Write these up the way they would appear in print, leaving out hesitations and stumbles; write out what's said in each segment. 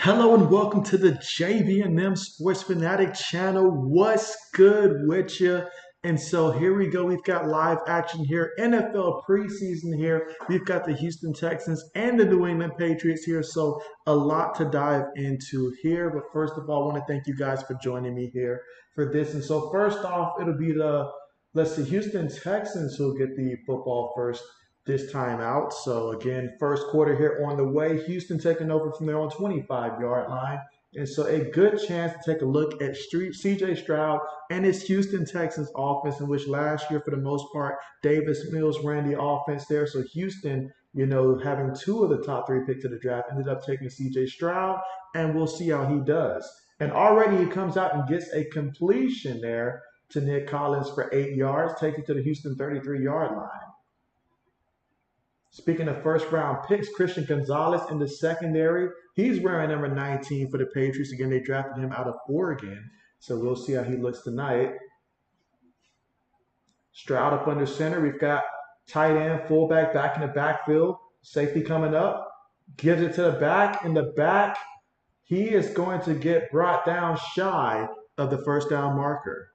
Hello and welcome to the JB&M Sports Fanatic channel. What's good with you? And so here we go. We've got live action here, NFL preseason here. We've got the Houston Texans and the New England Patriots here. So a lot to dive into here. But first of all, I want to thank you guys for joining me here for this. And so first off, it'll be let's see, Houston Texans who'll get the football first this time out. So again, first quarter here on the way. Houston taking over from their own 25-yard line. And so a good chance to take a look at CJ Stroud and his Houston Texans offense, in which last year, for the most part, Davis Mills ran the offense there. So Houston, having two of the top three picks of the draft, ended up taking CJ Stroud, and we'll see how he does. And already he comes out and gets a completion there to Nick Collins for 8 yards, taking to the Houston 33-yard line. Speaking of first round picks, Christian Gonzalez in the secondary. He's wearing number 19 for the Patriots. Again, they drafted him out of Oregon. So we'll see how he looks tonight. Stroud up under center. We've got tight end, fullback back in the backfield. Safety coming up. Gives it to the back. In the back, he is going to get brought down shy of the first down marker.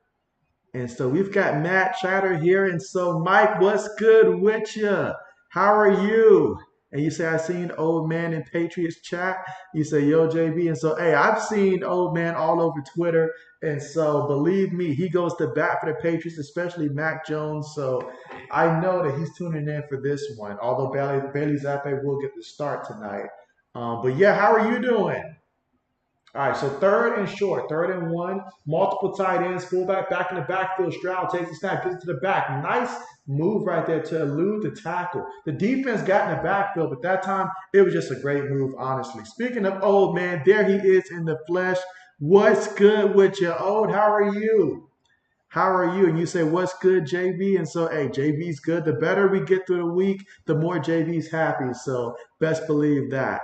And so we've got Matt Chatter here. And so, Mike, what's good with you? How are you? And you say, I seen old man in Patriots chat. You say, yo, JB. And so, hey, I've seen old man all over Twitter. And so, believe me, he goes to bat for the Patriots, especially Mac Jones. So, I know that he's tuning in for this one, although Bailey Zappe will get the start tonight. But yeah, how are you doing? All right, so third and short, 3rd and 1, multiple tight ends, fullback back in the backfield. Stroud takes the snap, gets it to the back. Nice move right there to elude the tackle. The defense got in the backfield, but that time it was just a great move, honestly. Speaking of old man, there he is in the flesh. What's good with you, old? How are you? How are you? And you say, what's good, JB? And so, hey, JB's good. The better we get through the week, the more JB's happy. So best believe that.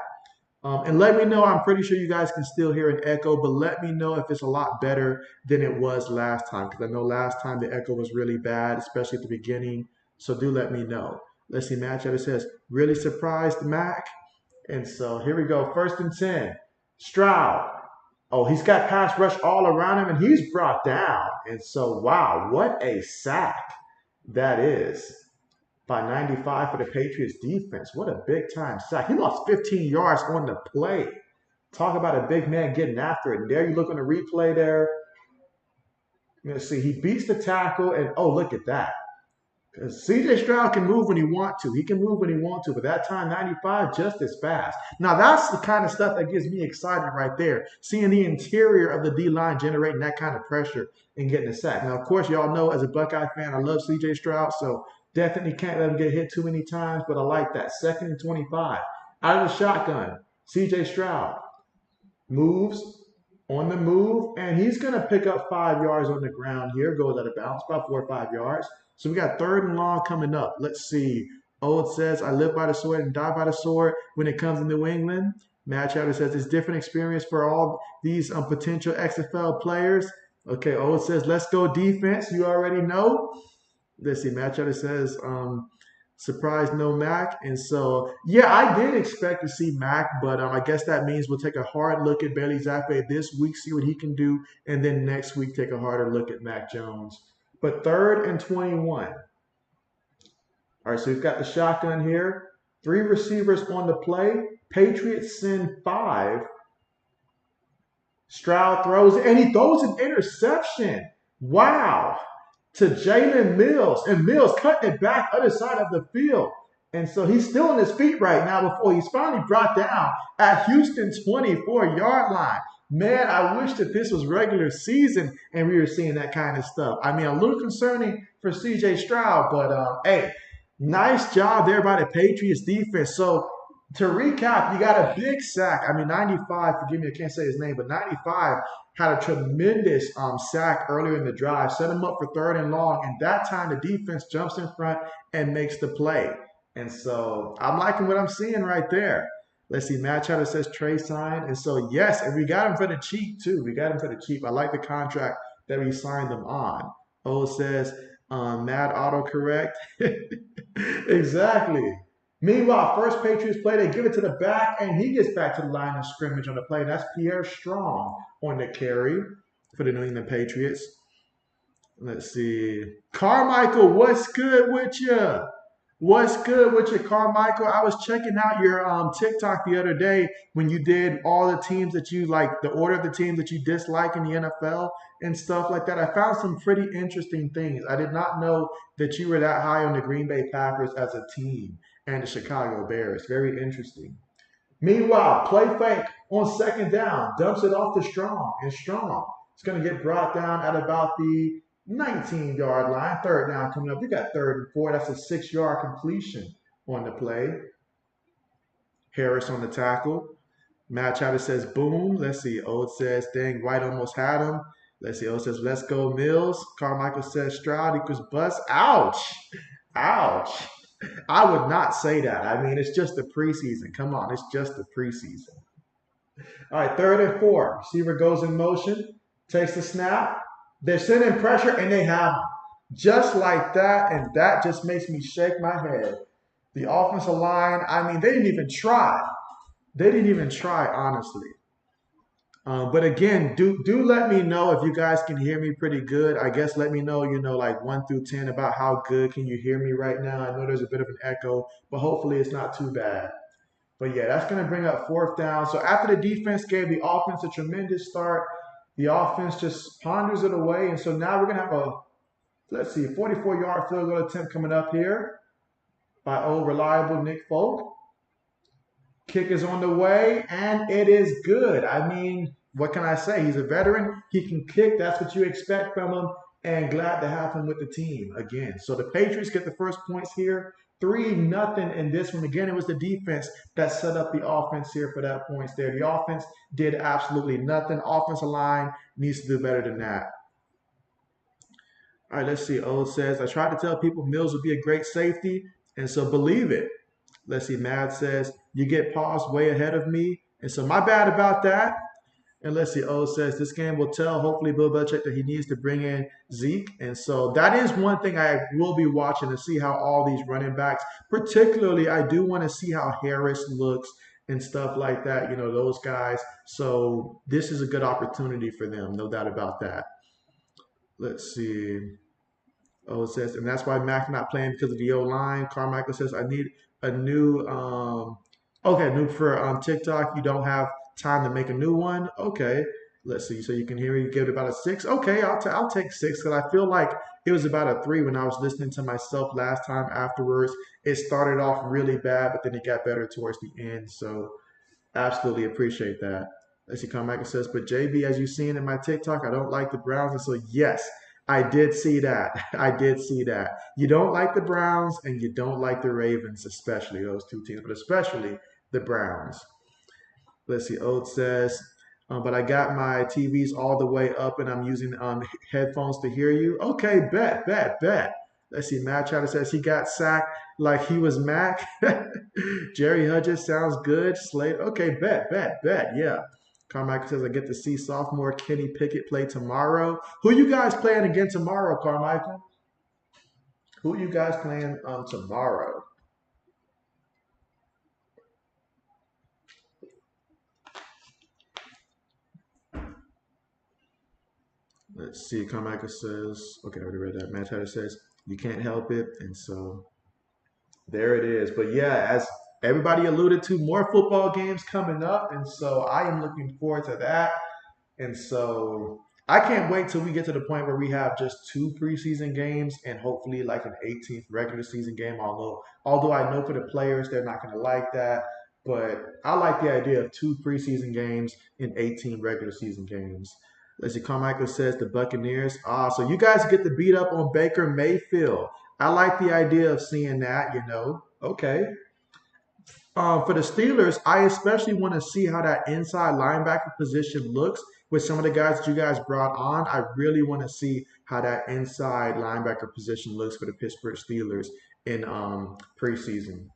And let me know, I'm pretty sure you guys can still hear an echo, but let me know if it's a lot better than it was last time, because I know last time the echo was really bad, especially at the beginning. So do let me know. Let's see, Matt Chatter says, really surprised Mac. And so here we go, 1st and 10. Stroud. Oh, he's got pass rush all around him, and he's brought down. And so, wow, what a sack that is by 95 for the Patriots defense. What a big time sack. He lost 15 yards on the play. Talk about a big man getting after it. And there you look on the replay there. Let's see, he beats the tackle, and oh, look at that. Because CJ Stroud can move when he wants to. He can move when he wants to, but that time, 95, just as fast. Now, that's the kind of stuff that gets me excited right there. Seeing the interior of the D-line generating that kind of pressure and getting a sack. Now, of course, y'all know as a Buckeye fan, I love CJ Stroud, so definitely can't let him get hit too many times, but I like that. 2nd and 25. Out of the shotgun, CJ Stroud moves on the move, and he's going to pick up 5 yards on the ground here. Goes out of bounds, about 4 or 5 yards. So we got 3rd and long coming up. Let's see. Old says, I live by the sword and die by the sword when it comes to New England. Matt Chatter says, it's different experience for all these potential XFL players. Okay, Old says, let's go defense. You already know. Let's see, Matt Chatter says, surprise, no Mac. And so, yeah, I did expect to see Mac, but I guess that means we'll take a hard look at Bailey Zappe this week, see what he can do, and then next week take a harder look at Mac Jones. But 3rd and 21. All right, so we've got the shotgun here. 3 receivers on the play. Patriots send 5. Stroud throws, and he throws an interception. Wow. To Jalen Mills, and Mills cutting it back other side of the field. And so he's still on his feet right now before he's finally brought down at Houston's 24-yard line. Man, I wish that this was regular season and we were seeing that kind of stuff. I mean, a little concerning for CJ Stroud, but hey, nice job there by the Patriots defense. So to recap, you got a big sack. I mean, 95, forgive me, I can't say his name, but 95 had a tremendous sack earlier in the drive, set him up for 3rd and long, and that time the defense jumps in front and makes the play. And so I'm liking what I'm seeing right there. Let's see, Matt Chatter says Trey signed. And so, yes, and we got him for the cheap, too. We got him for the cheap. I like the contract that we signed him on. O says, mad autocorrect. Exactly. Meanwhile, first Patriots play, they give it to the back, and he gets back to the line of scrimmage on the play. That's Pierre Strong on the carry for the New England Patriots. Let's see. Carmichael, what's good with you? What's good with you, Carmichael? I was checking out your TikTok the other day when you did all the teams that you like, the order of the teams that you dislike in the NFL and stuff like that. I found some pretty interesting things. I did not know that you were that high on the Green Bay Packers as a team and the Chicago Bears. Very interesting. Meanwhile, play fake on second down, dumps it off to Strong, and Strong is going to get brought down at about the 19-yard line. Third down coming up. You got 3rd and 4. That's a 6-yard completion on the play. Harris on the tackle. Matt Chatter says, boom. Let's see. Old says, dang, White almost had him. Let's see. Old says, let's go, Mills. Carmichael says, Stroud equals bust. Ouch. Ouch. I would not say that. I mean, it's just the preseason. Come on. It's just the preseason. All right, 3rd and 4. Receiver goes in motion, takes the snap. They're sending pressure, and they have him. Just like that, and that just makes me shake my head. The offensive line, I mean, they didn't even try. They didn't even try, honestly. But again, do let me know if you guys can hear me pretty good. I guess let me know, like 1 through 10 about how good can you hear me right now. I know there's a bit of an echo, but hopefully it's not too bad. But yeah, that's going to bring up 4th down. So after the defense gave the offense a tremendous start, the offense just ponders it away. And so now we're going to have a, let's see, 44-yard field goal attempt coming up here by old reliable Nick Folk. Kick is on the way, and it is good. I mean, what can I say? He's a veteran. He can kick. That's what you expect from him, and glad to have him with the team again. So the Patriots get the first points here. 3-0 in this one. Again, it was the defense that set up the offense here for that points there. The offense did absolutely nothing. Offensive line needs to do better than that. All right, let's see. Old says, I tried to tell people Mills would be a great safety, and so believe it. Let's see. Mad says, you get paused way ahead of me, and so my bad about that. And let's see, O says, this game will tell, hopefully, Bill Belichick that he needs to bring in Zeke. And so that is one thing I will be watching to see how all these running backs, particularly I do want to see how Harris looks and stuff like that, those guys. So this is a good opportunity for them, no doubt about that. Let's see. O says, and that's why Mac's not playing because of the O-line. Carmichael says, I need a new, new for TikTok. You don't have time to make a new one. Okay, let's see. So you can hear me. You give it about a 6. Okay, I'll take 6 because I feel like it was about a 3 when I was listening to myself last time afterwards. It started off really bad, but then it got better towards the end. So absolutely appreciate that. Let's see. Carmichael says, but JB, as you've seen in my TikTok, I don't like the Browns. And so yes, I did see that. I did see that. You don't like the Browns and you don't like the Ravens, especially those two teams, but especially the Browns. Let's see. Old says, but I got my TVs all the way up and I'm using headphones to hear you. Okay, bet. Let's see. Matt Chatter says he got sacked like he was Mac. Jerry Hudges sounds good. Slade. Okay, bet. Yeah. Carmichael says, I get to see sophomore Kenny Pickett play tomorrow. Who you guys playing again tomorrow, Carmichael? Who you guys playing tomorrow? Let's see. Carmichael says, okay, I already read that. Matt Hatter says, you can't help it. And so there it is. But yeah, as everybody alluded to, more football games coming up. And so I am looking forward to that. And so I can't wait till we get to the point where we have just 2 preseason games and hopefully like an 18th regular season game. Although I know for the players, they're not going to like that. But I like the idea of 2 preseason games and 18 regular season games. Let's see, Carmichael says the Buccaneers. So you guys get to beat up on Baker Mayfield. I like the idea of seeing that, Okay. For the Steelers, I especially want to see how that inside linebacker position looks with some of the guys that you guys brought on. I really want to see how that inside linebacker position looks for the Pittsburgh Steelers in preseason.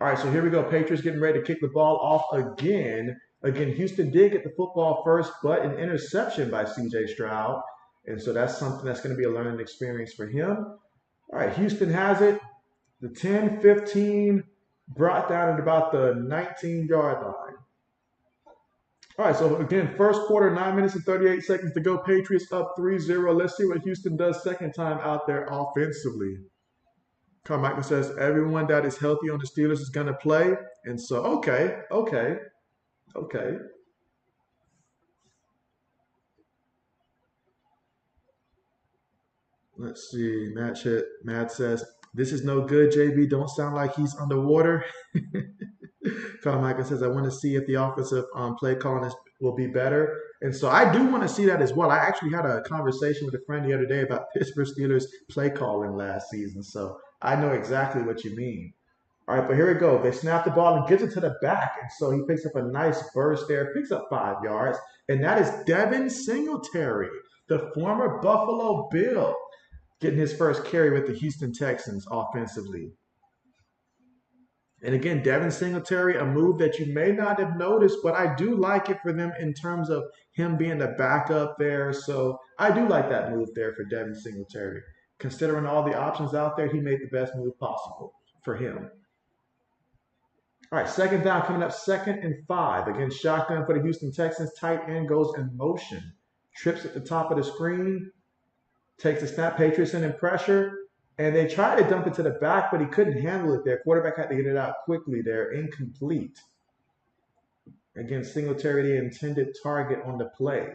All right, so here we go. Patriots getting ready to kick the ball off again. Again, Houston did get the football first, but an interception by C.J. Stroud. And so that's something that's going to be a learning experience for him. All right, Houston has it. The 10, 15, brought down at about the 19-yard line. All right, so again, first quarter, 9 minutes and 38 seconds to go. Patriots up 3-0. Let's see what Houston does second time out there offensively. Carmichael says everyone that is healthy on the Steelers is going to play. And so, okay. Let's see. Matt says, this is no good, JB. Don't sound like he's underwater. Carmichael says, I want to see if the offensive play calling will be better. And so I do want to see that as well. I actually had a conversation with a friend the other day about Pittsburgh Steelers play calling last season. So I know exactly what you mean. All right, but here we go. They snap the ball and gets it to the back. And so he picks up a nice burst there, picks up 5 yards. And that is Devin Singletary, the former Buffalo Bill, getting his first carry with the Houston Texans offensively. And again, Devin Singletary, a move that you may not have noticed, but I do like it for them in terms of him being the backup there. So I do like that move there for Devin Singletary. Considering all the options out there, he made the best move possible for him. All right, second down coming up, 2nd and 5. Again, shotgun for the Houston Texans. Tight end goes in motion. Trips at the top of the screen. Takes the snap. Patriots in pressure. And they tried to dump it to the back, but he couldn't handle it there. Quarterback had to get it out quickly there. Incomplete. Again, Singletary, the intended target on the play.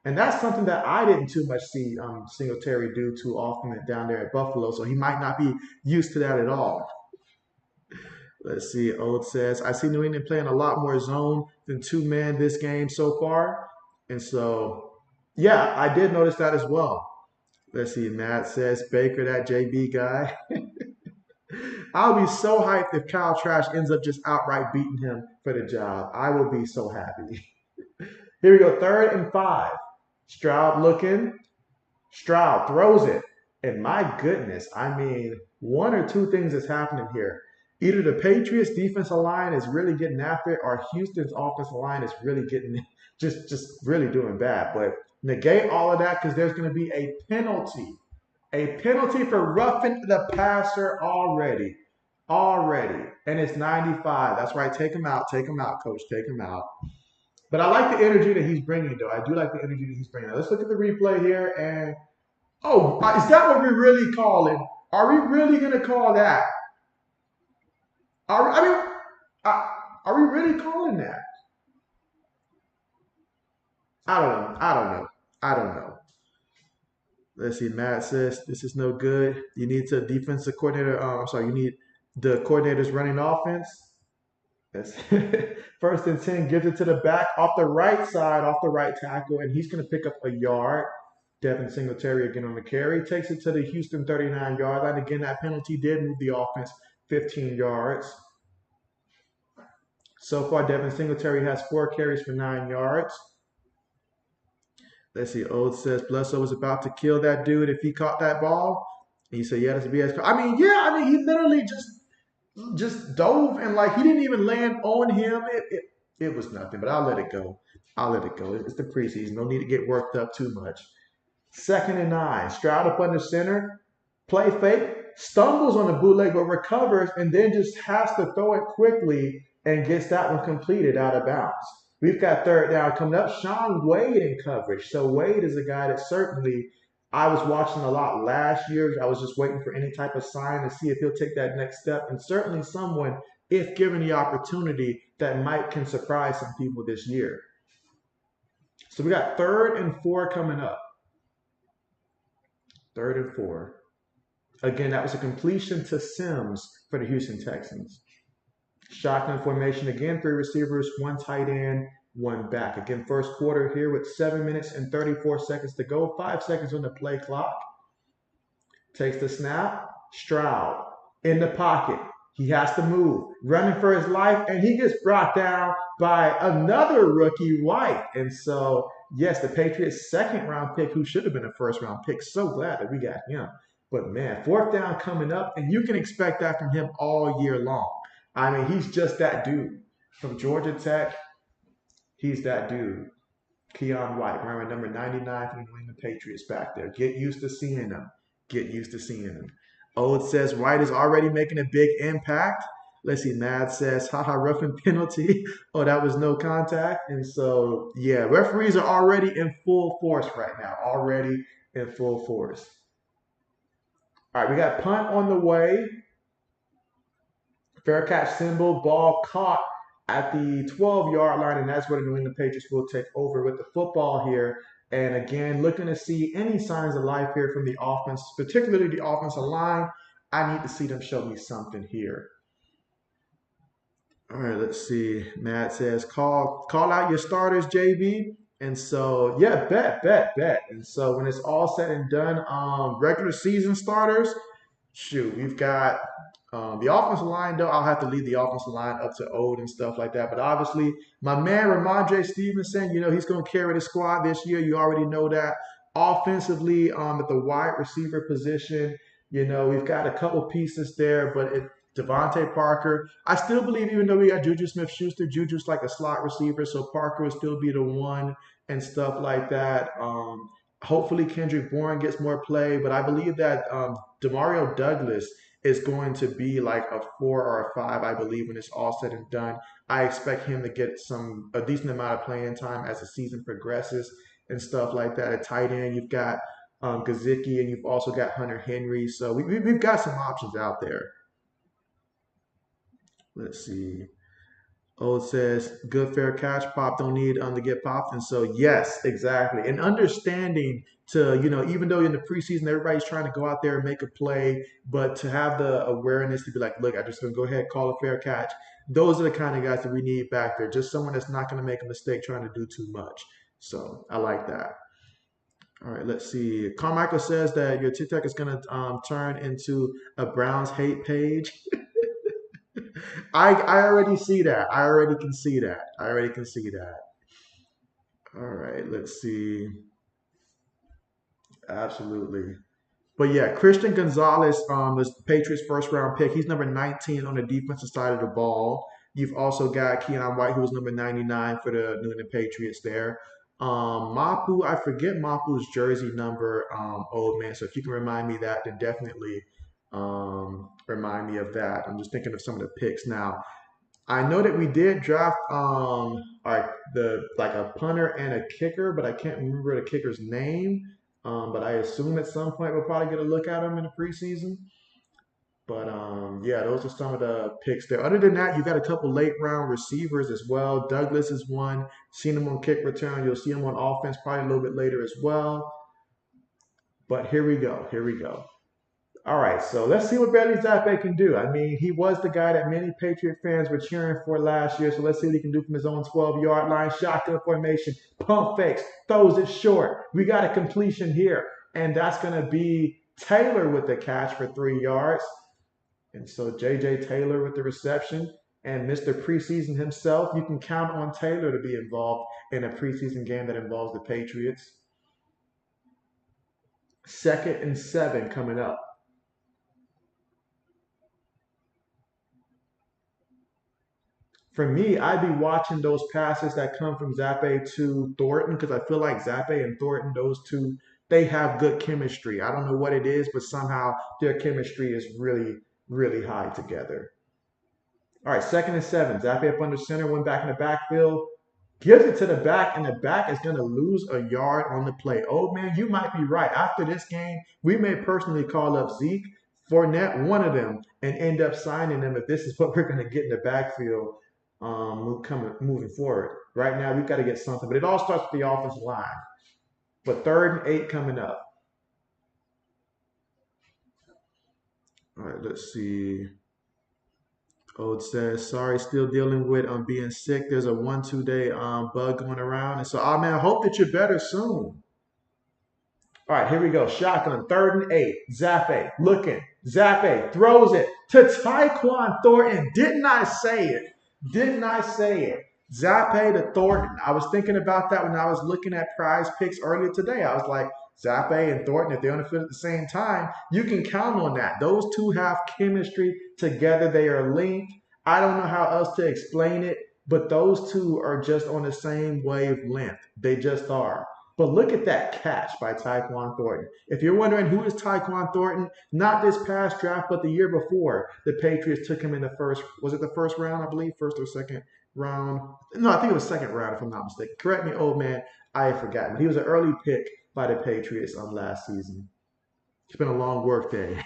And that's something that I didn't too much see Singletary do too often down there at Buffalo, so he might not be used to that at all. Let's see, Old says, I see New England playing a lot more zone than 2-man this game so far. And so, yeah, I did notice that as well. Let's see, Matt says, Baker, that JB guy. I'll be so hyped if Kyle Trash ends up just outright beating him for the job. I will be so happy. Here we go, 3rd and 5. Stroud looking. Stroud throws it. And my goodness, I mean, one or two things is happening here. Either the Patriots defensive line is really getting after it, or Houston's offensive line is really getting just really doing bad. But negate all of that because there's going to be a penalty. A penalty for roughing the passer already. And it's 95. That's right. Take him out, coach. Take him out. But I like the energy that he's bringing, though. I do like the energy that he's bringing. Let's look at the replay here. And, is that what we're really calling? Are we really going to call that? Are we really calling that? I don't know. Let's see. Matt says this is no good. You need the defensive coordinator. You need the coordinators running offense. That's 1st and 10. Gives it to the back off the right side, off the right tackle, and he's going to pick up a yard. Devin Singletary again on the carry. Takes it to the Houston 39-yard line. Again, that penalty did move the offense 15 yards. So far, Devin Singletary has 4 carries for 9 yards. Let's see. Old says Bledsoe was about to kill that dude if he caught that ball. And you say, yeah, that's a BS. He literally just dove and he didn't even land on him. It was nothing, but I'll let it go. It's the preseason. No need to get worked up too much. 2nd and 9. Stroud up under center. Play fake. Stumbles on the bootleg, but recovers and then just has to throw it quickly and gets that one completed out of bounds. We've got 3rd down coming up. Shaun Wade in coverage. So Wade is a guy that certainly I was watching a lot last year. I was just waiting for any type of sign to see if he'll take that next step. And certainly someone, if given the opportunity, that can surprise some people this year. So we got 3rd and 4 coming up. 3rd and 4. Again, that was a completion to Sims for the Houston Texans. Shotgun formation again, 3 receivers, 1 tight end, 1 back. Again, first quarter here with 7 minutes and 34 seconds to go. 5 seconds on the play clock. Takes the snap. Stroud in the pocket. He has to move. Running for his life, and he gets brought down by another rookie, White. And so, yes, the Patriots' 2nd-round pick, who should have been a 1st-round pick. So glad that we got him. But, man, 4th down coming up, and you can expect that from him all year long. I mean, he's just that dude. From Georgia Tech, he's that dude. Keon White, wearing number 99 for the New England Patriots back there. Get used to seeing him. Old says White is already making a big impact. Let's see, Mad says, haha, roughing penalty. Oh, that was no contact. And so, yeah, referees are already in full force right now. Already in full force. All right, we got punt on the way. Fair catch symbol, ball caught at the 12-yard line, and that's where the New England Patriots will take over with the football here. And again, looking to see any signs of life here from the offense, particularly the offensive line. I need to see them show me something here. All right, let's see. Matt says, call out your starters, JB. And so, yeah, bet. And so when it's all said and done, regular season starters, shoot, we've got the offensive line, though. I'll have to leave the offensive line up to Ode and stuff like that. But obviously, my man Ramondre Stevenson, he's going to carry the squad this year. You already know that. Offensively, at the wide receiver position, we've got a couple pieces there, but Devontae Parker. I still believe, even though we got Juju Smith-Schuster, Juju's like a slot receiver, so Parker will still be the one and stuff like that. Hopefully Kendrick Bourne gets more play, but I believe that Demario Douglas is going to be like a 4 or a 5, I believe, when it's all said and done. I expect him to get a decent amount of playing time as the season progresses and stuff like that. At tight end, you've got Gazicki, and you've also got Hunter Henry. So we've got some options out there. Let's see. Old says, good fair catch, pop don't need to get popped. And so, yes, exactly. And understanding to, even though in the preseason everybody's trying to go out there and make a play, but to have the awareness to be like, look, I'm just going to go ahead and call a fair catch. Those are the kind of guys that we need back there. Just someone that's not going to make a mistake trying to do too much. So I like that. All right, let's see. Carmichael says that your TikTok is going to turn into a Browns hate page. I already see that. I already can see that. I already can see that. All right, let's see. Absolutely. But yeah, Christian Gonzalez was the Patriots' first round pick. He's number 19 on the defensive side of the ball. You've also got Keon White, who was number 99 for the New England Patriots there. Mapu, I forget Mapu's jersey number, old man. So if you can remind me that, then definitely remind me of that. I'm just thinking of some of the picks now. I know that we did draft like a punter and a kicker, but I can't remember the kicker's name. But I assume at some point we'll probably get a look at him in the preseason. But yeah, those are some of the picks there. Other than that, you got a couple late round receivers as well. Douglas is one. Seen him on kick return. You'll see him on offense probably a little bit later as well. But here we go. Here we go. All right, so let's see what Bailey Zappe can do. I mean, he was the guy that many Patriot fans were cheering for last year. So let's see what he can do from his own 12-yard line. Shotgun formation, pump fakes, throws it short. We got a completion here, and that's going to be Taylor with the catch for 3 yards. And so J.J. Taylor with the reception. And Mr. Preseason himself, you can count on Taylor to be involved in a preseason game that involves the Patriots. 2nd and 7 coming up. For me, I'd be watching those passes that come from Zappe to Thornton because I feel like Zappe and Thornton, those two, they have good chemistry. I don't know what it is, but somehow their chemistry is really, really high together. All right, 2nd and 7. Zappe up under center, one back in the backfield. Gives it to the back, and the back is going to lose a yard on the play. Oh, man, you might be right. After this game, we may personally call up Zeke, Fournette, one of them, and end up signing them if this is what we're going to get in the backfield moving forward. Right now, we've got to get something. But it all starts with the offensive line. But 3rd and 8 coming up. All right, let's see. Old says, sorry, still dealing with being sick. There's a 1-2 day bug going around. And so, man, I hope that you're better soon. All right, here we go. Shotgun, 3rd and 8. Zappe looking. Zappe throws it to Tyquan Thornton. Didn't I say it? Didn't I say it? Zappe to Thornton. I was thinking about that when I was looking at prize picks earlier today. I was like, Zappe and Thornton, if they're on the field at the same time, you can count on that. Those two have chemistry together. They are linked. I don't know how else to explain it, but those two are just on the same wavelength. They just are. But look at that catch by Tyquan Thornton. If you're wondering who is Tyquan Thornton, not this past draft, but the year before, the Patriots took him in the first, was it the first round, I believe, first or second round? No, I think it was second round, if I'm not mistaken. Correct me, old man, I have forgotten. But he was an early pick by the Patriots last season. It's been a long work day.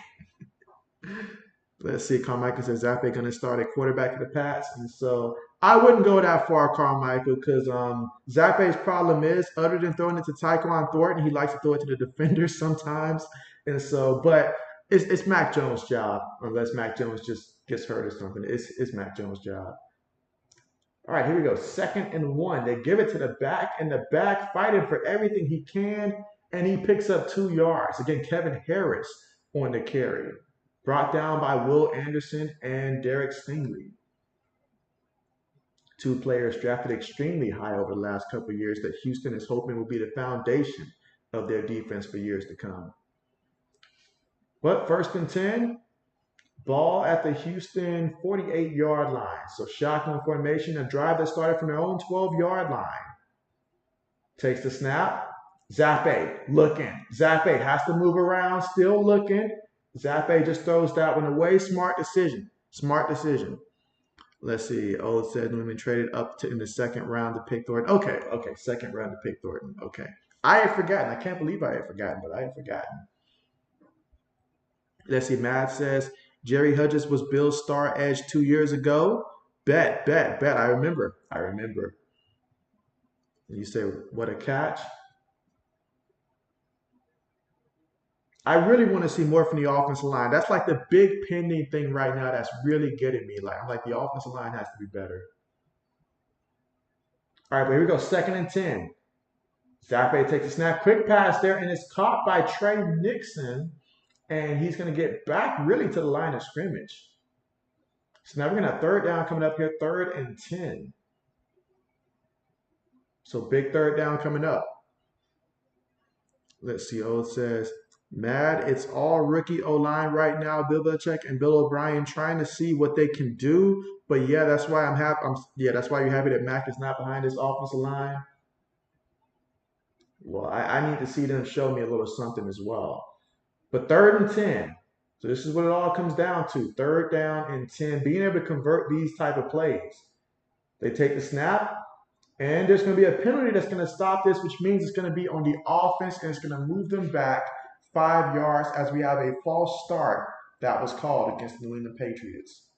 Let's see, Carmichael says Zappe going to start at quarterback of the Pats. And so I wouldn't go that far, Carmichael, because Zappe's problem is, other than throwing it to Tyquan Thornton, he likes to throw it to the defenders sometimes. And so, but it's Mac Jones' job, unless Mac Jones just gets hurt or something. It's Mac Jones' job. All right, here we go. 2nd and 1. They give it to the back, and the back fighting for everything he can, and he picks up 2 yards. Again, Kevin Harris on the carry. Brought down by Will Anderson and Derek Stingley. 2 players drafted extremely high over the last couple of years that Houston is hoping will be the foundation of their defense for years to come. But 1st and 10, ball at the Houston 48-yard line. So shotgun formation, a drive that started from their own 12-yard line. Takes the snap. Zappe looking. Zappe has to move around, still looking. Zappe just throws that one away. Smart decision. Smart decision. Let's see. Old said Newman traded up to in the 2nd round to pick Thornton. Okay. 2nd round to pick Thornton. Okay. I had forgotten. I can't believe I had forgotten, but I had forgotten. Let's see. Matt says Jerry Hudges was Bill's star edge 2 years ago. Bet. I remember. And you say, what a catch. I really want to see more from the offensive line. That's like the big pending thing right now that's really getting me. I'm like, the offensive line has to be better. All right, but here we go. 2nd and 10. Zappe takes a snap. Quick pass there, and it's caught by Trey Nixon. And he's going to get back really to the line of scrimmage. So now we're going to have 3rd down coming up here. 3rd and 10. So big 3rd down coming up. Let's see. Old says, Mad, it's all rookie O-line right now. Bill Belichick and Bill O'Brien trying to see what they can do. But yeah, that's why I'm happy. That's why you're happy that Mac is not behind this offensive line. Well, I need to see them show me a little something as well. But 3rd and 10. So this is what it all comes down to. 3rd down and 10. Being able to convert these type of plays. They take the snap. And there's going to be a penalty that's going to stop this, which means it's going to be on the offense, and it's going to move them back 5 yards as we have a false start that was called against the New England Patriots.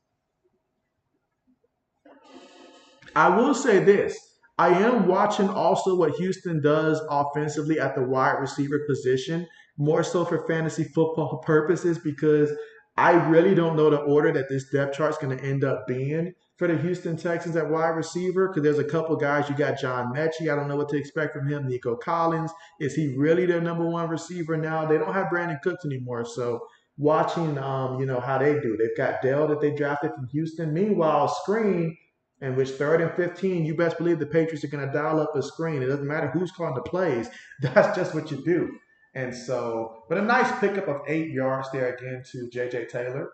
I will say this. I am watching also what Houston does offensively at the wide receiver position, more so for fantasy football purposes, because I really don't know the order that this depth chart is going to end up being for the Houston Texans at wide receiver, because there's a couple guys. You got John Mechie. I don't know what to expect from him. Nico Collins. Is he really their number 1 receiver now? They don't have Brandon Cooks anymore. So watching, how they do. They've got Dell that they drafted from Houston. Meanwhile, screen, in which 3rd and 15, you best believe the Patriots are going to dial up a screen. It doesn't matter who's calling the plays. That's just what you do. And so, but a nice pickup of 8 yards there again to J.J. Taylor.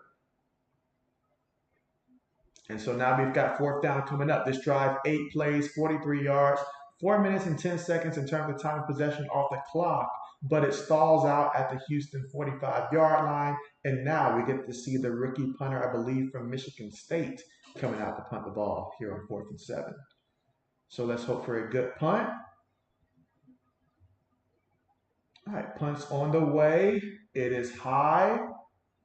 And so now we've got 4th down coming up. This drive, 8 plays, 43 yards, 4 minutes and 10 seconds in terms of time of possession off the clock. But it stalls out at the Houston 45-yard line. And now we get to see the rookie punter, I believe, from Michigan State coming out to punt the ball here on 4th and 7. So let's hope for a good punt. All right, punt's on the way. It is high.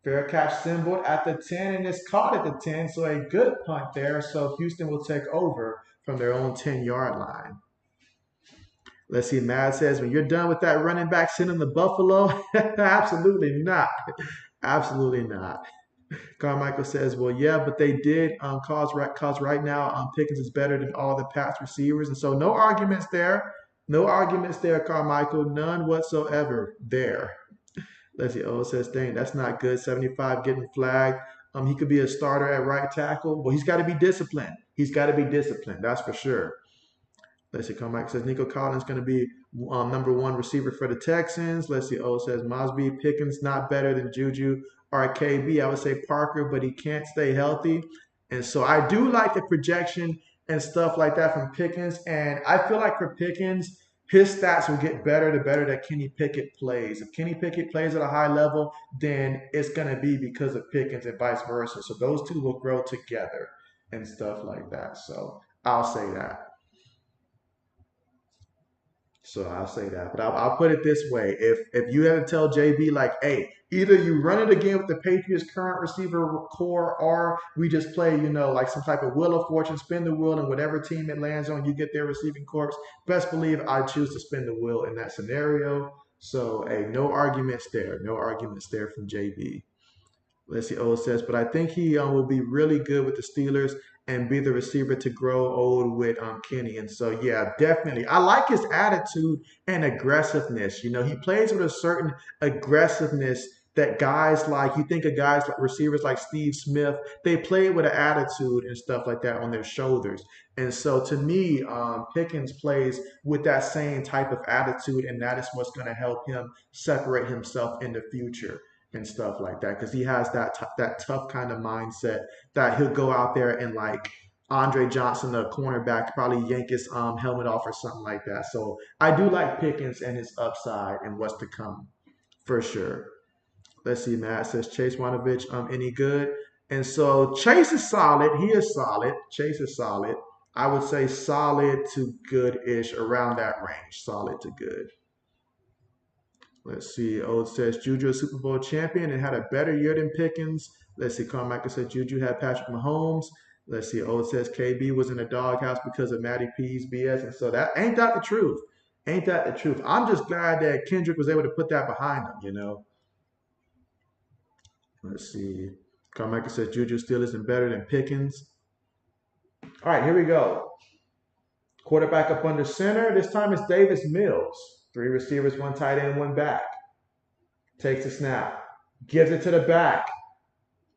Fair catch symbol at the 10, and it's caught at the 10, so a good punt there. So Houston will take over from their own 10-yard line. Let's see, Mad says, when you're done with that running back, send him to Buffalo. Absolutely not. Absolutely not. Carmichael says, well, yeah, but they did cause right now Pickens is better than all the Pats receivers. And so no arguments there. No arguments there, Carmichael. None whatsoever there. Let's see. Oh, it says, dang, that's not good. 75 getting flagged. He could be a starter at right tackle. Well, he's got to be disciplined. He's got to be disciplined. That's for sure. Let's see. Carmichael says Nico Collins is going to be number 1 receiver for the Texans. Let's see. Oh, it says Mosby, Pickens not better than Juju or KB. I would say Parker, but he can't stay healthy. And so I do like the projection and stuff like that from Pickens. And I feel like for Pickens, his stats will get better the better that Kenny Pickett plays. If Kenny Pickett plays at a high level, then it's going to be because of Pickens and vice versa. So those two will grow together and stuff like that. So I'll say that. So I'll say that, but I'll put it this way: if you had to tell JB like, hey, either you run it again with the Patriots' current receiver core, or we just play, like some type of wheel of fortune, spin the wheel, and whatever team it lands on, you get their receiving corps. Best believe I choose to spin the wheel in that scenario. So, hey, no arguments there. No arguments there from JB. Let's see, old says, but I think he will be really good with the Steelers and be the receiver to grow old with Kenny. And so, yeah, definitely. I like his attitude and aggressiveness. He plays with a certain aggressiveness that guys like, you think of guys like receivers like Steve Smith, they play with an attitude and stuff like that on their shoulders. And so to me, Pickens plays with that same type of attitude, and that is what's going to help him separate himself in the future and stuff like that because he has that tough kind of mindset that he'll go out there and like Andre Johnson, the cornerback, probably yank his helmet off or something like that. So I do like Pickens and his upside and what's to come for sure. Let's see, Matt says Chase Winovich, any good? And so Chase is solid. He is solid. Chase is solid. I would say solid to good-ish, around that range. Solid to good. Let's see. Old says Juju a Super Bowl champion and had a better year than Pickens. Let's see. Carmichael said Juju had Patrick Mahomes. Let's see. Old says KB was in the doghouse because of Matty P's BS. And so that ain't that the truth. Ain't that the truth? I'm just glad that Kendrick was able to put that behind him. Let's see. Carmichael says Juju still isn't better than Pickens. All right, here we go. Quarterback up under center. This time it's Davis Mills. 3 receivers, 1 tight end, 1 back. Takes a snap. Gives it to the back.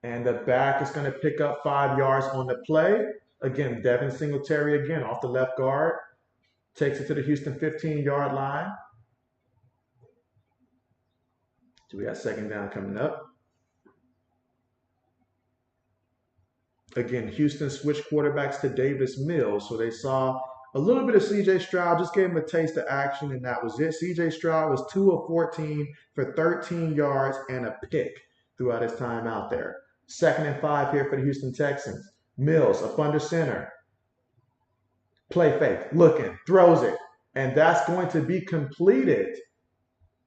And the back is going to pick up 5 yards on the play. Again, Devin Singletary again off the left guard. Takes it to the Houston 15-yard line. So we got 2nd down coming up. Again, Houston switched quarterbacks to Davis Mills. So they saw a little bit of C.J. Stroud, just gave him a taste of action, and that was it. C.J. Stroud was 2 of 14 for 13 yards and a pick throughout his time out there. 2nd and 5 here for the Houston Texans. Mills up under center. Play fake, looking, throws it, and that's going to be completed.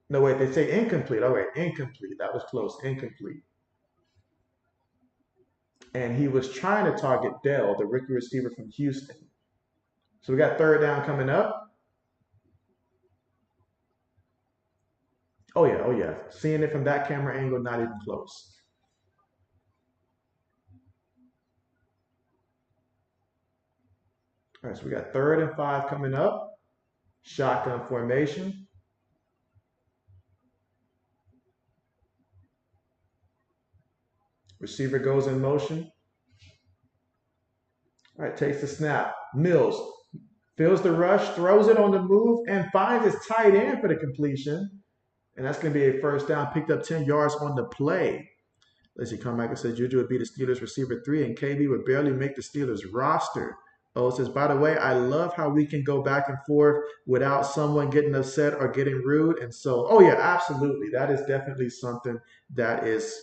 No, wait, they say incomplete. Oh, wait, incomplete. That was close, incomplete. And he was trying to target Dell, the rookie receiver from Houston. So we got 3rd down coming up. Oh yeah. Seeing it from that camera angle, not even close. All right, so we got 3rd and 5 coming up. Shotgun formation. Receiver goes in motion. All right, takes the snap. Mills feels the rush, throws it on the move, and finds his tight end for the completion. And that's going to be a 1st down, picked up 10 yards on the play. Let's see, Carmichael said Juju would be the Steelers receiver 3, and KB would barely make the Steelers roster. Oh, it says, by the way, I love how we can go back and forth without someone getting upset or getting rude. And so, oh yeah, absolutely. That is definitely something that is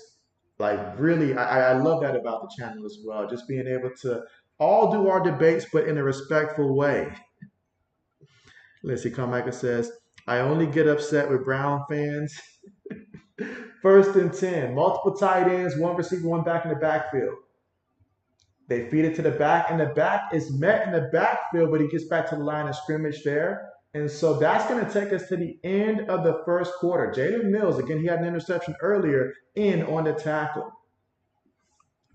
like really, I love that about the channel as well. Just being able to all do our debates, but in a respectful way. Let's see, Carmichael says, I only get upset with Brown fans. 1st and 10, multiple tight ends, 1 receiver, 1 back in the backfield. They feed it to the back, and the back is met in the backfield, but he gets back to the line of scrimmage there. And so that's going to take us to the end of the 1st quarter. Jalen Mills, again, he had an interception earlier, in on the tackle.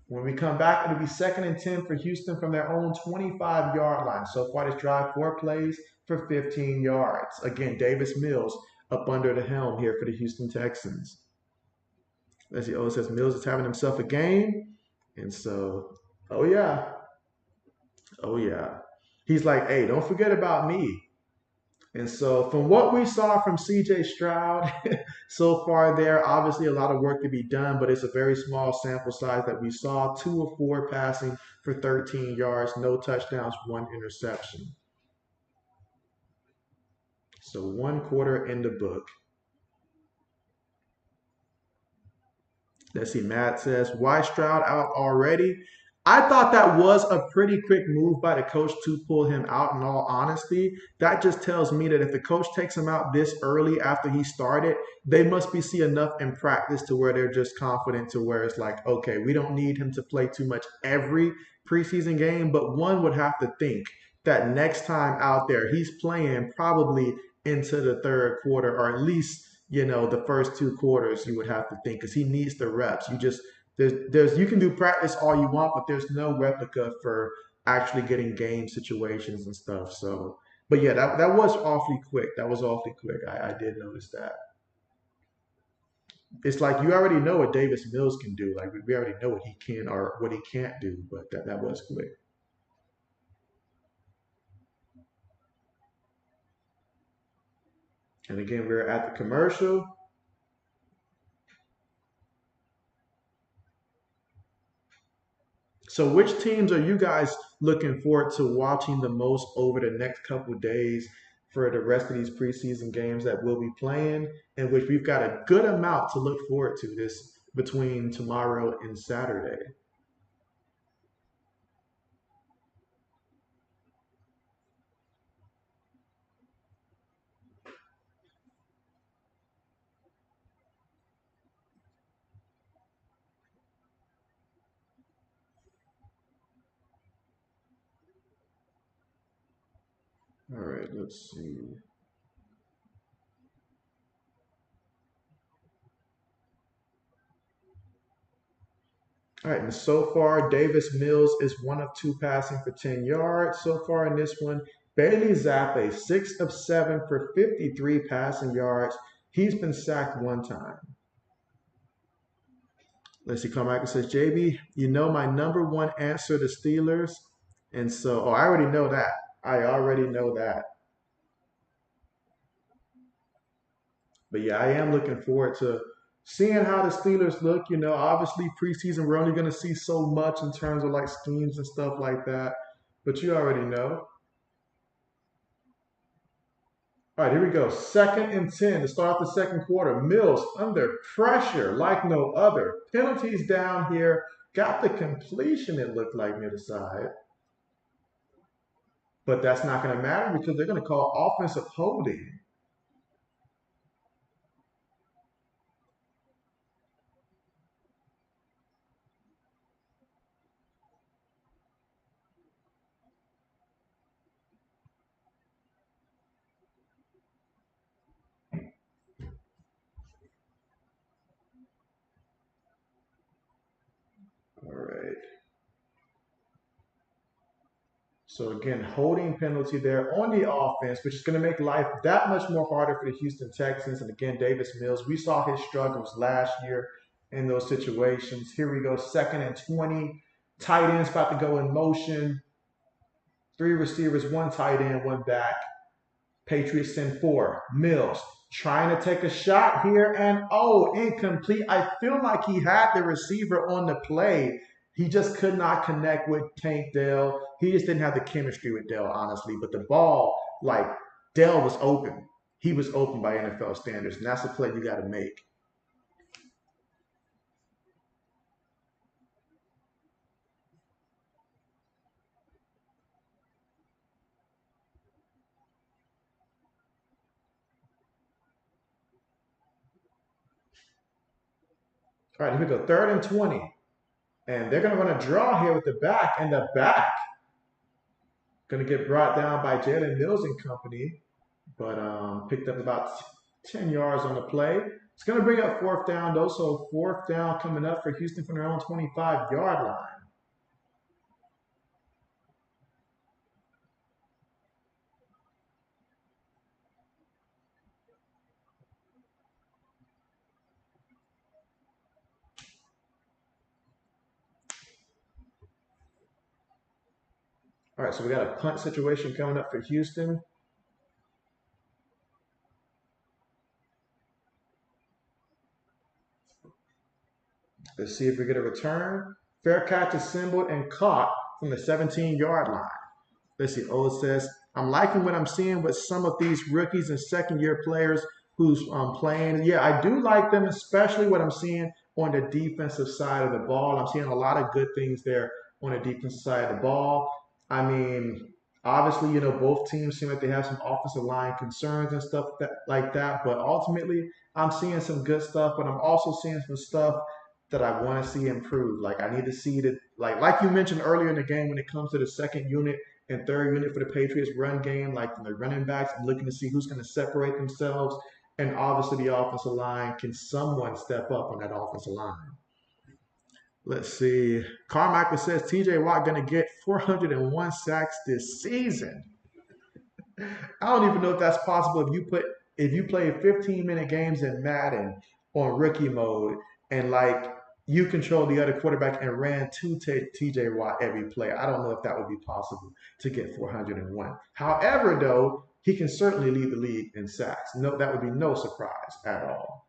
When we come back, it'll be 2nd and 10 for Houston from their own 25-yard line. So far this drive, 4 plays for 15 yards. Again, Davis Mills up under the helm here for the Houston Texans. Let's see, O says Mills is having himself a game. And so, oh yeah. He's like, hey, don't forget about me. And so from what we saw from C.J. Stroud so far there, obviously a lot of work to be done, but it's a very small sample size that we saw. 2 of 4 passing for 13 yards, no touchdowns, 1 interception. So 1 quarter in the book. Let's see, Matt says, why Stroud out already? I thought that was a pretty quick move by the coach to pull him out, in all honesty. That just tells me that if the coach takes him out this early after he started, they must be see enough in practice to where they're just confident to where it's like, okay, we don't need him to play too much every preseason game, but one would have to think that next time out there, he's playing probably into the third quarter or at least the first 2 quarters you would have to think because he needs the reps. You just there's you can do practice all you want, but there's no replica for actually getting game situations and stuff. So, but yeah, that was awfully quick. That was awfully quick. I did notice that. It's like you already know what Davis Mills can do. Like we already know what he can or what he can't do, but that was quick. And again, we're at the commercial. So, which teams are you guys looking forward to watching the most over the next couple of days for the rest of these preseason games that we'll be playing, in which we've got a good amount to look forward to this between tomorrow and Saturday? All right, let's see. All right, and so far, Davis Mills is 1 of 2 passing for 10 yards. So far in this one, Bailey Zappe, 6 of 7 for 53 passing yards. He's been sacked 1 time. Let's see, Carmichael says, JB, you know my number one answer to Steelers. And so, I already know that. I already know that. But yeah, I am looking forward to seeing how the Steelers look. Obviously preseason, we're only going to see so much in terms of like schemes and stuff like that. But you already know. All right, here we go. 2nd and 10 to start the second quarter. Mills under pressure like no other. Penalties down here. Got the completion, it looked like, near the side. But that's not going to matter because they're going to call offensive holding. All right. So again, holding penalty there on the offense, which is going to make life that much more harder for the Houston Texans. And again, Davis Mills, we saw his struggles last year in those situations. Here we go, 2nd and 20. Tight ends about to go in motion. 3 receivers, 1 tight end, 1 back. Patriots send 4. Mills trying to take a shot here and incomplete. I feel like he had the receiver on the play. He just could not connect with Tank Dell. He just didn't have the chemistry with Dell, honestly. But the ball, like Dell was open. He was open by NFL standards, and that's the play you got to make. All right, here we go. 3rd and 20. And they're going to run a draw here with the back, and the back going to get brought down by Jalen Mills and company, but picked up about 10 yards on the play. It's going to bring up 4th down, though, so 4th down coming up for Houston from their own 25-yard line. All right, so we got a punt situation coming up for Houston. Let's see if we get a return. Fair catch assembled and caught from the 17-yard line. Let's see. Ola says, I'm liking what I'm seeing with some of these rookies and second-year players who's playing. Yeah, I do like them, especially what I'm seeing on the defensive side of the ball. I'm seeing a lot of good things there on the defensive side of the ball. I mean, obviously, both teams seem like they have some offensive line concerns and stuff like that. But ultimately, I'm seeing some good stuff, but I'm also seeing some stuff that I want to see improve. Like I need to see that, like you mentioned earlier in the game, when it comes to the second unit and third unit for the Patriots run game, like from the running backs, I'm looking to see who's going to separate themselves. And obviously, the offensive line, can someone step up on that offensive line? Let's see. Carmichael says TJ Watt going to get 401 sacks this season. I don't even know if that's possible if you play 15-minute games in Madden on rookie mode and like you control the other quarterback and ran to TJ Watt every play. I don't know if that would be possible to get 401. However, though, he can certainly lead the league in sacks. No, that would be no surprise at all.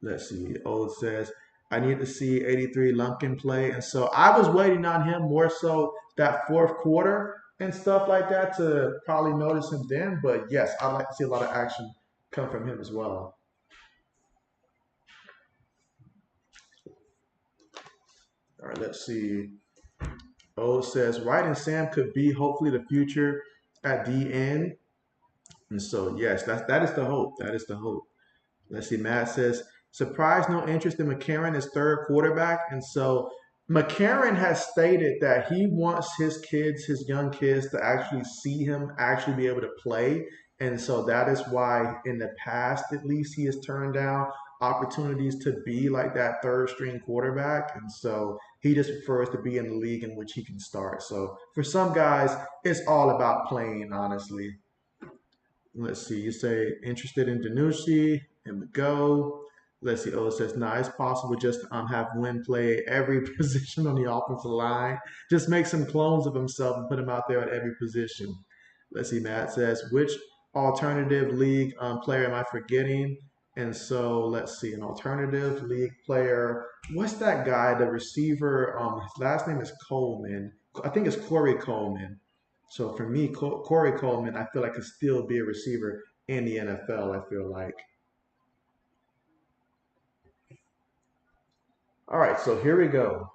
Let's see. Old says, I need to see 83 Lumpkin play. And so I was waiting on him more so that fourth quarter and stuff like that to probably notice him then. But yes, I'd like to see a lot of action come from him as well. All right, let's see. Old says, White and Sam could be hopefully the future at the end. And so, yes, that is the hope. That is the hope. Let's see. Matt says, surprise, no interest in McCarron as third quarterback. And so McCarron has stated that he wants his kids, his young kids, to actually see him actually be able to play. And so that is why, in the past, at least, he has turned down opportunities to be like that third string quarterback. And so he just prefers to be in the league in which he can start. So for some guys, it's all about playing, honestly. Let's see. You say interested in Danucci and McGo. Let's see. Oh, it says, nah, it's possible just to have Wynn play every position on the offensive line. Just make some clones of himself and put him out there at every position. Let's see. Matt says, which alternative league player am I forgetting? And so let's see. An alternative league player. What's that guy? The receiver. His last name is Coleman. I think it's Corey Coleman. So for me, Corey Coleman, I feel like could still be a receiver in the NFL. I feel like. All right, so here we go.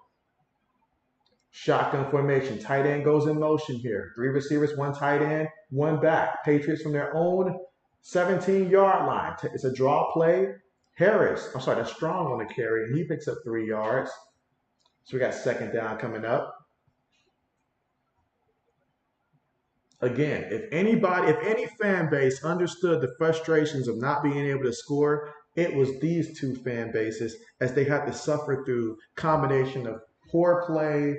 Shotgun formation. Tight end goes in motion here. Three receivers, one tight end, one back. Patriots from their own 17-yard line. It's a draw play. That's Strong on the carry, and he picks up 3 yards. So we got second down coming up. Again, if any fan base understood the frustrations of not being able to score, it was these two fan bases as they had to suffer through combination of poor play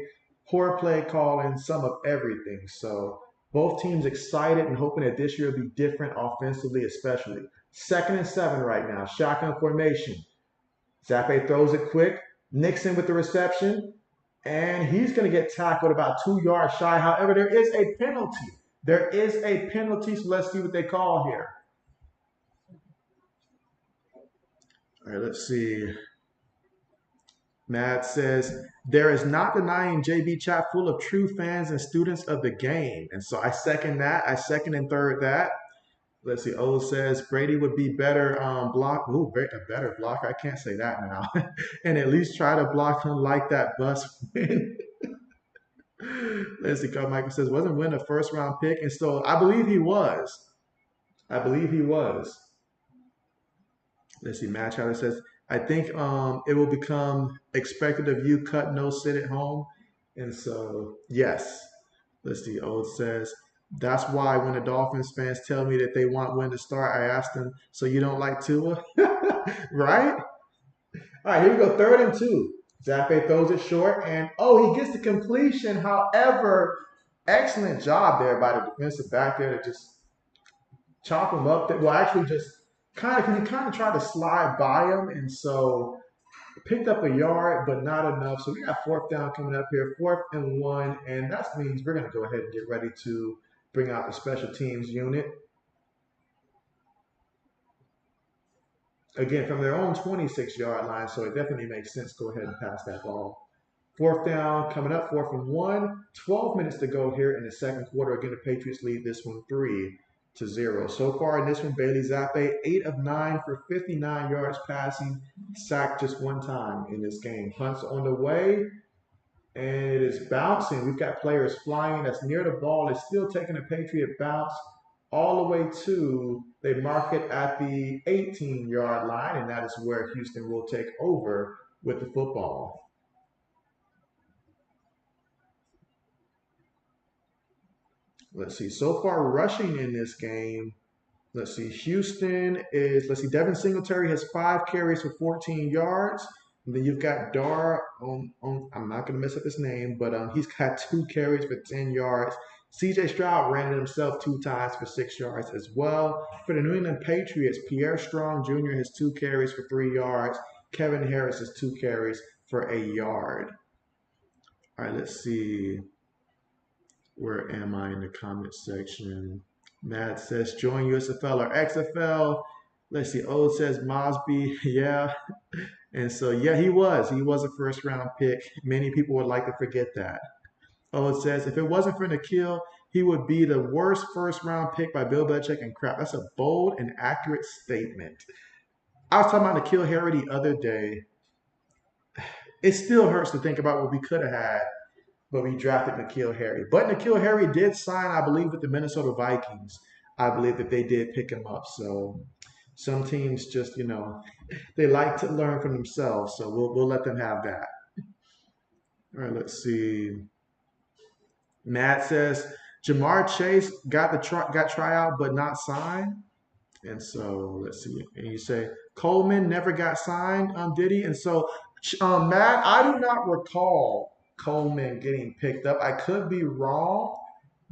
calling, some of everything. So both teams excited and hoping that this year will be different offensively, especially. 2nd and 7 right now, shotgun formation. Zappe throws it quick. Nixon with the reception, and he's going to get tackled about 2 yards shy. However, there is a penalty. There is a penalty, so let's see what they call here. All right, let's see. Matt says, there is not denying JB chat full of true fans and students of the game. And so I second that. I second and third that. Let's see. O says Brady would be better block. Ooh, a better blocker. I can't say that now. And at least try to block him like that bus win. Let's see. Michael says, wasn't Wynn a first round pick? And so I believe he was. I believe he was. Let's see. Matt Chatter says, I think it will become expected of you cut no sit at home. And so, yes. Let's see. Old says, that's why when the Dolphins fans tell me that they want Wynn to start, I ask them, so you don't like Tua? Right? All right, here we go. 3rd and 2. Zappe throws it short, and he gets the completion. However, excellent job there by the defensive back there to just chop him up. Well, actually, just because he kind of tried to slide by him, and so picked up a yard, but not enough. So we got 4th down coming up here, 4th and 1, and that means we're going to go ahead and get ready to bring out the special teams unit. Again, from their own 26-yard line, so it definitely makes sense to go ahead and pass that ball. Fourth down coming up, 4th and 1. 12 minutes to go here in the second quarter. Again, the Patriots lead this one 3-0. So far in this one, Bailey Zappi, 8 of 9 for 59 yards passing, sacked just one time in this game. Punts on the way, and it is bouncing. We've got players flying that's near the ball. It's still taking a Patriot bounce all the way to, they mark it at the 18-yard line, and that is where Houston will take over with the football. Let's see. So far, rushing in this game. Let's see. Houston is, Devin Singletary has 5 carries for 14 yards. And then you've got Dar I'm not going to mess up his name, but he's got 2 carries for 10 yards. CJ Stroud ran it himself 2 times for 6 yards as well. For the New England Patriots, Pierre Strong Jr. has 2 carries for 3 yards. Kevin Harris has 2 carries for a yard. All right, let's see. Where am I in the comment section? Matt says, join USFL or XFL. Let's see. Ode says, Mosby. Yeah. And so, yeah, he was. He was a first-round pick. Many people would like to forget that. Ode says, if it wasn't for Nikhil, he would be the worst first-round pick by Bill Belichick and crap. That's a bold and accurate statement. I was talking about Nikhil Harry the other day. It still hurts to think about what we could have had, but we drafted Nikhil Harry. But Nikhil Harry did sign, I believe, with the Minnesota Vikings. I believe that they did pick him up. So some teams just, they like to learn from themselves. So we'll let them have that. All right, let's see. Matt says, Jamar Chase got tryout but not signed. And so let's see. And you say, Coleman never got signed, did he? And so, Matt, I do not recall Coleman getting picked up. I could be wrong,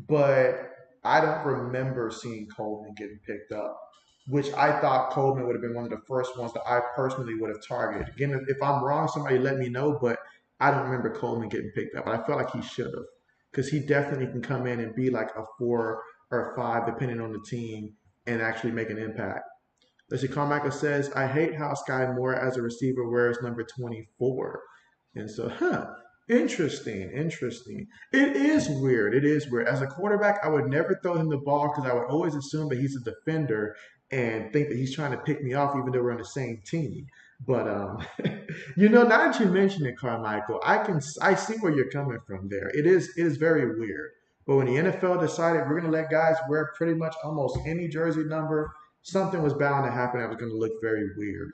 but I don't remember seeing Coleman getting picked up, which I thought Coleman would have been one of the first ones that I personally would have targeted. Again, if I'm wrong, somebody let me know, but I don't remember Coleman getting picked up. But I felt like he should have, because he definitely can come in and be like a 4 or a 5, depending on the team, and actually make an impact. Let's see, Carmichael says, I hate how Sky Moore as a receiver wears number 24. And so, interesting. It is weird. As a quarterback, I would never throw him the ball because I would always assume that he's a defender and think that he's trying to pick me off even though we're on the same team. But, now that you mention it, Carmichael, I see where you're coming from there. It is very weird. But when the NFL decided we're going to let guys wear pretty much almost any jersey number, something was bound to happen that was going to look very weird.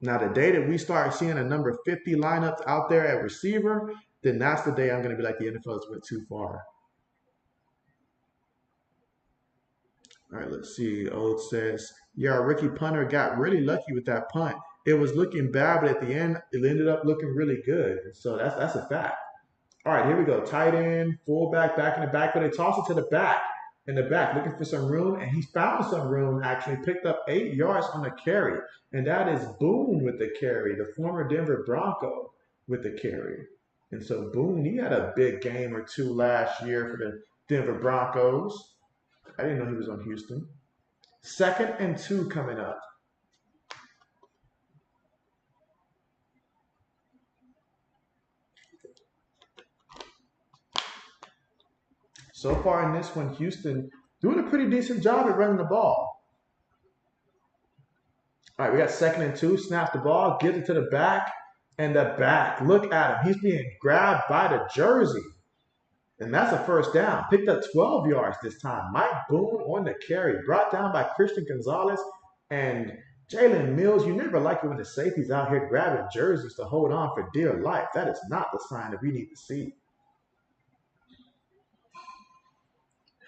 Now, the day that we start seeing a number 50 lineup out there at receiver, then that's the day I'm going to be like, the NFL has went too far. All right, let's see. Ode says, yeah, Ricky Punter got really lucky with that punt. It was looking bad, but at the end, it ended up looking really good. So that's a fact. All right, here we go. Tight end, fullback, back in the back, but they toss it to the back. In the back, looking for some room, and he found some room, actually picked up 8 yards on the carry, and that is Boone with the carry, the former Denver Bronco with the carry. And so Boone, he had a big game or 2 last year for the Denver Broncos. I didn't know he was on Houston. 2nd and 2 coming up. So far in this one, Houston doing a pretty decent job at running the ball. All right, we got 2nd and 2. Snaps the ball, gives it to the back, and the back. Look at him. He's being grabbed by the jersey. And that's a first down. Picked up 12 yards this time. Mike Boone on the carry. Brought down by Christian Gonzalez and Jalen Mills. You never like it when the safety's out here grabbing jerseys to hold on for dear life. That is not the sign that we need to see.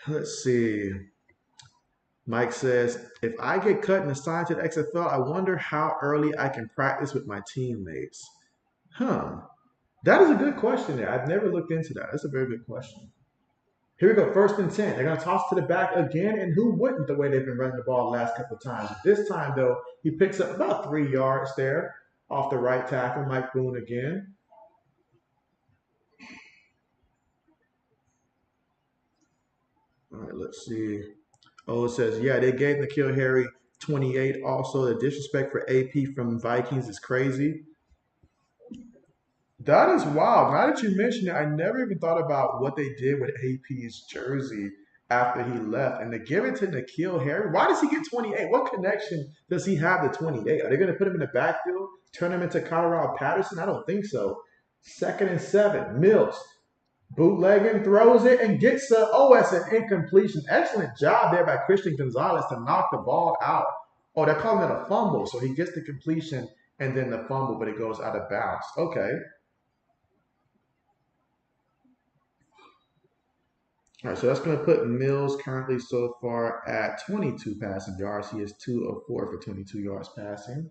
Let's see. Mike says, if I get cut and assigned to the XFL, I wonder how early I can practice with my teammates. That is a good question there. I've never looked into that. That's a very good question. Here we go, 1st and 10. They're going to toss to the back again, and who wouldn't the way they've been running the ball the last couple of times. This time, though, he picks up about 3 yards there off the right tackle, Mike Boone again. All right, let's see. Oh, it says, yeah, they gave Nikhil Harry 28. Also, the disrespect for AP from Vikings is crazy. That is wild. Now that you mention it, I never even thought about what they did with AP's jersey after he left. And to give it to N'Keal Harry, why does he get 28? What connection does he have to 28? Are they going to put him in the backfield, turn him into Colorado Patterson? I don't think so. 2nd and 7. Mills bootlegging, throws it, and gets it's an incompletion. Excellent job there by Christian Gonzalez to knock the ball out. Oh, they're calling it a fumble. So he gets the completion and then the fumble, but it goes out of bounds. Okay. All right, so that's going to put Mills currently so far at 22 passing yards. He is 2 of 4 for 22 yards passing.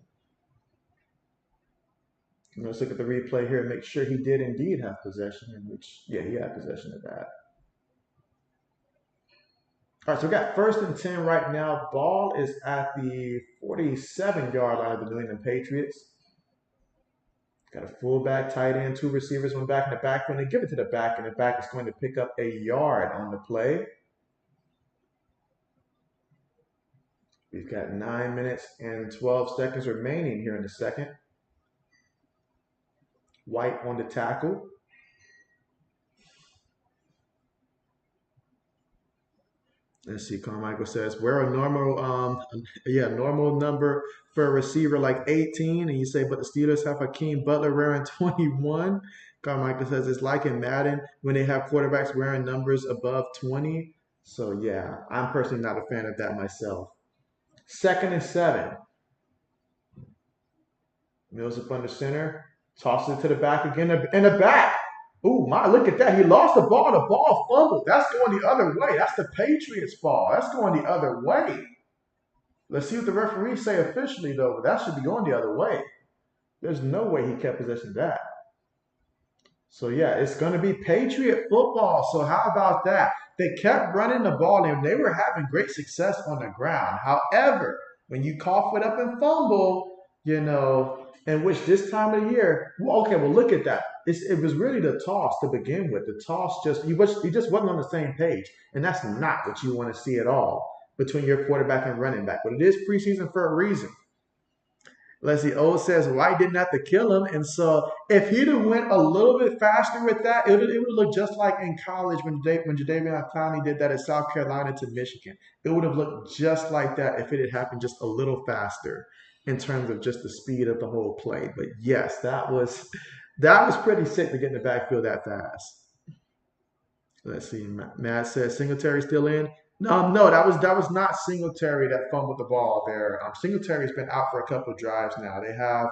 Let's look at the replay here and make sure he did indeed have possession, in which, yeah, he had possession of that. All right, so we got 1st and 10 right now. Ball is at the 47-yard line of the New England Patriots. Got a fullback, tight end, 2 receivers, 1 back in the backfield. They give it to the back, and the back is going to pick up a yard on the play. We've got 9 minutes and 12 seconds remaining here in the second. White on the tackle. Let's see, Carmichael says, we're a normal number for a receiver like 18. And you say, but the Steelers have Hakeem Butler wearing 21. Carmichael says, it's like in Madden when they have quarterbacks wearing numbers above 20. So, yeah, I'm personally not a fan of that myself. 2nd and 7. Mills up under center. Tosses it to the back again. In the back. Ooh, my, look at that. He lost the ball. The ball fumbled. That's going the other way. That's the Patriots' ball. That's going the other way. Let's see what the referees say officially, though. That should be going the other way. There's no way he kept possession of that. So, yeah, it's going to be Patriot football. So, how about that? They kept running the ball, and they were having great success on the ground. However, when you cough it up and fumble, in which this time of the year, okay, well, look at that. It was really the toss to begin with. The toss he just wasn't on the same page. And that's not what you want to see at all between your quarterback and running back. But it is preseason for a reason. Let's see. O says White didn't have to kill him. And so if he'd have went a little bit faster with that, it would look just like in college when Jadeveon did that at South Carolina to Michigan. It would have looked just like that if it had happened just a little faster in terms of just the speed of the whole play. But yes, that was pretty sick to get in the backfield that fast. Let's see. Matt says Singletary still in. No, that was not Singletary that fumbled the ball there. Singletary's been out for a couple of drives now. They have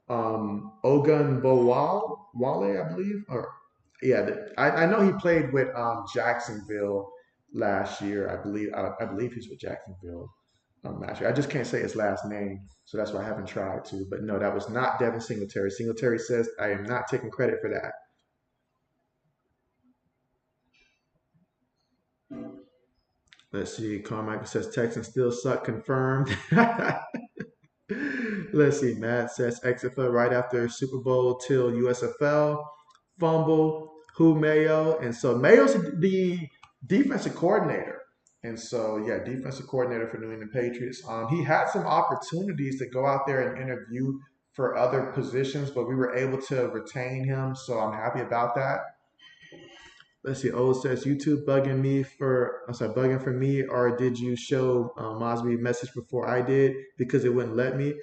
Ogun Wale, I believe. Or yeah, I know he played with Jacksonville last year. I believe he's with Jacksonville. Last year. I just can't say his last name, so that's why I haven't tried to. But no, that was not Devin Singletary. Singletary says I am not taking credit for that. Let's see. Carmichael says Texans still suck. Confirmed. Let's see. Matt says XFL right after Super Bowl till USFL. Fumble. Who Mayo? And so Mayo's the defensive coordinator. And so, yeah, defensive coordinator for New England Patriots. He had some opportunities to go out there and interview for other positions, but we were able to retain him. So I'm happy about that. Let's see. O says YouTube bugging for me, or did you show Mosby a message before I did because it wouldn't let me?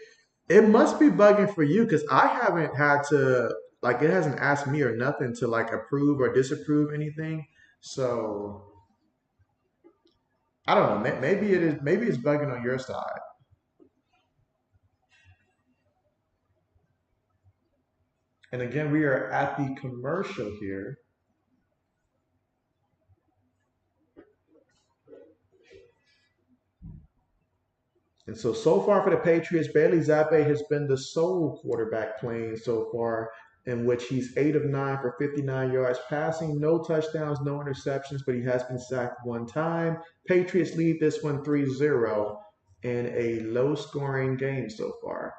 It must be bugging for you because I haven't had to it hasn't asked me or nothing to approve or disapprove anything. So I don't know. Maybe it is. Maybe it's bugging on your side. And again, we are at the commercial here. And so far for the Patriots, Bailey Zappe has been the sole quarterback playing so far, in which he's 8 of 9 for 59 yards passing, no touchdowns, no interceptions, but he has been sacked 1 time. Patriots lead this one 3-0 in a low-scoring game so far.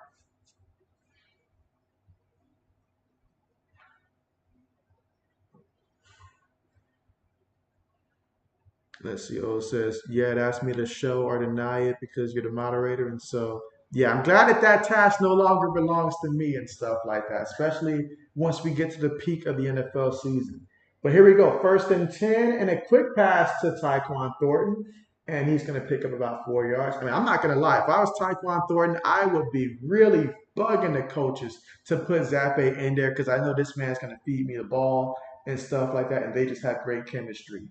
Let's see. O says, yeah, it asked me to show or deny it because you're the moderator. And so, Yeah, I'm glad that that task no longer belongs to me and stuff like that, especially once we get to the peak of the NFL season. But here we go. First and 10, and a quick pass to Tyquan Thornton, and he's going to pick up about 4 yards. I mean, I'm not going to lie. If I was Tyquan Thornton, I would be really bugging the coaches to put Zappe in there because I know this man's going to feed me the ball and stuff like that, and they just have great chemistry,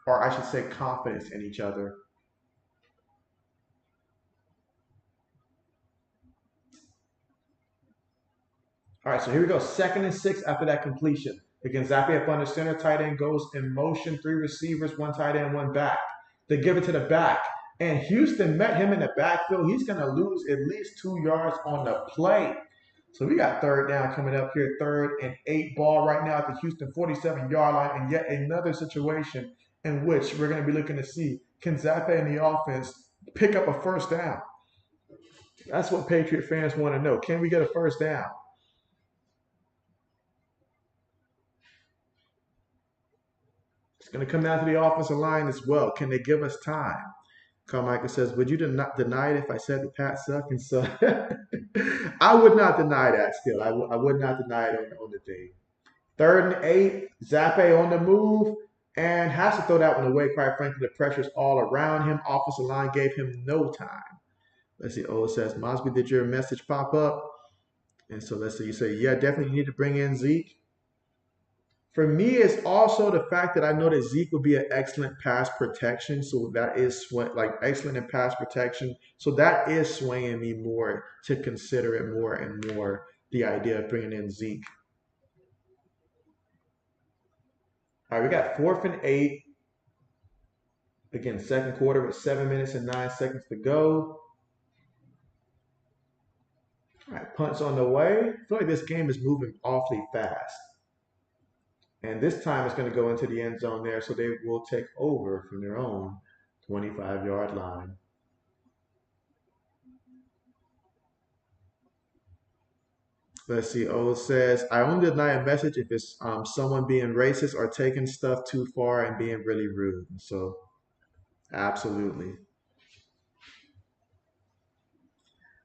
or I should say confidence in each other. All right, so here we go. Second and 6 after that completion. Again, Zappe up under center. Tight end goes in motion. Three receivers, one tight end, one back. They give it to the back. And Houston met him in the backfield. He's going to lose at least 2 yards on the play. So we got third down coming up here. Third and 8 ball right now at the Houston 47-yard line. And yet another situation in which we're going to be looking to see, can Zappe and the offense pick up a first down? That's what Patriot fans want to know. Can we get a first down? It's going to come down to the offensive line as well. Can they give us time? Carmichael says, would you not deny it if I said the Pats suck? And so I would not deny that still. I would not deny it on the thing. Third and 8, Zappe on the move and has to throw that one away. Quite frankly, the pressure's all around him. Offensive line gave him no time. Let's see. Oh, it says, Mosby, did your message pop up? And so let's see. You say, yeah, definitely you need to bring in Zeke. For me, it's also the fact that I know that Zeke will be an excellent pass protection. So that is like excellent in pass protection. So that is swaying me more to consider it more and more the idea of bringing in Zeke. All right, we got fourth and 8. Again, second quarter with 7 minutes and 9 seconds to go. All right, punts on the way. I feel like this game is moving awfully fast. And this time it's going to go into the end zone there, so they will take over from their own 25-yard line. Let's see. O says, I only deny a message if it's someone being racist or taking stuff too far and being really rude. So, absolutely.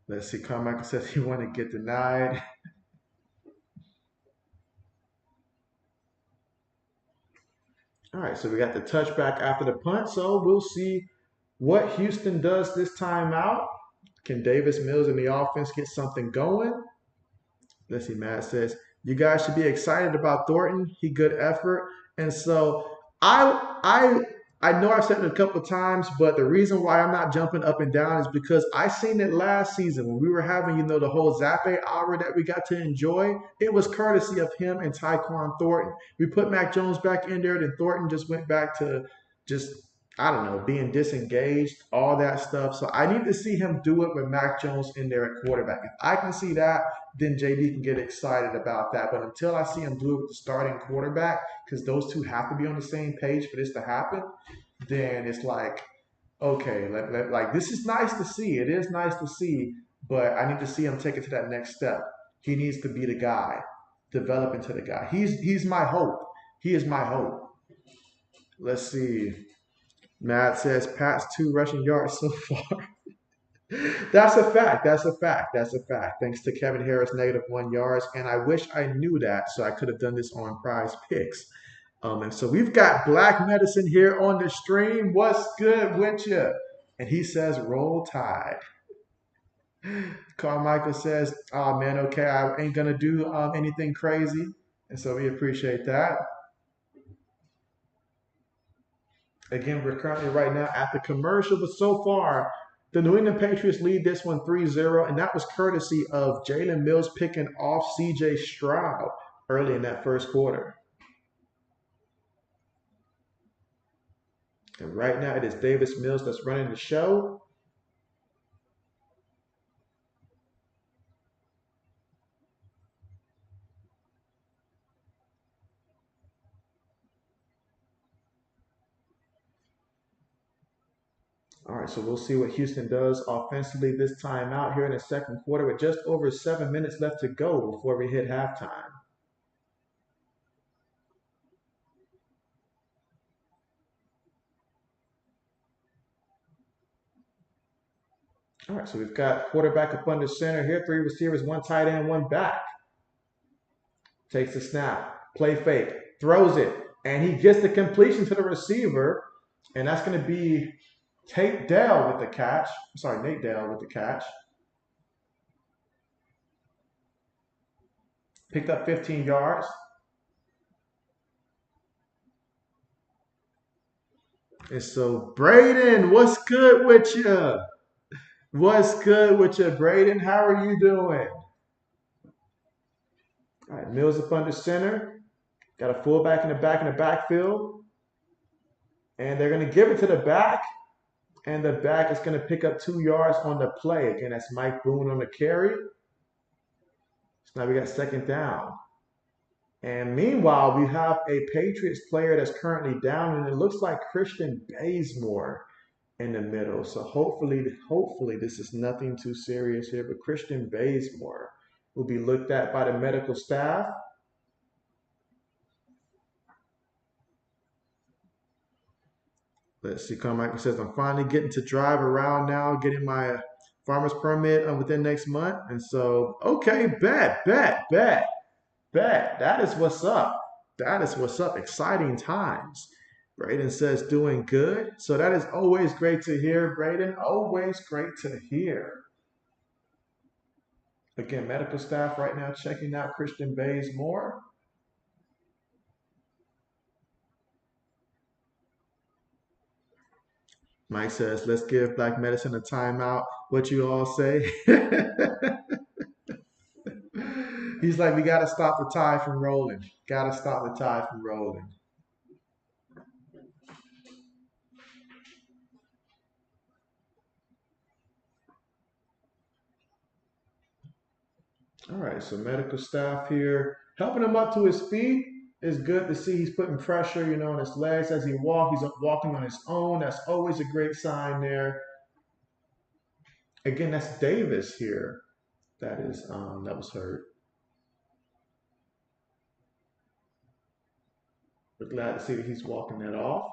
Let's see. Carmichael says he want to get denied. All right, so we got the touchback after the punt. So we'll see what Houston does this time out. Can Davis Mills and the offense get something going? Let's see, Matt says, you guys should be excited about Thornton. He good effort. And so I know I've said it a couple of times, but the reason why I'm not jumping up and down is because I seen it last season when we were having, the whole Zappe hour that we got to enjoy. It was courtesy of him and Tyquan Thornton. We put Mac Jones back in there, then Thornton just went back to just I don't know, being disengaged, all that stuff. So I need to see him do it with Mac Jones in there at quarterback. If I can see that, then JB can get excited about that. But until I see him do it with the starting quarterback, because those two have to be on the same page for this to happen, then it's like, okay, like this is nice to see. It is nice to see, but I need to see him take it to that next step. He needs to be the guy, develop into the guy. He's my hope. He is my hope. Let's see. Matt says Pat's 2 rushing yards so far. That's a fact. That's a fact. That's a fact. Thanks to Kevin Harris, -1 yards. And I wish I knew that so I could have done this on Prize Picks. And so we've got Black Medicine here on the stream. What's good with you? And he says, roll tide. Carmichael says, oh man, okay, I ain't going to do anything crazy. And so we appreciate that. Again, we're currently right now at the commercial, but so far, the New England Patriots lead this one 3-0, and that was courtesy of Jalen Mills picking off C.J. Stroud early in that first quarter. And right now, it is Davis Mills that's running the show. All right, so we'll see what Houston does offensively this time out here in the second quarter with just over 7 minutes left to go before we hit halftime. All right, so we've got quarterback up under center here, 3 receivers, 1 tight end, 1 back. Takes the snap, play fake, throws it, and he gets the completion to the receiver, and that's going to be Tate Dale with the catch. Sorry, Nate Dale with the catch. Picked up 15 yards. And so, Braden, what's good with you? What's good with you, Braden? How are you doing? All right, Mills up under center. Got a fullback in the backfield. And they're going to give it to the back. And the back is going to pick up 2 yards on the play. Again, that's Mike Boone on the carry. So now we got second down. And meanwhile, we have a Patriots player that's currently down, and it looks like Christian Bazemore in the middle. So hopefully this is nothing too serious here. But Christian Bazemore will be looked at by the medical staff. Let's see, Carmichael says, I'm finally getting to drive around now, getting my farmer's permit within next month. And so, okay, bet. That is what's up. That is what's up. Exciting times. Braden says doing good. So that is always great to hear, Braden. Always great to hear. Again, medical staff right now checking out Christian Bazemore. Mike says, let's give Black Medicine a timeout. What you all say? He's like, we got to stop the tide from rolling. Got to stop the tide from rolling. All right, so medical staff here helping him up to his feet. It's good to see he's putting pressure, on his legs as he walks. He's walking on his own. That's always a great sign there. Again, that's Davis here. That was hurt. We're glad to see that he's walking that off.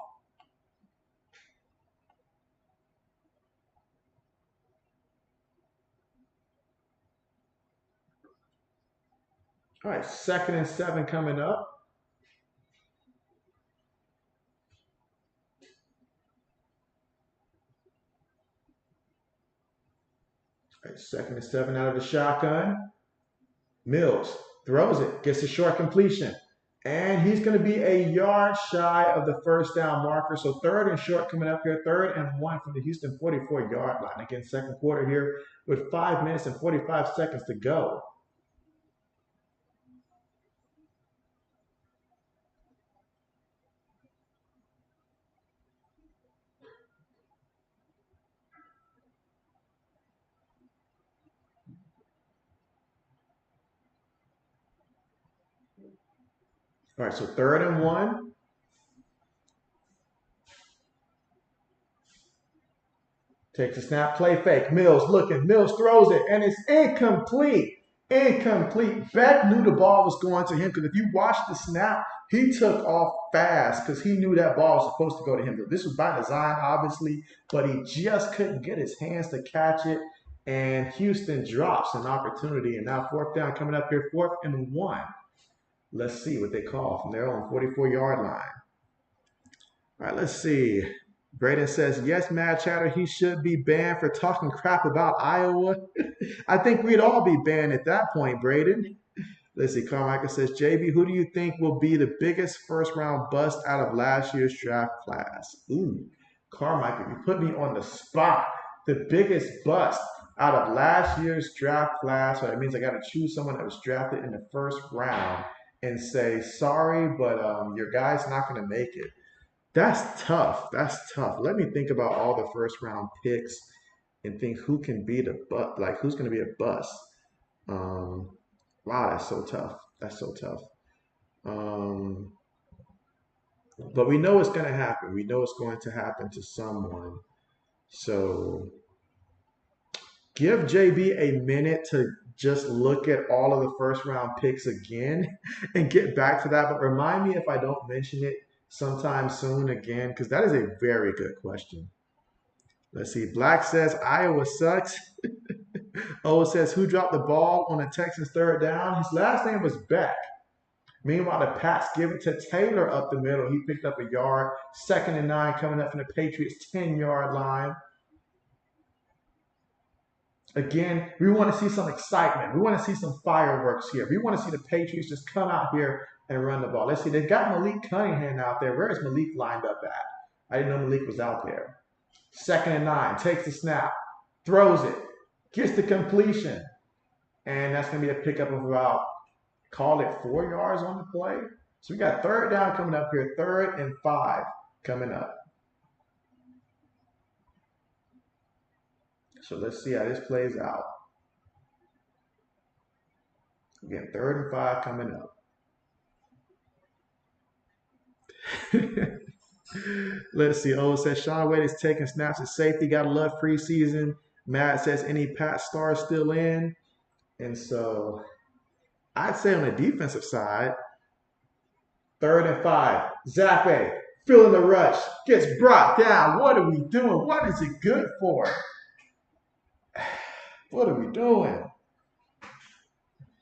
All right, 2nd and 7 coming up. All right, 2nd and 7 out of the shotgun. Mills throws it, gets a short completion. And he's going to be a yard shy of the first down marker. So 3rd and short coming up here. 3rd and 1 from the Houston 44-yard line. Again, second quarter here with 5 minutes and 45 seconds to go. All right, so 3rd and 1. Takes a snap, play fake. Mills looking. Mills throws it, and it's incomplete. Incomplete. Beck knew the ball was going to him because if you watch the snap, he took off fast because he knew that ball was supposed to go to him. This was by design, obviously, but he just couldn't get his hands to catch it. And Houston drops an opportunity. And now 4th down coming up here, 4th and 1. Let's see what they call from their own 44-yard line. All right, let's see. Braden says, yes, Mad Chatter, he should be banned for talking crap about Iowa. I think we'd all be banned at that point, Braden. Let's see. Carmichael says, JB, who do you think will be the biggest first-round bust out of last year's draft class? Ooh, Carmichael, you put me on the spot. The biggest bust out of last year's draft class. So that means I got to choose someone that was drafted in the 1st round and say, sorry, but your guy's not going to make it. That's tough. That's tough. Let me think about all the 1st-round picks and think who can be who's going to be a bust. Wow, that's so tough. That's so tough. But we know it's going to happen. We know it's going to happen to someone. So give JB a minute to just look at all of the 1st-round picks again and get back to that. But remind me if I don't mention it sometime soon again, because that is a very good question. Let's see. Black says Iowa sucks. O says who dropped the ball on the Texans third down? His last name was Beck. Meanwhile, the Pats give it to Taylor up the middle. He picked up a yard. 2nd and 9 coming up from the Patriots 10-yard line. Again, we want to see some excitement. We want to see some fireworks here. We want to see the Patriots just come out here and run the ball. Let's see. They've got Malik Cunningham out there. Where is Malik lined up at? I didn't know Malik was out there. 2nd and 9. Takes the snap. Throws it. Gets the completion. And that's going to be a pickup of about, call it 4 yards on the play. So we got 3rd down coming up here. 3rd and 5 coming up. So let's see how this plays out. Again, 3rd and 5 coming up. Let's see. Oh, it says Sean Wade is taking snaps at safety. Gotta love preseason. Matt says any Pat stars still in. And so I'd say on the defensive side, 3rd and 5. Zappe feeling the rush. Gets brought down. What are we doing? What is it good for? What are we doing?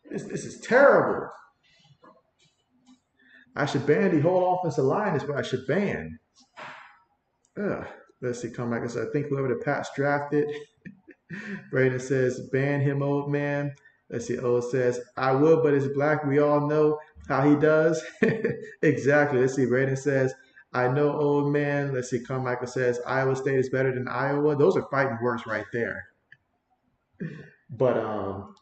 This is terrible. I should ban the whole offensive line is what I should ban. Let's see, come back and say, I think whoever the Pats drafted. Braden says, ban him, old man. Let's see, O says, I would, but it's black. We all know how he does. Exactly. Let's see, Braden says, I know, old man. Let's see, Carmichael says, Iowa State is better than Iowa. Those are fighting words right there. But,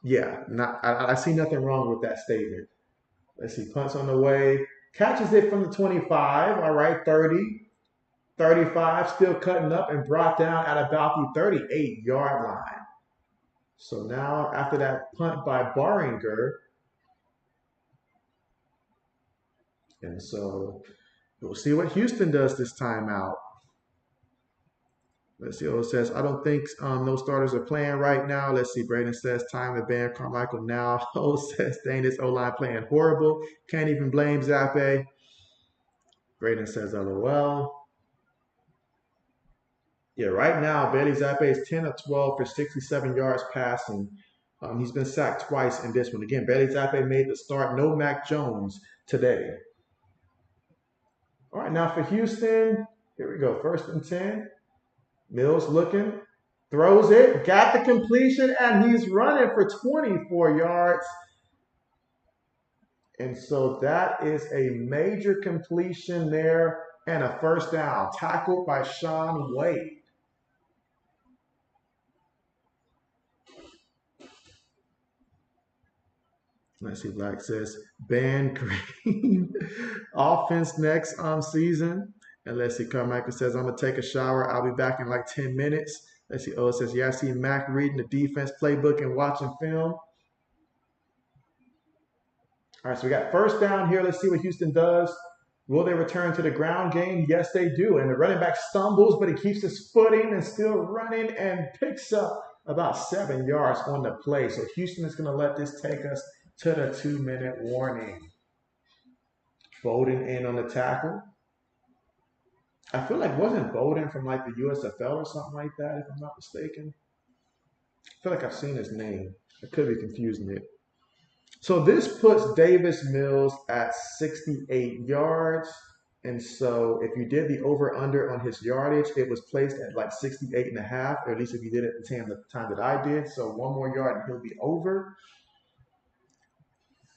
yeah, I see nothing wrong with that statement. Let's see, punts on the way. Catches it from the 25, all right, 30, 35, still cutting up and brought down at about the 38-yard line. So now, after that punt by Barringer, and so we'll see what Houston does this time out. Let's see. O says, I don't think no starters are playing right now. Let's see. Braden says, time to ban Carmichael now. O says, dang, this O-line playing horrible. Can't even blame Zappe. Braden says, LOL. Yeah, right now, Bailey Zappe is 10 of 12 for 67 yards passing. He's been sacked twice in this one. Again, Bailey Zappe made the start. No Mac Jones today. All right, now for Houston, here we go. 1st and 10. Mills looking, throws it, got the completion, and he's running for 24 yards. And so that is a major completion there and a 1st down, tackled by Sean Wade. Let's see, Black says, ban Green. Offense next season. And let's see, Carmichael says, I'm going to take a shower. I'll be back in like 10 minutes. Let's see, O says, yeah, I see Mac reading the defense playbook and watching film. All right, so we got 1st down here. Let's see what Houston does. Will they return to the ground game? Yes, they do. And the running back stumbles, but he keeps his footing and still running and picks up about 7 yards on the play. So Houston is going to let this take us to the 2-minute warning. Bowden in on the tackle. I feel like wasn't Bowden from like the USFL or something like that, if I'm not mistaken. I feel like I've seen his name. I could be confusing it. So this puts Davis Mills at 68 yards. And so if you did the over-under on his yardage, it was placed at like 68 and a half, or at least if you did it at the time that I did. So 1 more yard and he'll be over.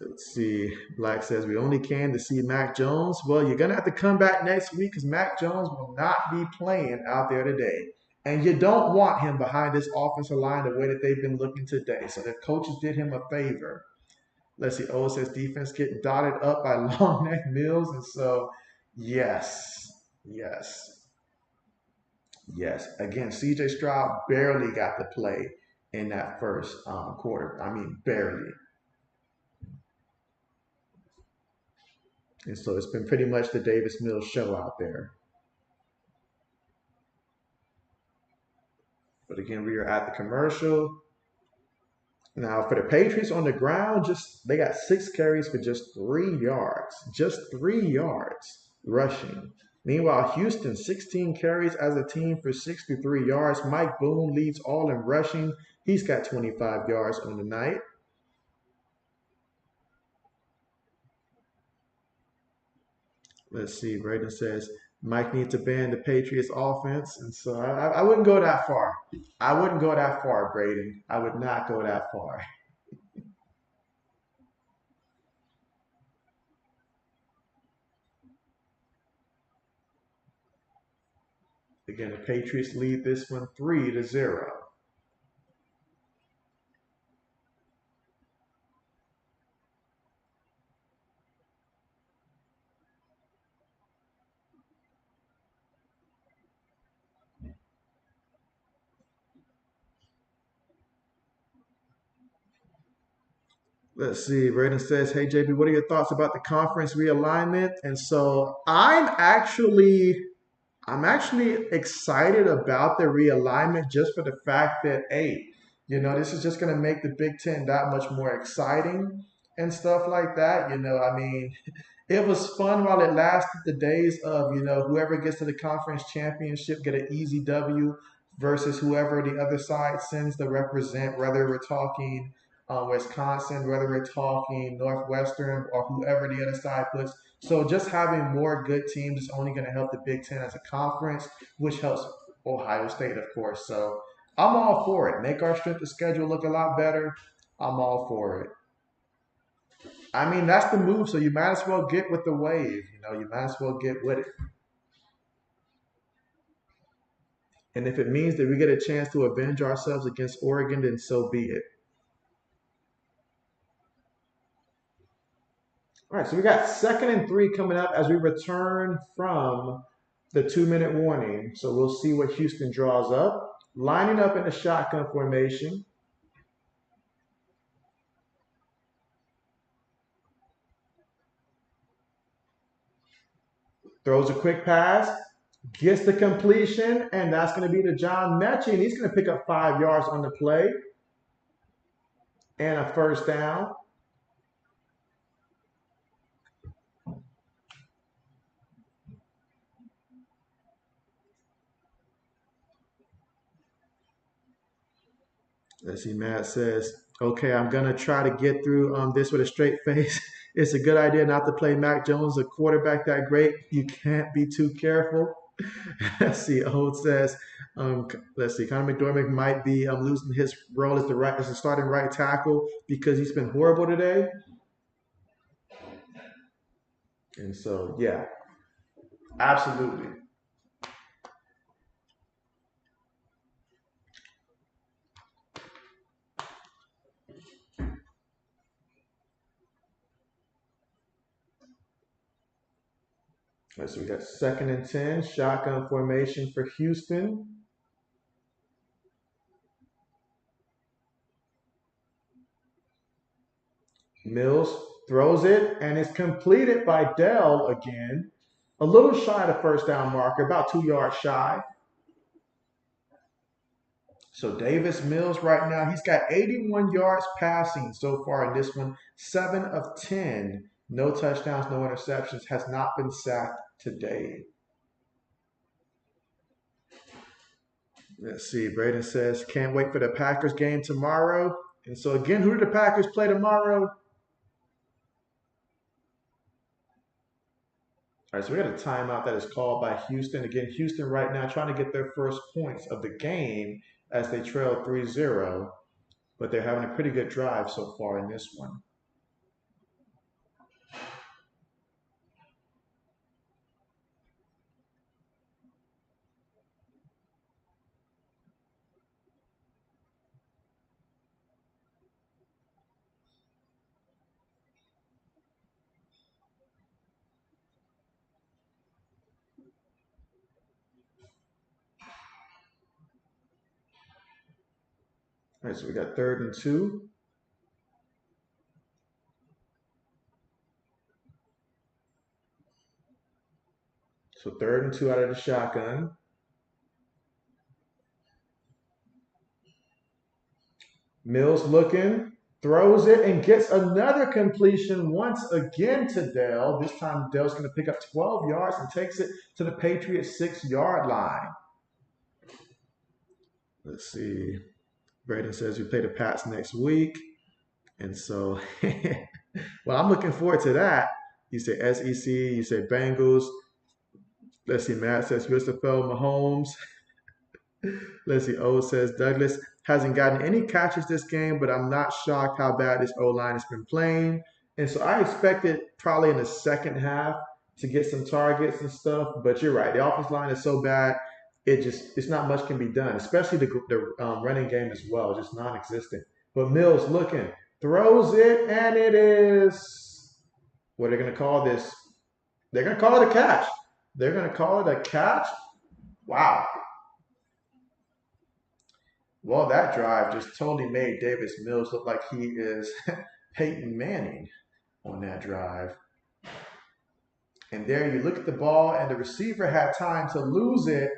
Let's see. Black says, we only came to see Mac Jones. Well, you're going to have to come back next week because Mac Jones will not be playing out there today. And you don't want him behind this offensive line the way that they've been looking today. So the coaches did him a favor. Let's see. O says defense getting dotted up by long neck Mills. And so, yes. Again, C.J. Stroud barely got to play in that first quarter. I mean, barely. And so it's been pretty much the Davis Mills show out there. But again, we are at the commercial. Now for the Patriots on the ground, they got 6 carries for just 3 yards. Just 3 yards rushing. Meanwhile, Houston, 16 carries as a team for 63 yards. Mike Boone leads all in rushing. He's got 25 yards on the night. Let's see. Braden says Mike needs to ban the Patriots offense. And so I wouldn't go that far. I wouldn't go that far, Braden. I would not go that far. Again, the Patriots lead this one 3-0. Let's see. Braden says, "Hey JB, what are your thoughts about the conference realignment?" And so I'm actually excited about the realignment just for the fact that, hey, this is just going to make the Big Ten that much more exciting and stuff like that. I mean, it was fun while it lasted. The days of, whoever gets to the conference championship get an easy W versus whoever the other side sends to represent, whether we're talking Wisconsin, whether we're talking Northwestern or whoever the other side puts. So just having more good teams is only going to help the Big Ten as a conference, which helps Ohio State, of course. So I'm all for it. Make our strength of schedule look a lot better. I'm all for it. I mean, that's the move. So you might as well get with the wave. You might as well get with it. And if it means that we get a chance to avenge ourselves against Oregon, then so be it. All right, so we got 2nd and 3 coming up as we return from the 2-minute warning. So we'll see what Houston draws up. Lining up in the shotgun formation. Throws a quick pass, gets the completion, and that's going to be to John Mechie, and he's going to pick up 5 yards on the play and a first down. Let's see, Matt says, okay, I'm going to try to get through this with a straight face. It's a good idea not to play Mac Jones, a quarterback that great. You can't be too careful. Let's see, Old says, let's see, Conor McDormand might be losing his role as the starting right tackle because he's been horrible today. And so, yeah, absolutely. Right, so we got 2nd and 10, shotgun formation for Houston. Mills throws it and it's completed by Dell again. A little shy of the first down marker, about 2 yards shy. So Davis Mills right now, he's got 81 yards passing so far in this one, 7 of 10. No touchdowns, no interceptions, has not been sacked today. Let's see. Braden says, can't wait for the Packers game tomorrow. And so, again, who do the Packers play tomorrow? All right, so we got a timeout that is called by Houston. Again, Houston right now trying to get their first points of the game as they trail 3-0, but they're having a pretty good drive so far in this one. All right, so we got 3rd and 2. So 3rd and 2 out of the shotgun. Mills looking. Throws it and gets another completion once again to Dell. This time Dell's going to pick up 12 yards and takes it to the Patriots 6-yard line. Let's see. Braden says we play the Pats next week. And so, well, I'm looking forward to that. You say SEC, you say Bengals. Let's see, Matt says USFL Mahomes. Let's see, O says Douglas hasn't gotten any catches this game, but I'm not shocked how bad this O-line has been playing. And so I expected probably in the second half to get some targets and stuff. But you're right, the offensive line is so bad, it's not much can be done, especially the running game as well, just non-existent. But Mills looking, throws it, and it is what they're going to call this. They're going to call it a catch. They're going to call it a catch. Wow. Well, that drive just totally made Davis Mills look like he is Peyton Manning on that drive. And there you look at the ball, and the receiver had time to lose it,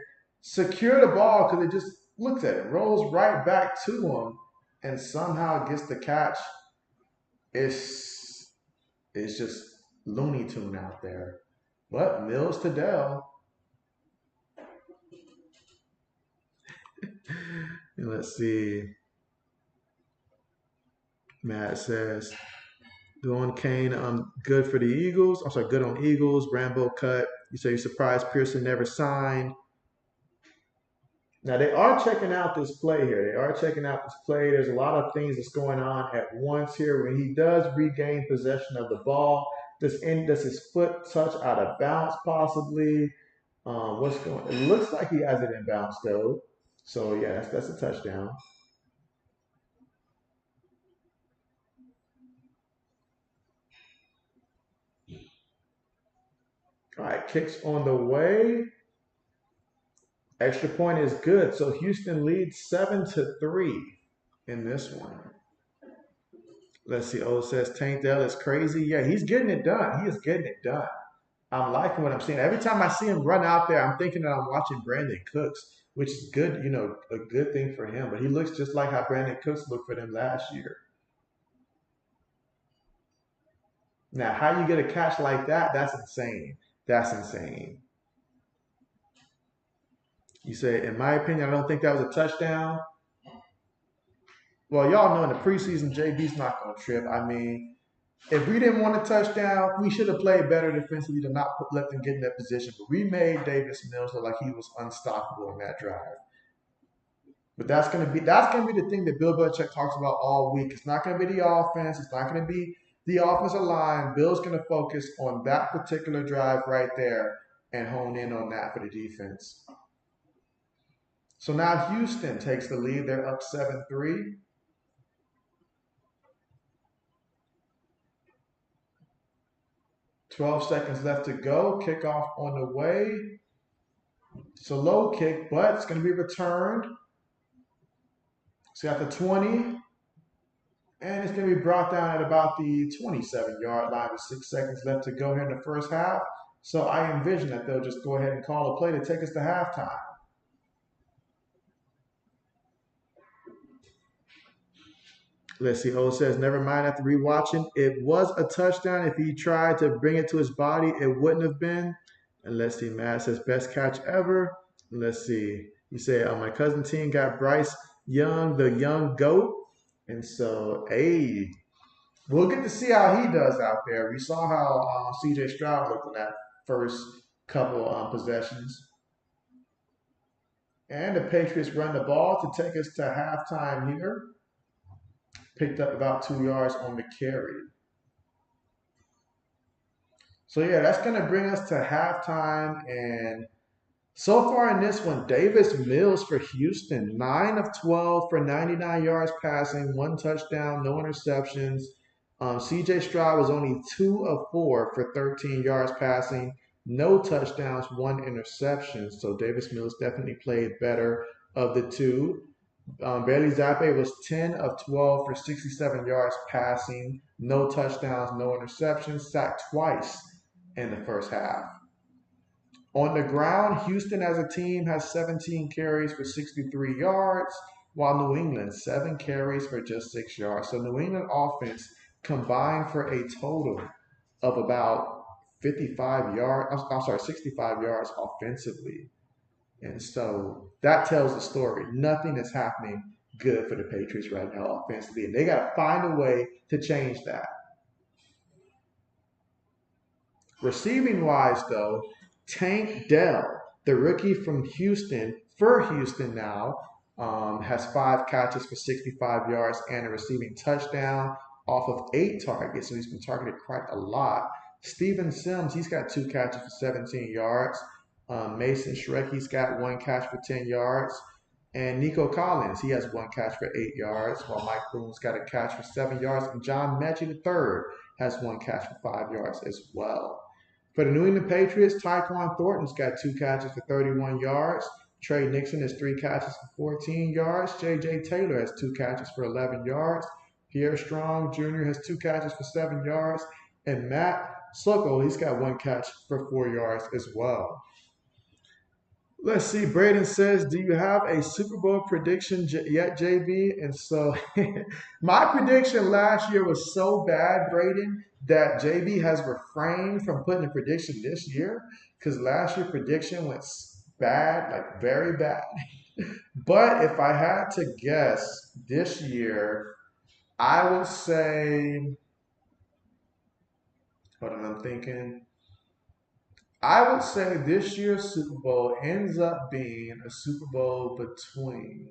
secure the ball because it just looks at it, rolls right back to him, and somehow gets the catch. It's just Looney Tune out there. But Mills to Dell. And let's see. Matt says, Dwayne Kane, good for the Eagles. I'm sorry, good on Eagles. Rambo cut. You say you're surprised Pearson never signed. Now, they are checking out this play here. They are checking out this play. There's a lot of things that's going on at once here. When he does regain possession of the ball, does his foot touch out of bounds possibly? What's going on? It looks like he has it in bounds, though. So, yeah, that's a touchdown. All right, kicks on the way. Extra point is good. So Houston leads 7-3 in this one. Let's see. O says Tank Dell is crazy. Yeah, he's getting it done. He is getting it done. I'm liking what I'm seeing. Every time I see him run out there, I'm thinking that I'm watching Brandon Cooks, which is good, a good thing for him. But he looks just like how Brandon Cooks looked for them last year. Now, how you get a catch like that, that's insane. That's insane. You say, in my opinion, I don't think that was a touchdown. Well, y'all know in the preseason, JB's not going to trip. I mean, if we didn't want a touchdown, we should have played better defensively to not let them get in that position. But we made Davis Mills look like he was unstoppable in that drive. But that's gonna be the thing that Bill Belichick talks about all week. It's not gonna be the offense. It's not gonna be the offensive line. Bill's gonna focus on that particular drive right there and hone in on that for the defense. So now Houston takes the lead. They're up 7-3. "12 seconds left to go. Kickoff on the way. It's a low kick, but it's going to be returned. So you got the 20, and it's going to be brought down at about the 27-yard line with 6 seconds left to go here in the first half. So I envision that they'll just go ahead and call a play to take us to halftime. Let's see. O says, never mind after rewatching. It was a touchdown. If he tried to bring it to his body, it wouldn't have been. And let's see. Matt says, best catch ever. And let's see. You say, my cousin team got Bryce Young, the young GOAT. And so, hey, we'll get to see how he does out there. We saw how CJ Stroud looked in that first couple possessions. And the Patriots run the ball to take us to halftime here. Picked up about 2 yards on the carry. So yeah, that's going to bring us to halftime. And so far in this one, Davis Mills for Houston, 9 of 12 for 99 yards passing, 1 touchdown, no interceptions. CJ Stroud was only 2 of 4 for 13 yards passing, no touchdowns, 1 interception. So Davis Mills definitely played better of the two. Bailey Zappe was 10 of 12 for 67 yards passing, no touchdowns, no interceptions, sacked twice in the first half. On the ground, Houston as a team has 17 carries for 63 yards. while New England, 7 carries for just 6 yards. So New England offense combined for a total of about 55 yards, I'm sorry, 65 yards offensively. And so that tells the story. Nothing is happening good for the Patriots right now offensively. And they got to find a way to change that. Receiving wise, though, Tank Dell, the rookie from Houston, for Houston now, has 5 catches for 65 yards and a receiving touchdown off of 8 targets. So he's been targeted quite a lot. Steven Sims, he's got 2 catches for 17 yards. Mason Schreck, he's got 1 catch for 10 yards. And Nico Collins, he has 1 catch for 8 yards, while Mike Boone's got a catch for 7 yards. And John Mechie III has 1 catch for 5 yards as well. For the New England Patriots, Tyquan Thornton's got 2 catches for 31 yards. Trey Nixon has 3 catches for 14 yards. J.J. Taylor has 2 catches for 11 yards. Pierre Strong Jr. has 2 catches for 7 yards. And Matt Sokol, he's got 1 catch for 4 yards as well. Let's see. Braden says, do you have a Super Bowl prediction yet, JB? And so my prediction last year was so bad, Braden, that JB has refrained from putting a prediction this year because last year's prediction went bad, like very bad. But if I had to guess this year, I would say, hold on, I'm thinking. I would say this year's Super Bowl ends up being a Super Bowl between,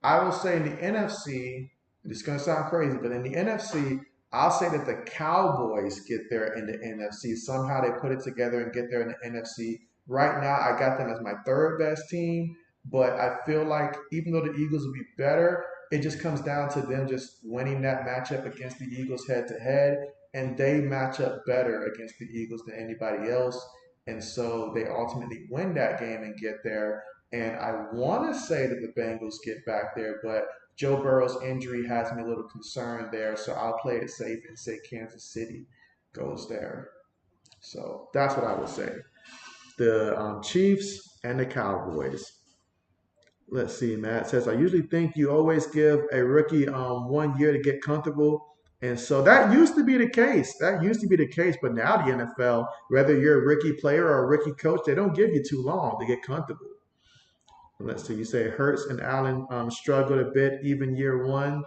I will say in the NFC, it's going to sound crazy, but in the NFC, I'll say that the Cowboys get there in the NFC. Somehow they put it together and get there in the NFC. Right now, I got them as my third best team, but I feel like even though the Eagles will be better, it just comes down to them just winning that matchup against the Eagles head to head, and they match up better against the Eagles than anybody else. And so they ultimately win that game and get there. And I want to say that the Bengals get back there, but Joe Burrow's injury has me a little concerned there. So I'll play it safe and say Kansas City goes there. So that's what I would say. The Chiefs and the Cowboys. Let's see, Matt says, I usually think you always give a rookie 1 year to get comfortable. And so that used to be the case. That used to be the case. But now the NFL, whether you're a rookie player or a rookie coach, they don't give you too long to get comfortable. Let's see, you say Hurts and Allen struggled a bit even year one.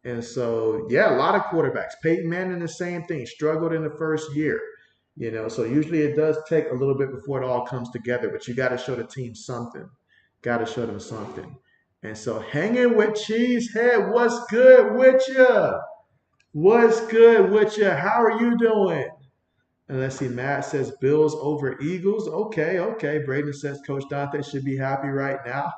And so, yeah, a lot of quarterbacks. Peyton Manning, the same thing, struggled in the first year. So usually it does take a little bit before it all comes together, but you got to show the team something. Got to show them something. And so hanging with Cheesehead, what's good with you? What's good with you? How are you doing? And let's see, Matt says Bills over Eagles. Okay. Braden says Coach Dante should be happy right now.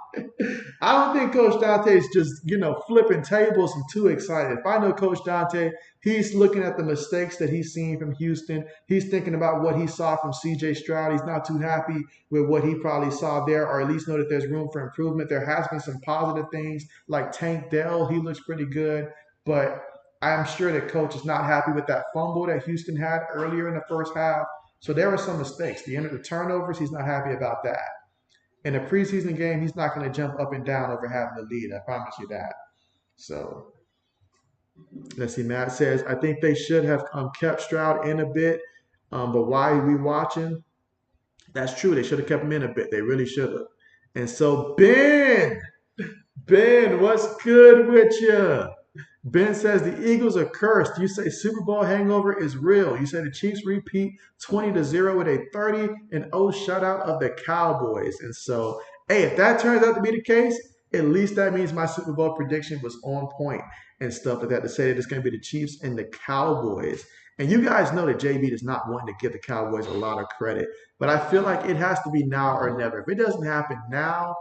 I don't think Coach Dante is just, flipping tables and too excited. If I know Coach Dante, he's looking at the mistakes that he's seen from Houston. He's thinking about what he saw from C.J. Stroud. He's not too happy with what he probably saw there, or at least know that there's room for improvement. There has been some positive things like Tank Dell. He looks pretty good, but I'm sure that coach is not happy with that fumble that Houston had earlier in the first half. So there were some mistakes. The end of the turnovers, he's not happy about that. In a preseason game, he's not going to jump up and down over having the lead. I promise you that. So let's see. Matt says, I think they should have kept Stroud in a bit, but why are we watching? That's true. They should have kept him in a bit. They really should have. And so Ben, what's good with you? Ben says the Eagles are cursed. You say Super Bowl hangover is real. You say the Chiefs repeat 20-0 with a 30-0 shutout of the Cowboys. And so, hey, if that turns out to be the case, at least that means my Super Bowl prediction was on point and stuff like that, to say that it's going to be the Chiefs and the Cowboys. And you guys know that JB does not want to give the Cowboys a lot of credit. But I feel like it has to be now or never. If it doesn't happen now,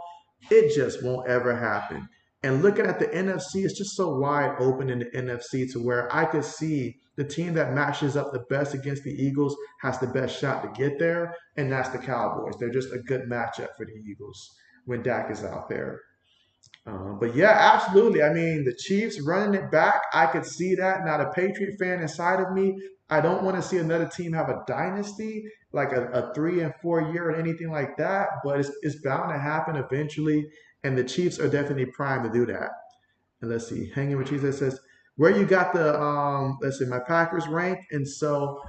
it just won't ever happen. And looking at the NFC, it's just so wide open in the NFC to where I could see the team that matches up the best against the Eagles has the best shot to get there, and that's the Cowboys. They're just a good matchup for the Eagles when Dak is out there. But yeah, absolutely. I mean, the Chiefs running it back, I could see that. Not a Patriot fan inside of me. I don't want to see another team have a dynasty, like a 3 and 4 year or anything like that. But it's bound to happen eventually, and the Chiefs are definitely primed to do that. And let's see, hanging with Jesus says, where you got the let's see, my Packers ranked. And so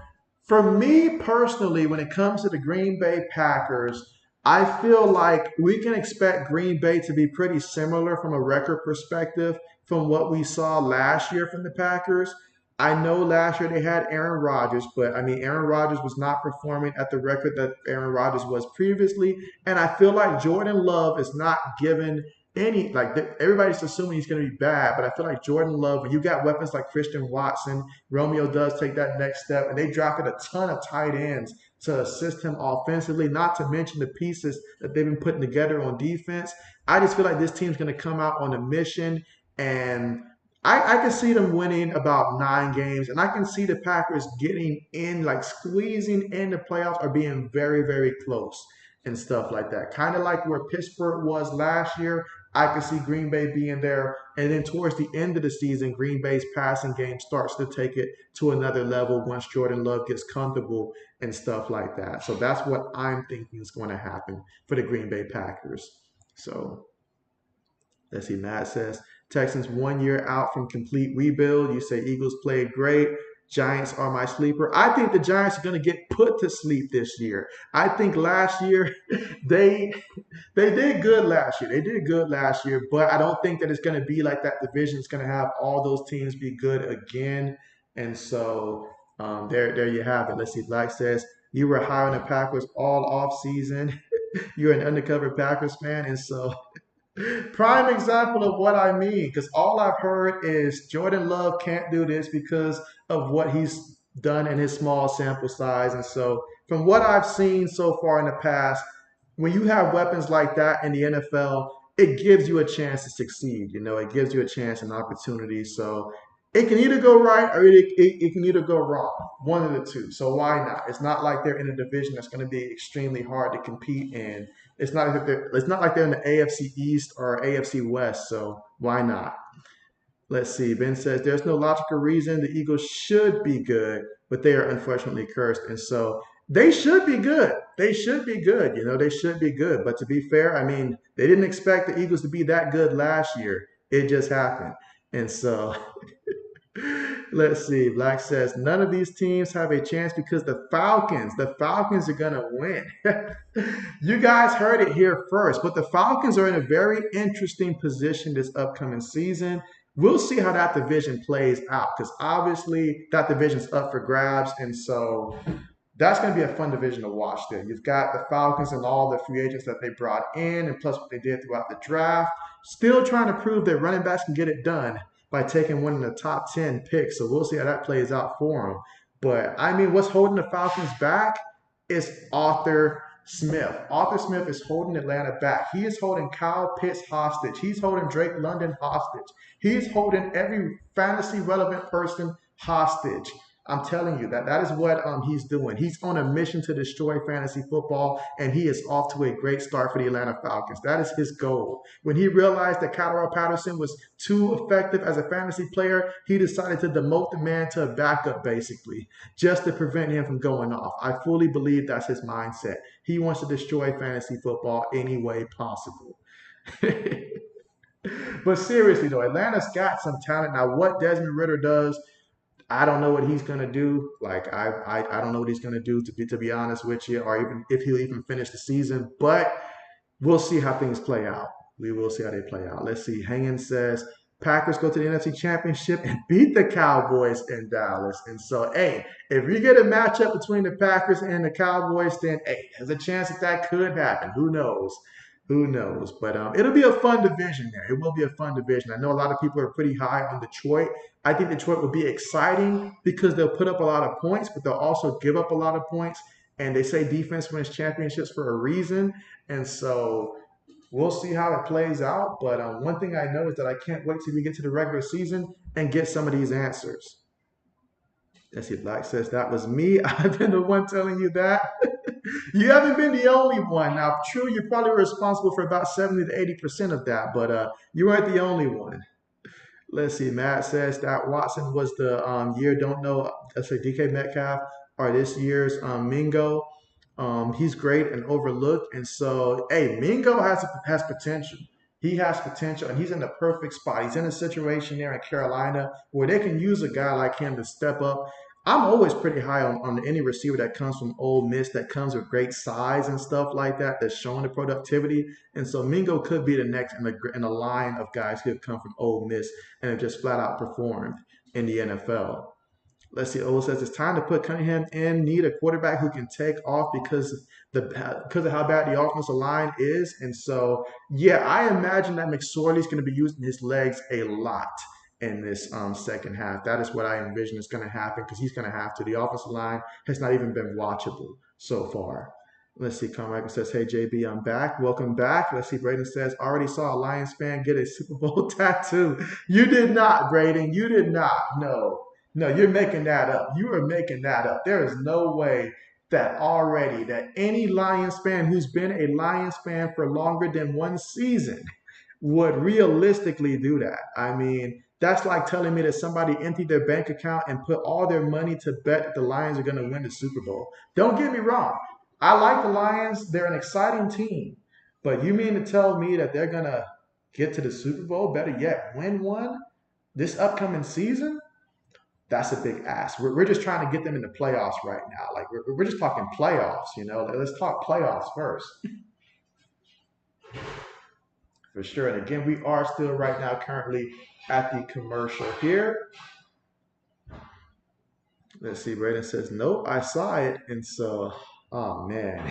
for me personally, when it comes to the Green Bay Packers, I feel like we can expect Green Bay to be pretty similar from a record perspective from what we saw last year from the Packers. I know last year they had Aaron Rodgers, but I mean, Aaron Rodgers was not performing at the record that Aaron Rodgers was previously. And I feel like Jordan Love is not given everybody's assuming he's going to be bad, but I feel like Jordan Love, when you got weapons like Christian Watson, Romeo does take that next step, and they drafted a ton of tight ends to assist him offensively, not to mention the pieces that they've been putting together on defense. I just feel like this team's going to come out on a mission, and I can see them winning about 9 games, and I can see the Packers getting in, like squeezing in the playoffs or being very, very close and stuff like that. Kind of like where Pittsburgh was last year. I can see Green Bay being there. And then towards the end of the season, Green Bay's passing game starts to take it to another level once Jordan Love gets comfortable and stuff like that. So that's what I'm thinking is going to happen for the Green Bay Packers. So let's see, Matt says Texans 1 year out from complete rebuild. You say Eagles played great. Giants are my sleeper. I think the Giants are going to get put to sleep this year. I think last year they they did good last year. They did good last year, but I don't think that it's going to be like that division is going to have all those teams be good again. And so there you have it. Let's see. Black says you were high on the Packers all off season. You're an undercover Packers fan, and so prime example of what I mean, because all I've heard is Jordan Love can't do this because of what he's done in his small sample size. And so, from what I've seen so far in the past, when you have weapons like that in the NFL, it gives you a chance to succeed. You know, it gives you a chance and opportunity. So, it can either go right or it can either go wrong, one of the two. So, why not? It's not like they're in a division that's going to be extremely hard to compete in. It's not like they're in the AFC East or AFC West, so why not? Let's see. Ben says there's no logical reason the Eagles should be good, but they are unfortunately cursed, and so they should be good. They should be good. You know, they should be good. But to be fair, I mean, they didn't expect the Eagles to be that good last year. It just happened, and so let's see. Black says none of these teams have a chance because the Falcons are gonna win. You guys heard it here first, but the Falcons are in a very interesting position this upcoming season. We'll see how that division plays out because obviously that division's up for grabs, and so that's going to be a fun division to watch there. You've got the Falcons and all the free agents that they brought in, and plus what they did throughout the draft. Still trying to prove that running backs can get it done by taking one of the top 10 picks. So we'll see how that plays out for them. But I mean, what's holding the Falcons back is Arthur Smith. Arthur Smith is holding Atlanta back. He is holding Kyle Pitts hostage. He's holding Drake London hostage. He's holding every fantasy relevant person hostage. I'm telling you that is what he's doing. He's on a mission to destroy fantasy football, and he is off to a great start for the Atlanta Falcons. That is his goal. When he realized that Cordell Patterson was too effective as a fantasy player, he decided to demote the man to a backup, basically, just to prevent him from going off. I fully believe that's his mindset. He wants to destroy fantasy football any way possible. But seriously, though, Atlanta's got some talent. Now, what Desmond Ritter does, I don't know what he's gonna do. Like I don't know what he's gonna do to be honest with you, or even if he'll even finish the season. But we'll see how things play out. We will see how they play out. Let's see. Hangin says Packers go to the NFC Championship and beat the Cowboys in Dallas. And so, hey, if we get a matchup between the Packers and the Cowboys, then hey, there's a chance that could happen. Who knows? Who knows? But it'll be a fun division there. It will be a fun division. I know a lot of people are pretty high on Detroit. I think Detroit will be exciting because they'll put up a lot of points, but they'll also give up a lot of points. And they say defense wins championships for a reason. And so we'll see how it plays out. But one thing I know is that I can't wait till we get to the regular season and get some of these answers. Let's see. Black says that was me. I've been the one telling you that. You haven't been the only one. Now, true, you're probably responsible for about 70 to 80% of that, but you weren't the only one. Let's see. Matt says that Watson was the year. Don't know. Let's say DK Metcalf or this year's Mingo. He's great and overlooked, and so hey, Mingo has potential. He has potential, and he's in the perfect spot. He's in a situation there in Carolina where they can use a guy like him to step up. I'm always pretty high on any receiver that comes from Ole Miss that comes with great size and stuff like that that's showing the productivity. And so Mingo could be the next in the line of guys who have come from Ole Miss and have just flat out performed in the NFL. Let's see. O says it's time to put Cunningham in. Need a quarterback who can take off because of how bad the offensive line is. And so, yeah, I imagine that McSorley's going to be using his legs a lot in this second half. That is what I envision is going to happen because he's going to have to. The offensive line has not even been watchable so far. Let's see. Carmichael says, "Hey JB, I'm back. Welcome back." Let's see. Braden says, "Already saw a Lions fan get a Super Bowl tattoo." You did not, Braden. You did not. No. No, you're making that up. You are making that up. There is no way that any Lions fan who's been a Lions fan for longer than one season would realistically do that. I mean, that's like telling me that somebody emptied their bank account and put all their money to bet that the Lions are going to win the Super Bowl. Don't get me wrong. I like the Lions. They're an exciting team. But you mean to tell me that they're going to get to the Super Bowl, better yet, win one this upcoming season? That's a big ask. We're just trying to get them in the playoffs right now. Like we're just talking playoffs, you know. Like, let's talk playoffs first, for sure. And again, we are still right now currently at the commercial here. Let's see. Braden says, "Nope, I saw it," and so, oh man,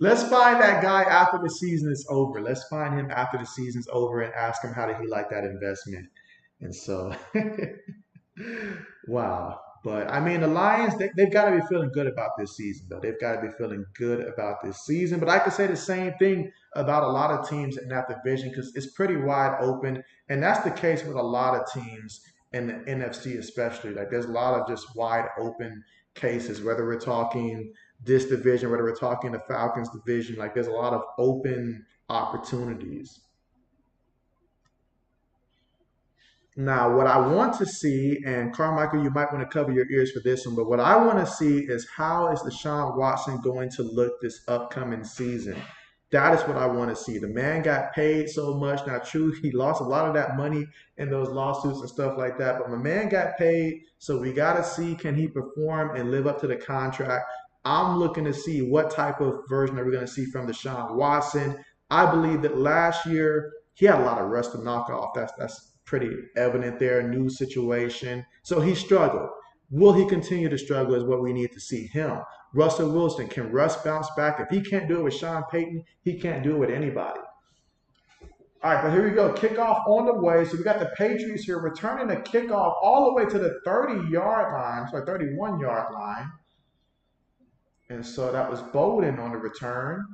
let's find that guy after the season is over. Let's find him after the season's over and ask him how did he like that investment. And so. Wow. But I mean, the Lions, they've got to be feeling good about this season, though. They've got to be feeling good about this season. But I could say the same thing about a lot of teams in that division because it's pretty wide open. And that's the case with a lot of teams in the NFC, especially. Like, there's a lot of just wide open cases, whether we're talking this division, whether we're talking the Falcons division. Like, there's a lot of open opportunities. Now, what I want to see, and Carmichael, you might want to cover your ears for this one, but what I want to see is how is Deshaun Watson going to look this upcoming season? That is what I want to see. The man got paid so much. Now, true, he lost a lot of that money in those lawsuits and stuff like that, but my man got paid, so we got to see can he perform and live up to the contract. I'm looking to see what type of version are we going to see from Deshaun Watson. I believe that last year he had a lot of rust to knock off. That's pretty evident there. New situation, so he struggled. Will he continue to struggle? Is what we need to see him. Russell Wilson, can Russ bounce back? If he can't do it with Sean Payton, he can't do it with anybody. All right, but here we go. Kickoff on the way. So we got the Patriots here returning the kickoff all the way to the 30-yard line, sorry, 31-yard line. And so that was Bowden on the return.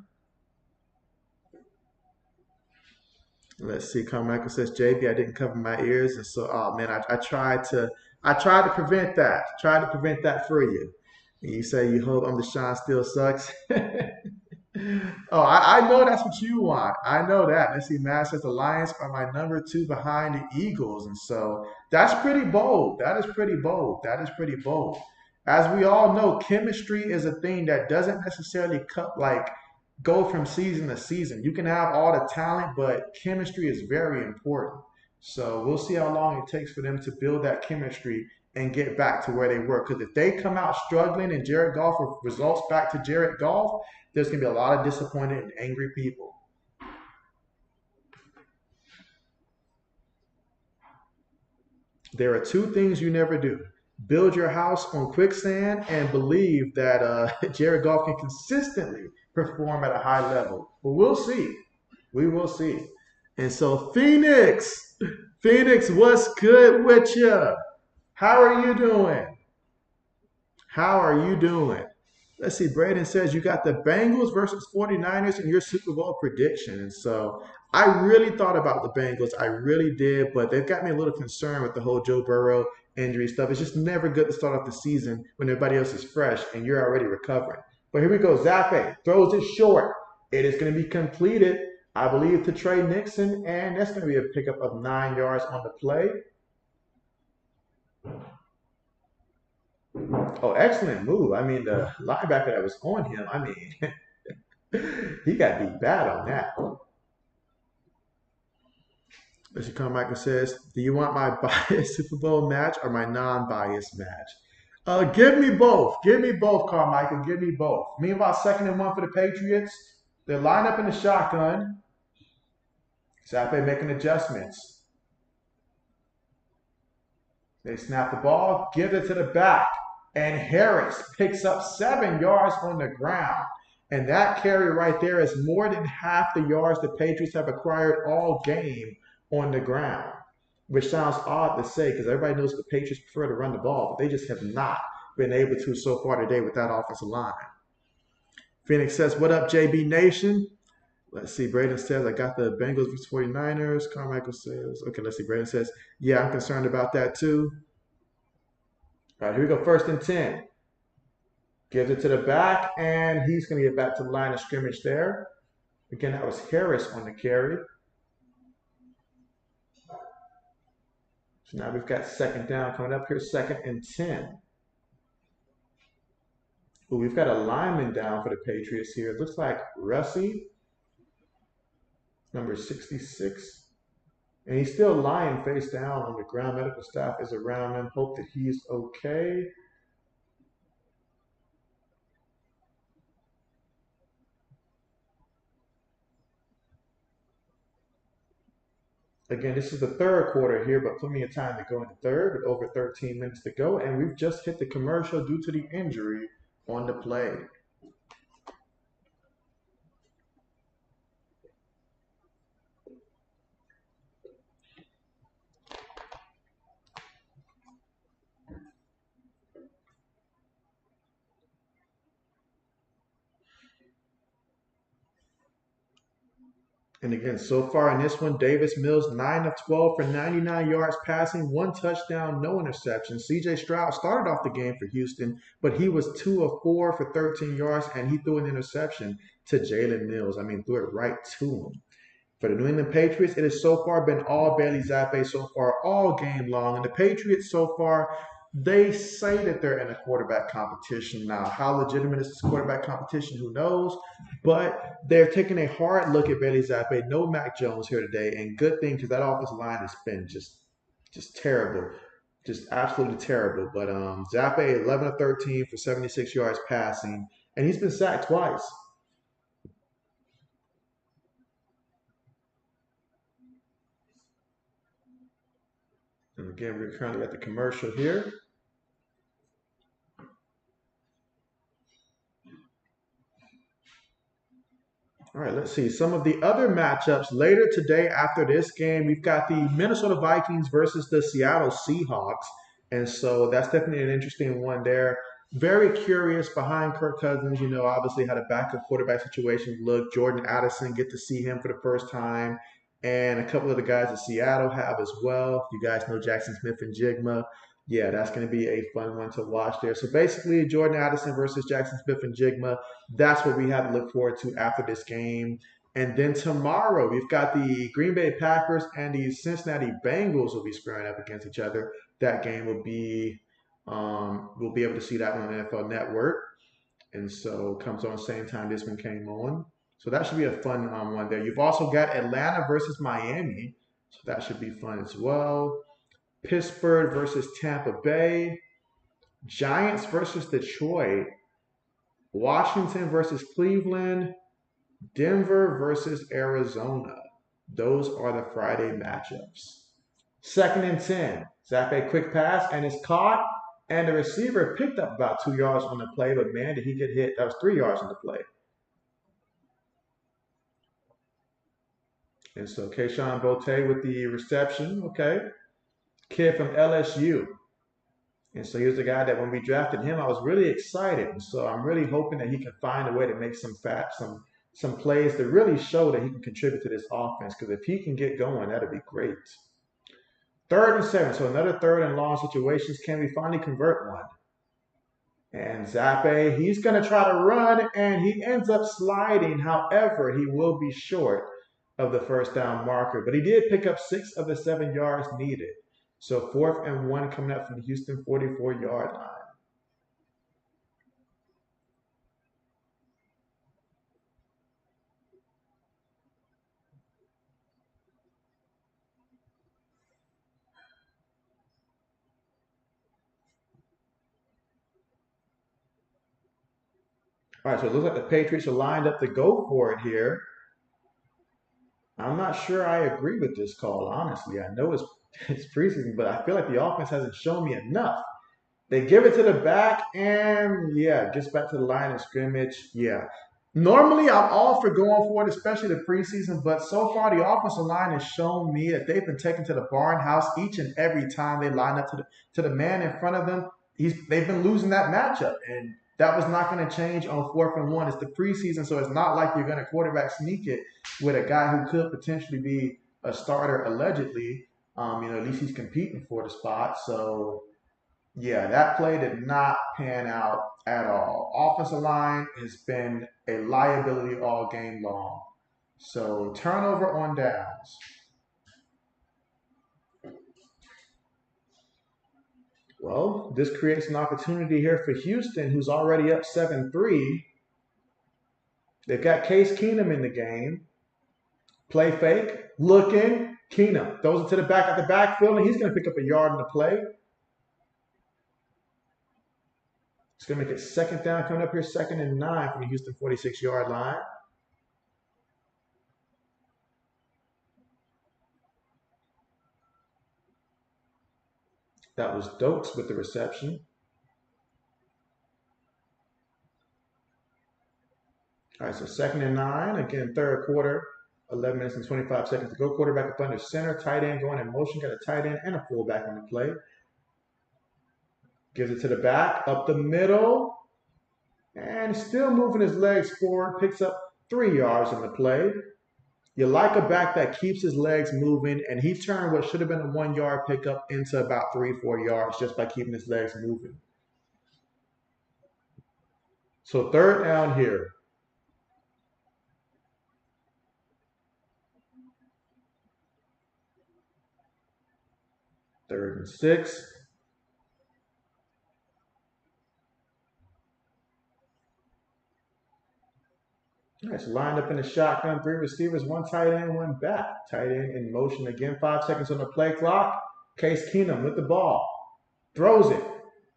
Let's see. Carmichael says, "JB, I didn't cover my ears," and so, oh man, I tried to prevent that. Tried to prevent that for you. And you say you hope I'm Deshaun still sucks. Oh, I know that's what you want. I know that. Let's see. Matt says the Lions are my number two behind the Eagles, and so that's pretty bold. That is pretty bold. That is pretty bold. As we all know, chemistry is a thing that doesn't necessarily cut like go from season to season. You can have all the talent, but chemistry is very important. So we'll see how long it takes for them to build that chemistry and get back to where they were. Because if they come out struggling and Jared Goff results back to Jared Goff, there's going to be a lot of disappointed and angry people. There are two things you never do: build your house on quicksand and believe that Jared Goff can consistently perform at a high level. But we'll see. We will see. And so, Phoenix, what's good with you? How are you doing? How are you doing? Let's see. Braden says you got the Bengals versus 49ers in your Super Bowl prediction. And so I really thought about the Bengals. I really did, but they've got me a little concerned with the whole Joe Burrow injury stuff. It's just never good to start off the season when everybody else is fresh and you're already recovering. But here we go. Zappe throws it short. It is going to be completed, I believe, to Trey Nixon, and that's going to be a pickup of 9 yards on the play. Oh, excellent move. I mean, the linebacker that was on him, I mean, he got beat bad on that. Mr. Carmichael says, do you want my biased Super Bowl match or my non-biased match? Give me both. Give me both, Carmichael. Give me both. Meanwhile, 2nd and 1 for the Patriots. They're lined up in the shotgun. Zappe making adjustments. They snap the ball, give it to the back, and Harris picks up 7 yards on the ground. And that carry right there is more than half the yards the Patriots have acquired all game on the ground, which sounds odd to say because everybody knows the Patriots prefer to run the ball, but they just have not been able to so far today with that offensive line. Phoenix says, what up, JB Nation? Let's see. Braden says, I got the Bengals vs. 49ers. Carmichael says, okay, let's see. Braden says, yeah, I'm concerned about that too. All right, here we go. 1st and 10. Gives it to the back, and he's going to get back to the line of scrimmage there. Again, that was Harris on the carry. So now we've got 2nd down coming up here, 2nd and 10. Ooh, we've got a lineman down for the Patriots here. It looks like Russie, number 66. And he's still lying face down on the ground. Medical staff is around him. Hope that he's okay. Again, this is the 3rd quarter here, but plenty of time to go in the 3rd with over 13 minutes to go. And we've just hit the commercial due to the injury on the play. And again, so far in this one, Davis Mills, 9 of 12 for 99 yards passing, 1 touchdown, no interception. C.J. Stroud started off the game for Houston, but he was 2 of 4 for 13 yards, and he threw an interception to Jalen Mills. I mean, threw it right to him. For the New England Patriots, it has so far been all Bailey Zappe so far all game long. And the Patriots so far, they say that they're in a quarterback competition. Now, how legitimate is this quarterback competition? Who knows? But they're taking a hard look at Bailey Zappe. No Mac Jones here today. And good thing because that offensive line has been just terrible. Just absolutely terrible. But Zappe, 11 of 13 for 76 yards passing. And he's been sacked twice. And again, we're currently at the commercial here. All right, let's see. Some of the other matchups later today after this game, we've got the Minnesota Vikings versus the Seattle Seahawks. And so that's definitely an interesting one there. Very curious behind Kirk Cousins, obviously how the backup quarterback situation look. Jordan Addison, get to see him for the first time. And a couple of the guys that Seattle have as well. You guys know Jackson Smith and Jigma. Yeah, that's going to be a fun one to watch there. So basically, Jordan Addison versus Jackson Smith and Jigma. That's what we have to look forward to after this game. And then tomorrow, we've got the Green Bay Packers and the Cincinnati Bengals will be squaring up against each other. That game will be, we'll be able to see that on the NFL Network. And so it comes on the same time this one came on. So that should be a fun one there. You've also got Atlanta versus Miami. So that should be fun as well. Pittsburgh versus Tampa Bay. Giants versus Detroit. Washington versus Cleveland. Denver versus Arizona. Those are the Friday matchups. 2nd and 10. Zappe quick pass and it's caught. And the receiver picked up about 2 yards on the play, but man, did he get hit. That was 3 yards on the play. And so Keyshawn Botte with the reception, okay. Kid from LSU. And so he was the guy that when we drafted him, I was really excited. And so I'm really hoping that he can find a way to make some plays to really show that he can contribute to this offense. Because if he can get going, that'd be great. 3rd and 7. So another 3rd and long situations. Can we finally convert one? And Zappe, he's going to try to run, and he ends up sliding. However, he will be short of the first down marker. But he did pick up 6 of the 7 yards needed. So 4th and 1 coming up from the Houston 44-yard line. All right, so it looks like the Patriots are lined up to go for it here. I'm not sure I agree with this call, honestly. I know it's preseason, but I feel like the offense hasn't shown me enough. They give it to the back, and yeah, gets back to the line of scrimmage. Yeah. Normally, I'm all for going for it, especially the preseason, but so far the offensive line has shown me that they've been taken to the barn house each and every time they line up to the man in front of them. They've been losing that matchup, and that was not going to change on 4th and 1. It's the preseason, so it's not like you're going to quarterback sneak it with a guy who could potentially be a starter allegedly. At least he's competing for the spot. So yeah, that play did not pan out at all. Offensive line has been a liability all game long. So turnover on downs. Well, this creates an opportunity here for Houston, who's already up 7-3. They've got Case Keenum in the game. Play fake, looking. Keenum throws it to the back at the backfield, and he's going to pick up a yard in the play. It's going to make it 2nd down coming up here, 2nd and 9 from the Houston 46-yard line. That was Dokes with the reception. All right, so 2nd and 9. Again, 3rd quarter, 11 minutes and 25 seconds to go. Quarterback up under center, tight end going in motion, got a tight end and a fullback on the play. Gives it to the back, up the middle, and still moving his legs forward, picks up 3 yards on the play. You like a back that keeps his legs moving, and he turned what should have been a 1-yard pickup into about 3-4 yards just by keeping his legs moving. So 3rd down here. 3rd and 6. All right, so lined up in the shotgun, 3 receivers, 1 tight end, 1 back. Tight end in motion again, 5 seconds on the play clock. Case Keenum with the ball, throws it,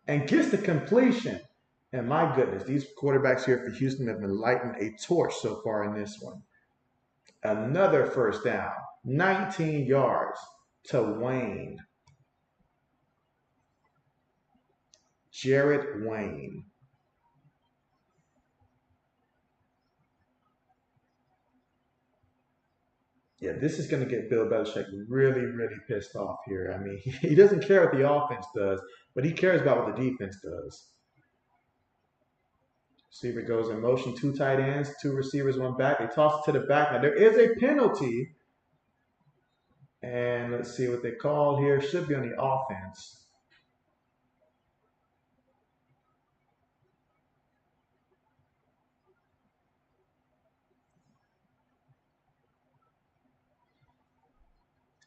and gets the completion. And my goodness, these quarterbacks here for Houston have been lighting a torch so far in this one. Another 1st down, 19 yards to Wayne. Jarrett Wayne. Yeah, this is going to get Bill Belichick really, really pissed off here. I mean, he doesn't care what the offense does, but he cares about what the defense does. Receiver goes in motion, 2 tight ends, 2 receivers, 1 back. They toss it to the back. Now, there is a penalty. And let's see what they call here. Should be on the offense.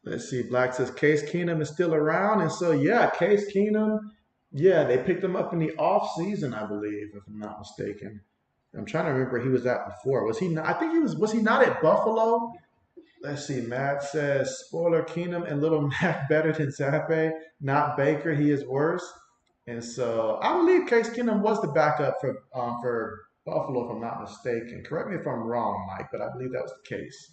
Let's see. Black says Case Keenum is still around. And so, yeah, Case Keenum, yeah, they picked him up in the off season, I believe, if I'm not mistaken. I'm trying to remember where he was at before. Was he not? I think was he not at Buffalo? Let's see. Matt says, spoiler, Keenum and little Mac better than Zappe. Not Baker. He is worse. And so I believe Case Keenum was the backup for Buffalo, if I'm not mistaken. Correct me if I'm wrong, Mike, but I believe that was the case.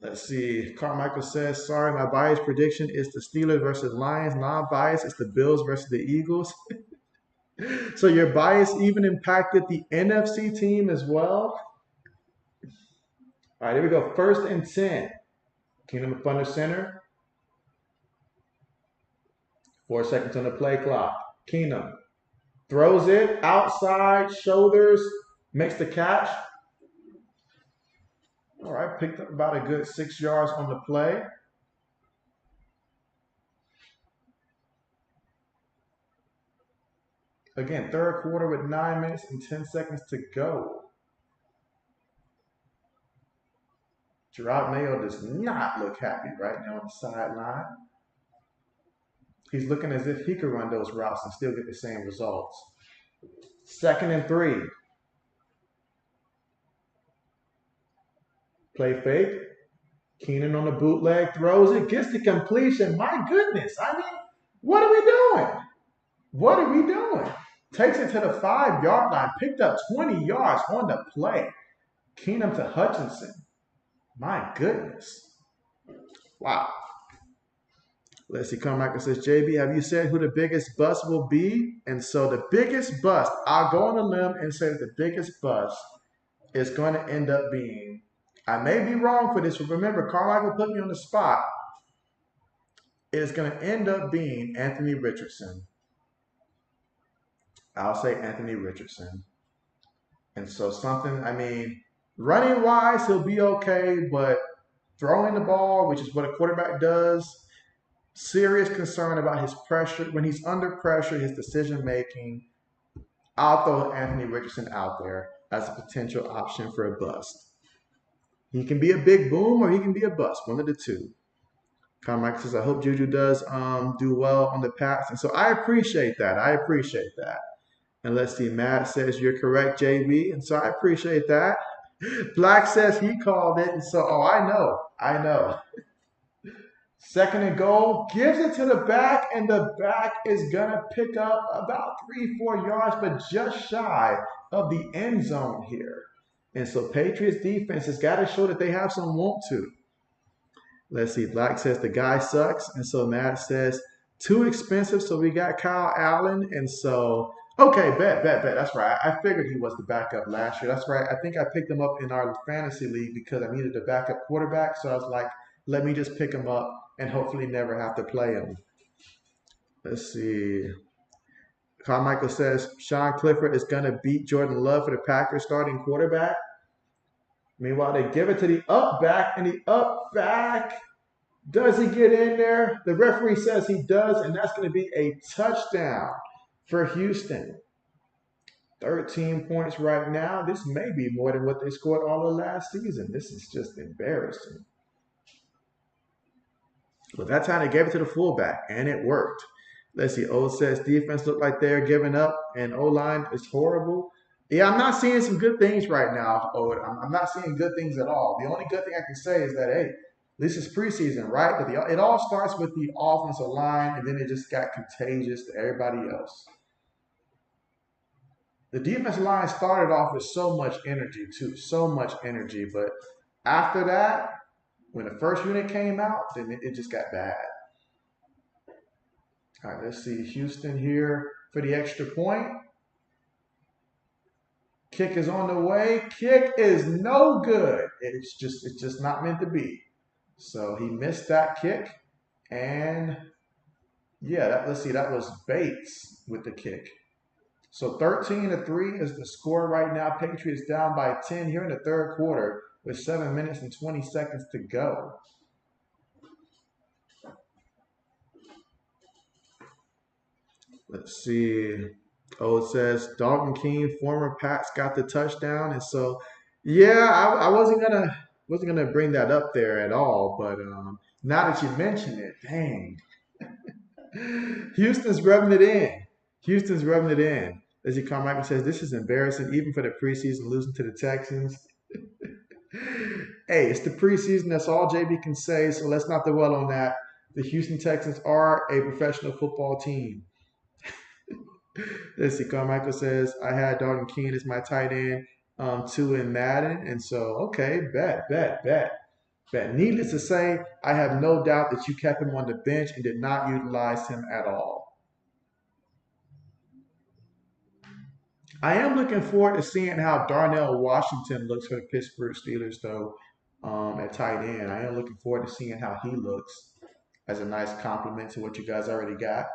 Let's see. Carmichael says, sorry, my biased prediction is the Steelers versus Lions. Non-biased is the Bills versus the Eagles. So your bias even impacted the NFC team as well? All right, here we go. 1st and 10. Keenum up under center. 4 seconds on the play clock. Keenum throws it outside, shoulders, makes the catch. All right, picked up about a good 6 yards on the play. Again, third quarter with 9 minutes and 10 seconds to go. Gerard Mayo does not look happy right now on the sideline. He's looking as if he could run those routes and still get the same results. 2nd and 3. Play fake. Keenan on the bootleg, throws it, gets the completion. My goodness. I mean, what are we doing? What are we doing? Takes it to the 5-yard line, picked up 20 yards on the play. Keenan to Hutchinson. My goodness. Wow. Let's see, Carmichael says, JB, have you said who the biggest bust will be? And so the biggest bust, I'll go on a limb and say that the biggest bust is going to end up being, I may be wrong for this, but remember, Carmichael put me on the spot. It is going to end up being Anthony Richardson. I'll say Anthony Richardson. And so something, I mean, running wise, he'll be okay, but throwing the ball, which is what a quarterback does, serious concern about his pressure. When he's under pressure, his decision making, I'll throw Anthony Richardson out there as a potential option for a bust. He can be a big boom or he can be a bust, one of the two. Carmichael says, I hope Juju does do well on the pass. And so I appreciate that. I appreciate that. And let's see, Matt says, you're correct, JB. And so I appreciate that. Black says he called it. And so, oh, I know. 2nd and goal, gives it to the back, and the back is going to pick up about 3-4 yards, but just shy of the end zone here. And so Patriots defense has got to show that they have some want to. Let's see, Black says the guy sucks. And so Matt says, too expensive, so we got Kyle Allen. And so, okay, bet. That's right. I figured he was the backup last year. That's right. I think I picked him up in our fantasy league because I needed a backup quarterback. So I was like, let me just pick him up and hopefully never have to play him. Let's see. Carmichael says Sean Clifford is going to beat Jordan Love for the Packers starting quarterback. Meanwhile, they give it to the up back, and the up back, does he get in there? The referee says he does, and that's going to be a touchdown for Houston. 13 points right now. This may be more than what they scored all of last season. This is just embarrassing. But that time they gave it to the fullback, and it worked. Let's see. O says defense looked like they're giving up, and O-line is horrible. Yeah, I'm not seeing some good things right now, Ode. I'm not seeing good things at all. The only good thing I can say is that, hey, this is preseason, right? But it all starts with the offensive line, and then it just got contagious to everybody else. The defensive line started off with so much energy, too. So much energy. But after that, when the first unit came out, then it just got bad. All right, let's see. Houston here for the extra point. Kick is on the way. Kick is no good. It's just not meant to be. So he missed that kick. And yeah, let's see. That was Bates with the kick. So 13-3 is the score right now. Patriots down by 10 here in the third quarter with 7 minutes and 20 seconds to go. Let's see. Oh, it says Dalton Keene, former Pats, got the touchdown, and so yeah, I wasn't gonna bring that up there at all, but now that you mention it, dang, Houston's rubbing it in. Houston's rubbing it in. As he Carmichael says, this is embarrassing, even for the preseason, losing to the Texans. Hey, it's the preseason. That's all JB can say. So let's not dwell on that. The Houston Texans are a professional football team. Let's see. Carmichael says, I had Dalton Keene as my tight end, 2 in Madden. And so, okay, bet. Needless to say, I have no doubt that you kept him on the bench and did not utilize him at all. I am looking forward to seeing how Darnell Washington looks for the Pittsburgh Steelers, though, at tight end. I am looking forward to seeing how he looks as a nice compliment to what you guys already got.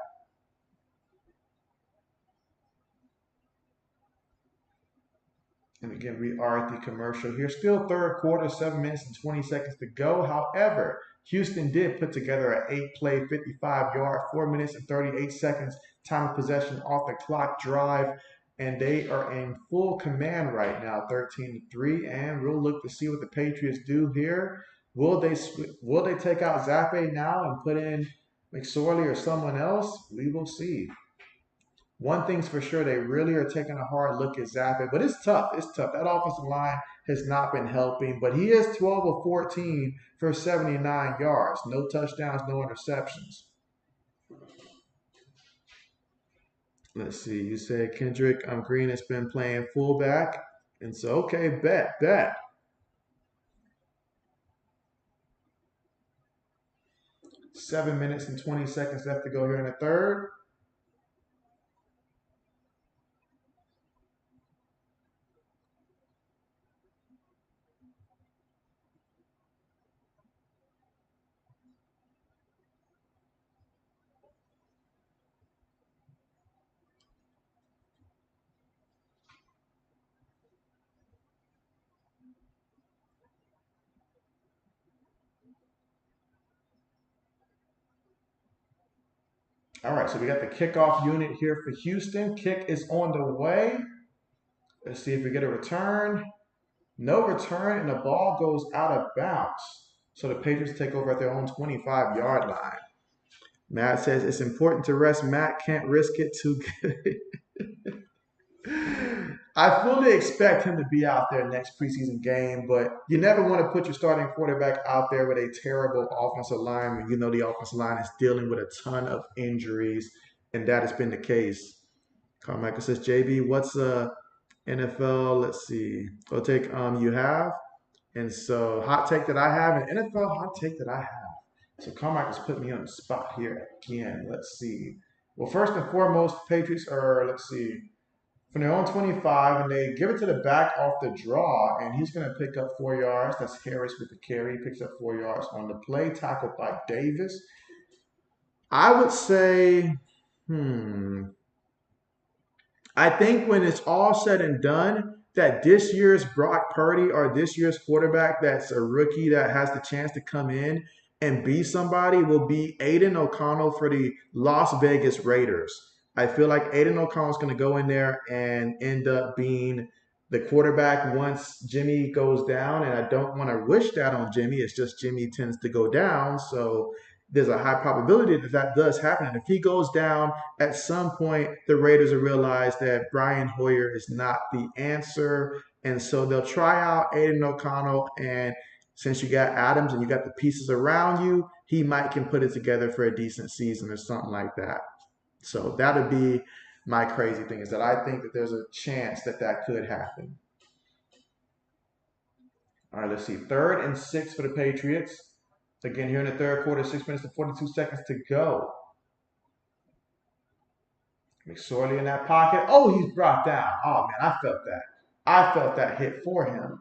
And again, we are at the commercial here. Still third quarter, 7 minutes and 20 seconds to go. However, Houston did put together an 8-play, 55-yard, 4 minutes and 38 seconds time of possession off the clock drive. And they are in full command right now, 13-3. And we'll look to see what the Patriots do here. Will they take out Zappe now and put in McSorley or someone else? We will see. One thing's for sure, they really are taking a hard look at Zappe, but it's tough. It's tough. That offensive line has not been helping, but he is 12 of 14 for 79 yards. No touchdowns, no interceptions. Let's see. You said Kendrick Green has been playing fullback. And so, okay, bet. 7 minutes and 20 seconds left to go here in the third. All right, so we got the kickoff unit here for Houston. Kick is on the way. Let's see if we get a return. No return, and the ball goes out of bounds. So the Patriots take over at their own 25-yard line. Matt says it's important to rest Matt. Can't risk it too good. I fully expect him to be out there next preseason game, but you never want to put your starting quarterback out there with a terrible offensive line when you know the offensive line is dealing with a ton of injuries, and that has been the case. Carmichael says, JB, what's NFL? Let's see. Go take you have. And so hot take that I have, an NFL hot take that I have. So Carmichael's put me on the spot here again. Let's see. Well, first and foremost, Patriots are, let's see, from their own 25, and they give it to the back off the draw, and he's going to pick up 4 yards. That's Harris with the carry. He picks up 4 yards on the play, tackled by Davis. I would say, I think when it's all said and done, that this year's Brock Purdy or this year's quarterback that's a rookie that has the chance to come in and be somebody will be Aiden O'Connell for the Las Vegas Raiders. I feel like Aiden O'Connell is going to go in there and end up being the quarterback once Jimmy goes down. And I don't want to wish that on Jimmy. It's just Jimmy tends to go down. So there's a high probability that that does happen. And if he goes down, at some point, the Raiders will realize that Brian Hoyer is not the answer. And so they'll try out Aiden O'Connell. And since you got Adams and you got the pieces around you, he might can put it together for a decent season or something like that. So that would be my crazy thing, is that I think that there's a chance that that could happen. All right, let's see. 3rd and 6 for the Patriots. Again, here in the third quarter, 6 minutes and 42 seconds to go. McSorley in that pocket. Oh, he's brought down. Oh, man, I felt that. I felt that hit for him.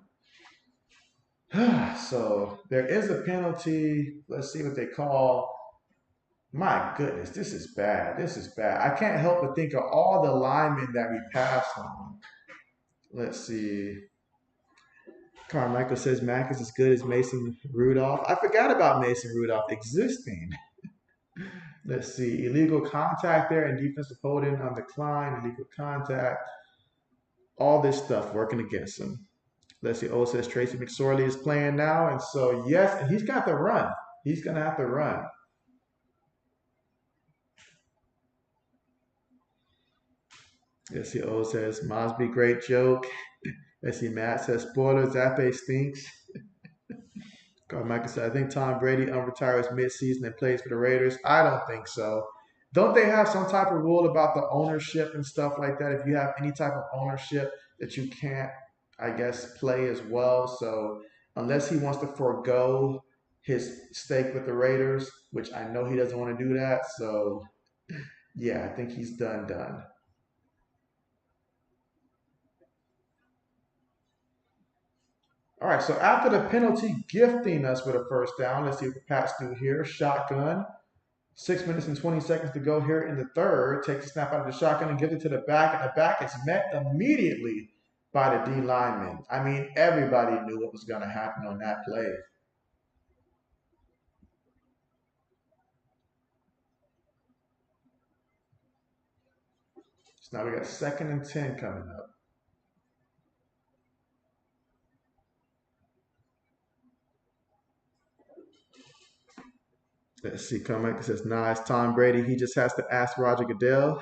So there is a penalty. Let's see what they call. My goodness, this is bad. This is bad. I can't help but think of all the linemen that we passed on. Let's see. Carmichael says Mack is as good as Mason Rudolph. I forgot about Mason Rudolph existing. Let's see. Illegal contact there and defensive holding on decline. Illegal contact. All this stuff working against him. Let's see. O says Tracy McSorley is playing now. And so, yes, and he's got to run. He's going to have to run. Let's see. O says Mosby, great joke. Let's see. Matt says spoiler, Zappe stinks. Carmichael said, I think Tom Brady retires midseason and plays for the Raiders. I don't think so. Don't they have some type of rule about the ownership and stuff like that? If you have any type of ownership that you can't, I guess, play as well. So unless he wants to forego his stake with the Raiders, which I know he doesn't want to do that. So, yeah, I think he's done. All right, so after the penalty gifting us with a first down, let's see what the Pats do here. Shotgun. 6 minutes and 20 seconds to go here in the third. Takes the snap out of the shotgun and gives it to the back, and the back is met immediately by the D lineman. I mean, everybody knew what was going to happen on that play. So now we got 2nd and 10 coming up. Let's see, Carmack says, nah, it's Tom Brady. He just has to ask Roger Goodell.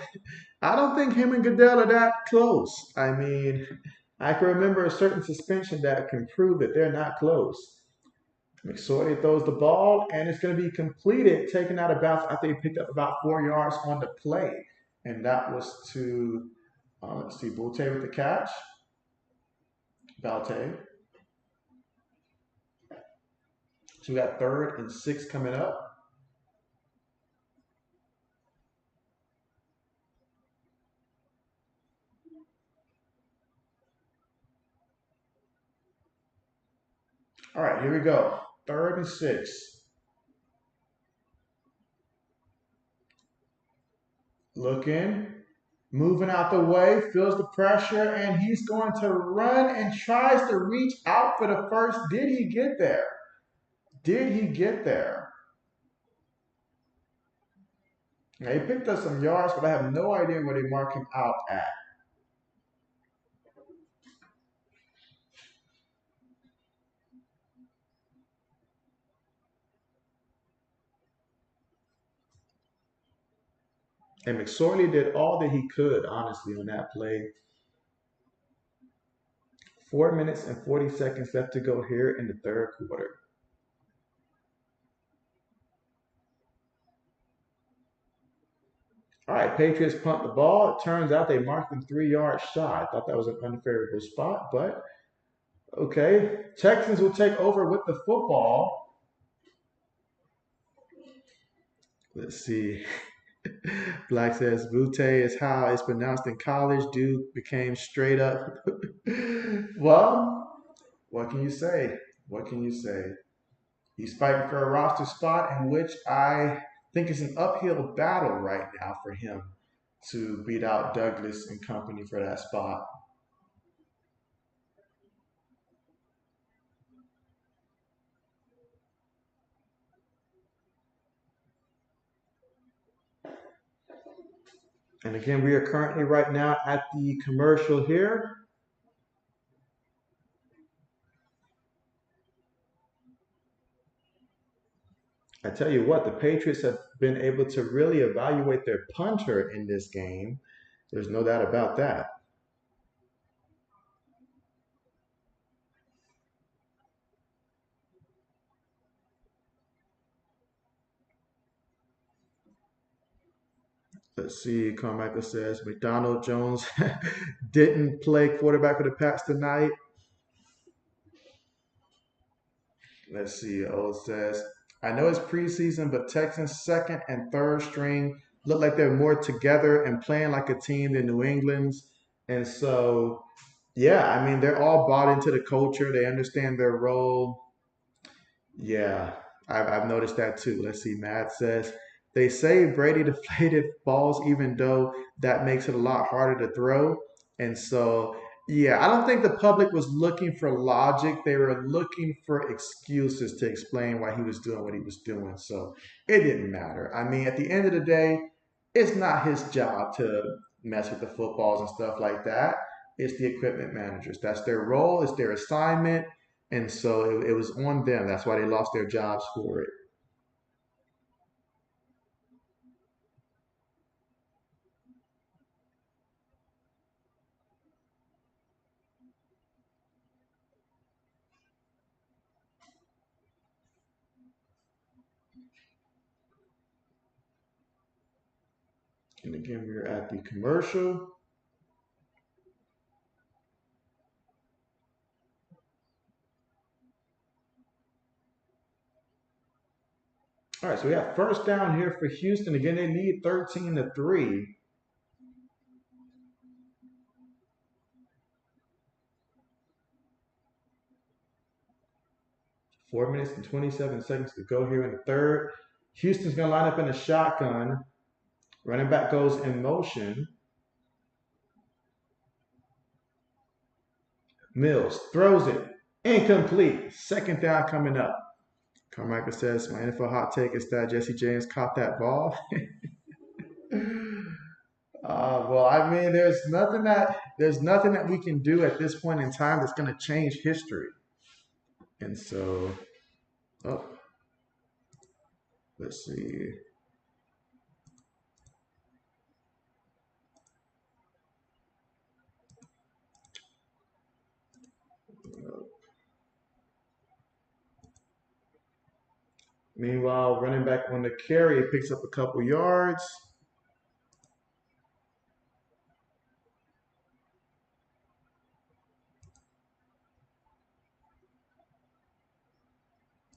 I don't think him and Goodell are that close. I mean, I can remember a certain suspension that can prove that they're not close. McSorley throws the ball, and it's going to be completed, taken out of bounds. I think he picked up about 4 yards on the play. And that was to, let's see, Butte with the catch. Balte. So we got 3rd and 6 coming up. All right, here we go. 3rd and 6. Looking, moving out the way, feels the pressure, and he's going to run and tries to reach out for the first. Did he get there? Did he get there? Now, he picked up some yards, but I have no idea where they mark him out at. And McSorley did all that he could, honestly, on that play. 4 minutes and 40 seconds left to go here in the 3rd quarter. All right, Patriots punt the ball. It turns out they marked them 3 yards shy. I thought that was an unfavorable spot, but okay. Texans will take over with the football. Let's see. Black says Butte is how it's pronounced in college. Dude became straight up. Well, what can you say? What can you say? He's fighting for a roster spot in which I think is an uphill battle right now for him to beat out Douglas and company for that spot. And again, we are currently right now at the commercial here. I tell you what, the Patriots have been able to really evaluate their punter in this game. There's no doubt about that. Let's see, Carmichael says McDonald Jones didn't play quarterback for the Pats tonight. Let's see, O says, I know it's preseason, but Texans' 2nd and 3rd string look like they're more together and playing like a team than New England's. And so, yeah, I mean, they're all bought into the culture. They understand their role. Yeah, I've noticed that too. Let's see, Matt says, they say Brady deflated balls, even though that makes it a lot harder to throw. And so, yeah, I don't think the public was looking for logic. They were looking for excuses to explain why he was doing what he was doing. So it didn't matter. I mean, at the end of the day, it's not his job to mess with the footballs and stuff like that. It's the equipment managers. That's their role, it's their assignment. And so it was on them. That's why they lost their jobs for it. And again, we're at the commercial. All right, so we have first down here for Houston. Again, they need 13-3. 4 minutes and 27 seconds to go here in the 3rd. Houston's going to line up in a shotgun. Running back goes in motion. Mills throws it. Incomplete. Second down coming up. Carmichael says, my NFL hot take is that Jesse James caught that ball. Well, I mean, there's nothing that we can do at this point in time that's going to change history. And so, oh, let's see. Meanwhile, running back on the carry picks up a couple yards.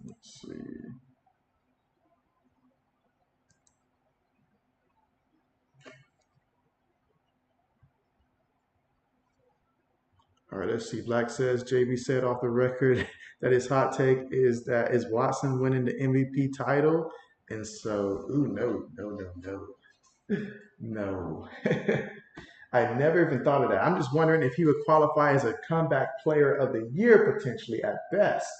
Let's see. All right, let's see. Black says JB said off the record that his hot take is Watson winning the MVP title, and so no. I never even thought of that. I'm just wondering if he would qualify as a comeback player of the year potentially at best.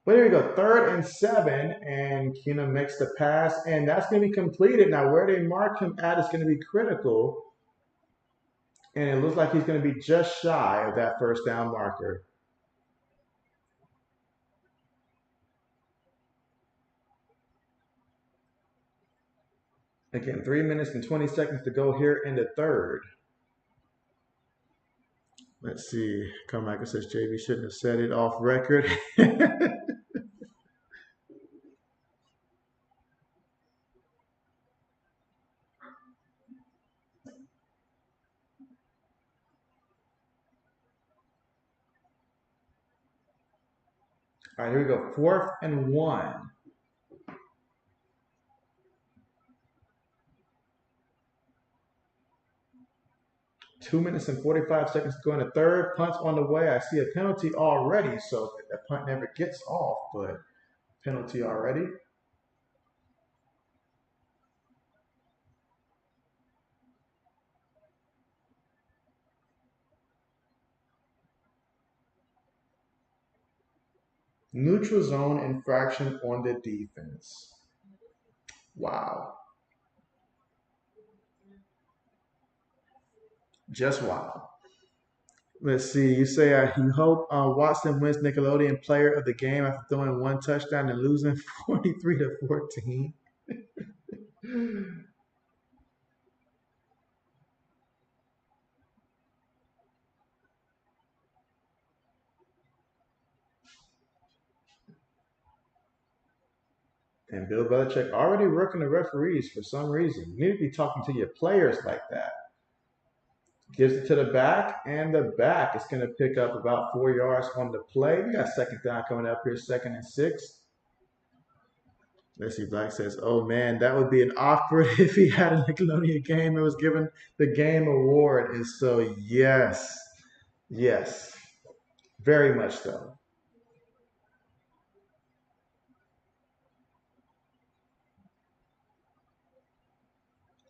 But here we go, 3rd and 7, and Keenum makes the pass, and that's going to be completed. Now, where they mark him at is going to be critical, and it looks like he's going to be just shy of that first down marker. Again, 3 minutes and 20 seconds to go here in the third. Let's see. Carmichael says JB shouldn't have said it off record. All right, here we go. 4th and 1. 2 minutes and 45 seconds to go in the third. Punt's on the way. I see a penalty already, so that punt never gets off, but penalty already. Neutral zone infraction on the defense. Wow. Just wow. Let's see. You say you hope Watson wins Nickelodeon Player of the Game after throwing one touchdown and losing 43-14. And Bill Belichick already working the referees for some reason. You need to be talking to your players like that. Gives it to the back, and the back is going to pick up about 4 yards on the play. We got second down coming up here, 2nd and 6. Let's see, Black says, oh man, that would be an awkward if he had a Nickelodeon game and was given the game award. And so, yes, very much so.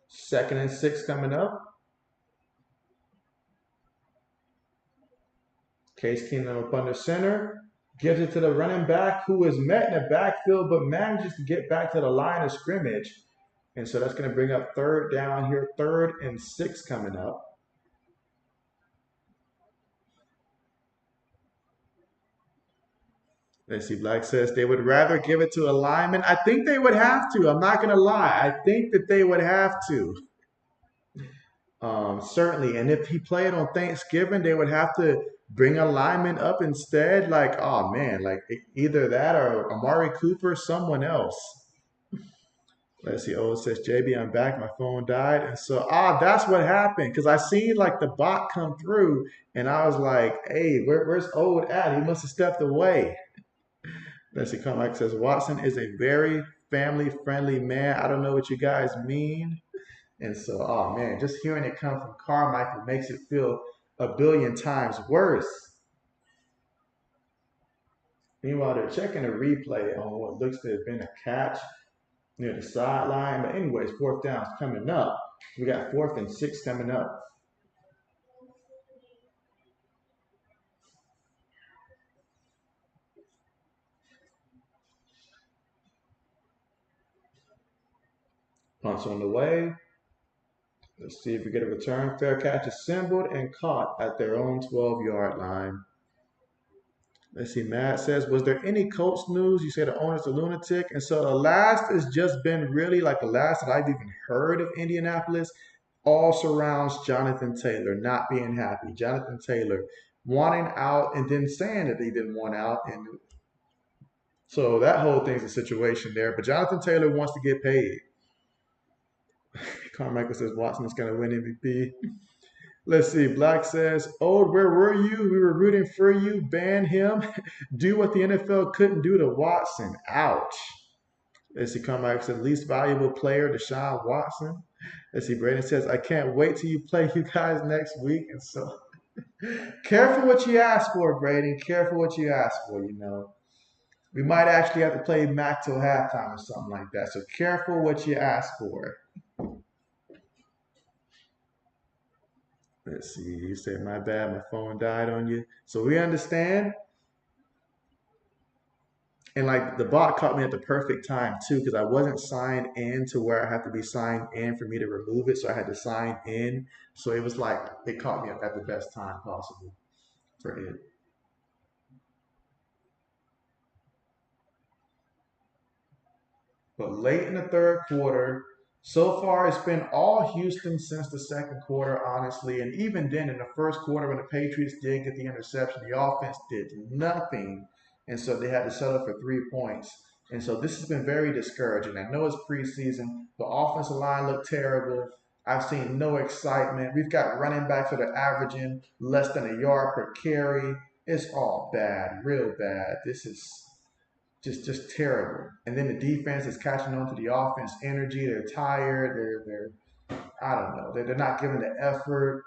2nd and 6 coming up. Case Keenum up under center. Gives it to the running back who is met in the backfield but manages to get back to the line of scrimmage. And so that's going to bring up 3rd down here, 3rd and 6 coming up. Let's see, Black says they would rather give it to a lineman. I think they would have to. I'm not going to lie. I think that they would have to. Certainly. And if he played on Thanksgiving, they would have to bring a lineman up instead. Like, oh man, like either that or Amari Cooper, someone else. Let's see. Oh, it says JB, I'm back. My phone died. And so, that's what happened. Because I seen like the bot come through and I was like, hey, where's Old at? He must have stepped away. Let's see. Carmichael says Watson is a very family friendly man. I don't know what you guys mean. And so, oh man, just hearing it come from Carmichael makes it feel a billion times worse. Meanwhile, they're checking a replay on what looks to have been a catch near the sideline. But anyways, 4th down's coming up. We got 4th and 6 coming up. Punts on the way. Let's see if we get a return. Fair catch assembled and caught at their own 12-yard line. Let's see. Matt says, was there any Colts news? You said the owner's a lunatic. And so the last has just been really like the last that I've even heard of Indianapolis all surrounds Jonathan Taylor not being happy. Jonathan Taylor wanting out and then saying that he didn't want out. And so that whole thing's a situation there. But Jonathan Taylor wants to get paid. Carmichael says Watson is going to win MVP. Let's see. Black says, "Oh, where were you? We were rooting for you. Ban him. Do what the NFL couldn't do to Watson. Ouch." Let's see. Carmichael says, "Least valuable player, Deshaun Watson." Let's see. Brandon says, "I can't wait till you play you guys next week." And so, careful what you ask for, Braden. Careful what you ask for. We might actually have to play Mac till halftime or something like that. So careful what you ask for. Let's see. You said, "My bad, my phone died on you." So we understand. And like the bot caught me at the perfect time too, because I wasn't signed in to where I have to be signed in for me to remove it. So I had to sign in. So it was like it caught me at the best time possible for it. But late in the third quarter, so far it's been all Houston since the second quarter, honestly. And even then, in the first quarter, when the Patriots did get the interception, the offense did nothing. And so they had to settle for 3 points. And so this has been very discouraging. I know it's preseason. The offensive line looked terrible. I've seen no excitement. We've got running backs that are averaging less than a yard per carry. It's all bad, real bad. This is just terrible. And then the defense is catching on to the offense energy. They're tired. They're I don't know. They're not giving the effort.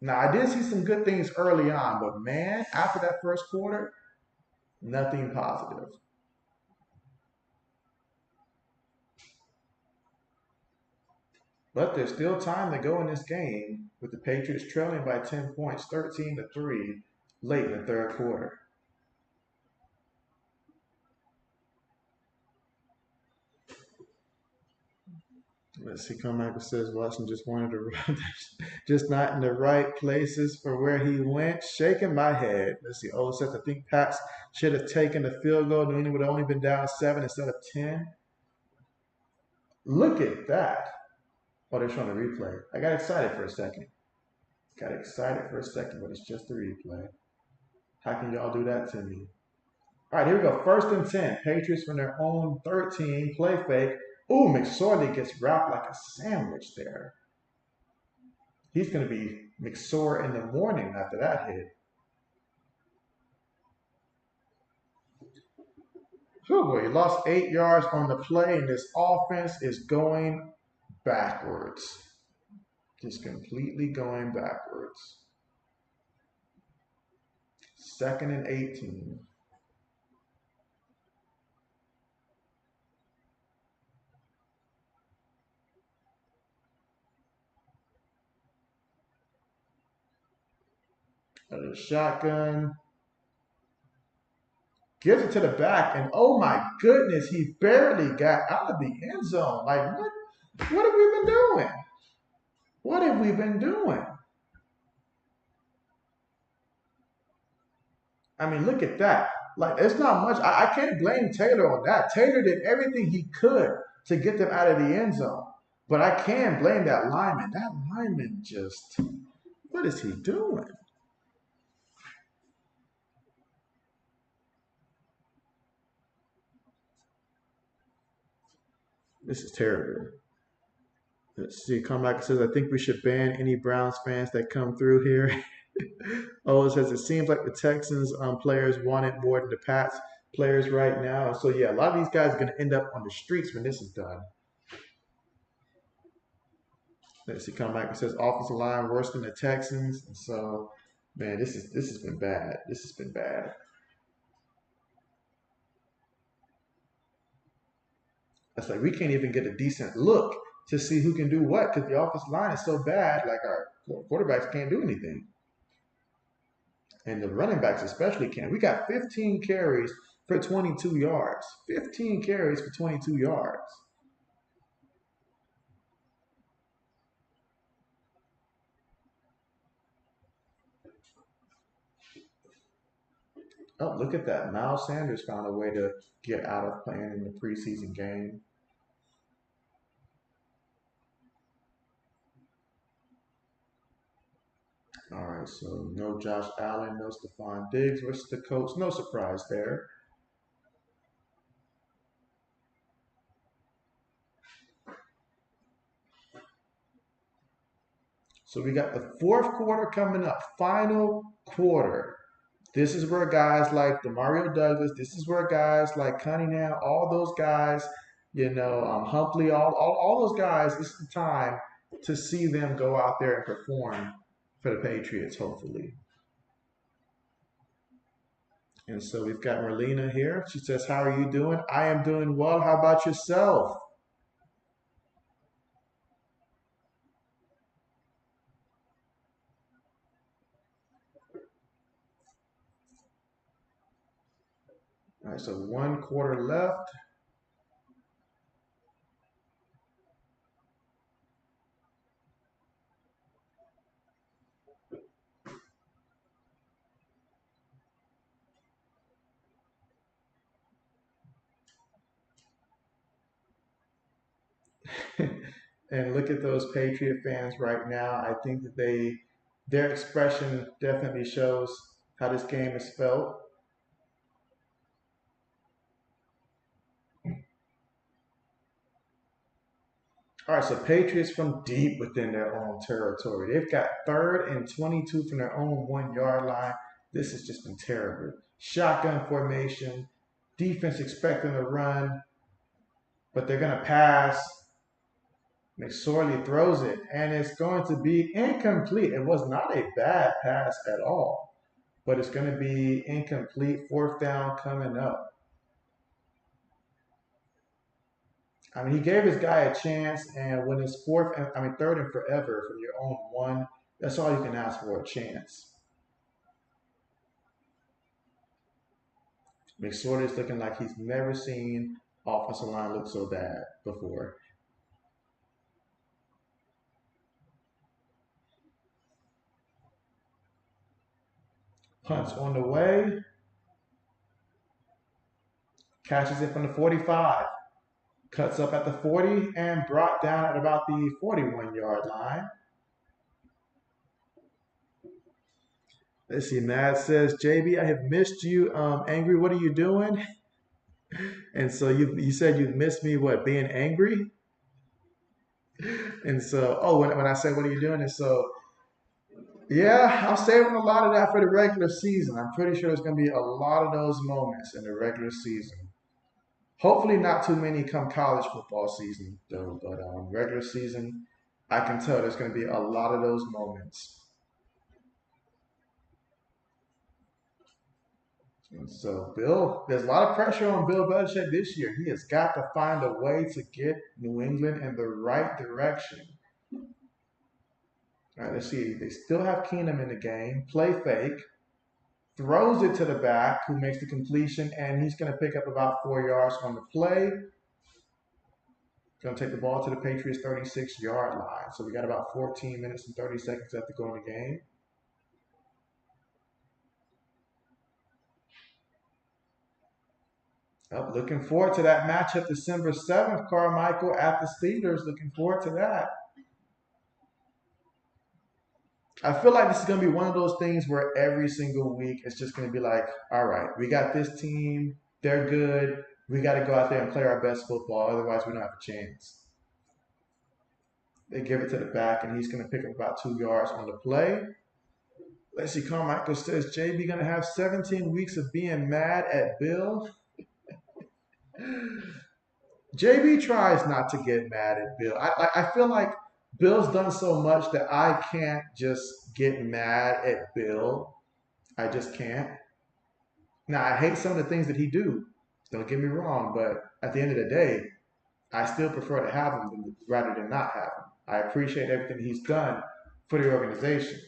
Now I did see some good things early on, but man, after that first quarter, nothing positive. But there's still time to go in this game with the Patriots trailing by 10 points, 13-3, late in the third quarter. Let's see. Carmichael says Watson just wanted to run, just not in the right places for where he went. Shaking my head. Let's see. Oh, says I think Pats should have taken the field goal. New England would have only been down 7 instead of 10. Look at that. Oh, they're showing the replay. I got excited for a second. Got excited for a second, but it's just the replay. How can y'all do that to me? All right, here we go. 1st and 10. Patriots from their own 13. Play fake. Ooh, McSorley gets wrapped like a sandwich there. He's going to be McSore in the morning after that hit. Oh boy, he lost 8 yards on the play, and this offense is going backwards. Just completely going backwards. 2nd and 18. Shotgun. Gives it to the back, and oh my goodness, he barely got out of the end zone. Like, what have we been doing? What have we been doing? I mean, look at that. Like, it's not much. I can't blame Taylor on that. Taylor did everything he could to get them out of the end zone. But I can blame that lineman. That lineman just, what is he doing? This is terrible. Let's see. Comeback says, I think we should ban any Browns fans that come through here. Oh, it says it seems like the Texans players want it more than the Pats players right now. So yeah, a lot of these guys are going to end up on the streets when this is done. Let's see. Comeback and says offensive line worse than the Texans. And so, man, this has been bad. This has been bad. It's like we can't even get a decent look to see who can do what because the offensive line is so bad. Like our quarterbacks can't do anything. And the running backs especially can't. We got 15 carries for 22 yards. 15 carries for 22 yards. Oh, look at that. Miles Sanders found a way to get out of playing in the preseason game. All right, so no Josh Allen, no Stephon Diggs versus the Colts. No surprise there. So we got the fourth quarter coming up, final quarter. This is where guys like Demario Douglas, this is where guys like Cunningham, all those guys, Huntley, all those guys, this is the time to see them go out there and perform for the Patriots, hopefully. And so we've got Merlina here. She says, "How are you doing?" "I am doing well. How about yourself?" All right, so one quarter left. And look at those Patriot fans right now. I think that their expression definitely shows how this game is felt. All right, so Patriots from deep within their own territory. They've got third and 22 from their own 1 yard line. This has just been terrible. Shotgun formation, defense expecting a run, but they're going to pass. McSorley throws it, and it's going to be incomplete. It was not a bad pass at all, but it's going to be incomplete. Fourth down coming up. I mean, he gave his guy a chance, and when it's third and forever from your own one, that's all you can ask for, a chance. McSorley's looking like he's never seen offensive line look so bad before. Punts on the way. Catches it from the 45. Cuts up at the 40 and brought down at about the 41-yard line. Let's see. Matt says, "JB, I have missed you. Angry, what are you doing?" And so you said you missed me, what, being angry? And so, oh, when I said, "What are you doing?" And so, yeah, I'm saving a lot of that for the regular season. I'm pretty sure there's going to be a lot of those moments in the regular season. Hopefully, not too many come college football season, though. But regular season, I can tell there's going to be a lot of those moments. And so, Bill, there's a lot of pressure on Bill Belichick this year. He has got to find a way to get New England in the right direction. All right, let's see. They still have Keenum in the game. Play fake. Throws it to the back, who makes the completion, and he's going to pick up about 4 yards on the play. Going to take the ball to the Patriots' 36-yard line. So we got about 14 minutes and 30 seconds left to go in the game. Looking forward to that matchup December 7th, Carmichael at the Steelers. Looking forward to that. I feel like this is going to be one of those things where every single week it's just going to be like, all right, we got this team. They're good. We got to go out there and play our best football. Otherwise, we don't have a chance. They give it to the back, and he's going to pick up about 2 yards on the play. Let's see, Carmichael says, "JB going to have 17 weeks of being mad at Bill." JB tries not to get mad at Bill. I feel like Bill's done so much that I can't just get mad at Bill. I just can't. Now, I hate some of the things that he do. Don't get me wrong, but at the end of the day, I still prefer to have him rather than not have him. I appreciate everything he's done for the organization.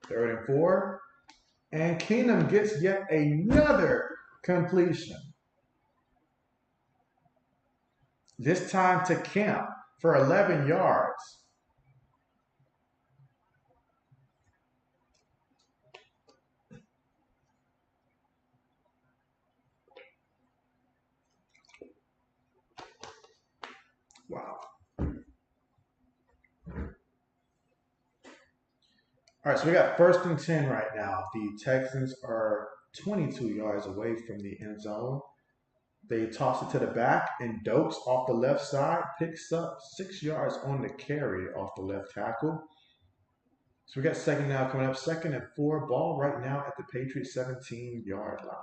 3rd and 4. And Keenum gets yet another completion. This time to Kemp for 11 yards. Wow. All right, so we got 1st and 10 right now. The Texans are 22 yards away from the end zone. They toss it to the back, and Dokes off the left side picks up 6 yards on the carry off the left tackle. So we got 2nd now coming up. 2nd and 4. Ball right now at the Patriots 17-yard line.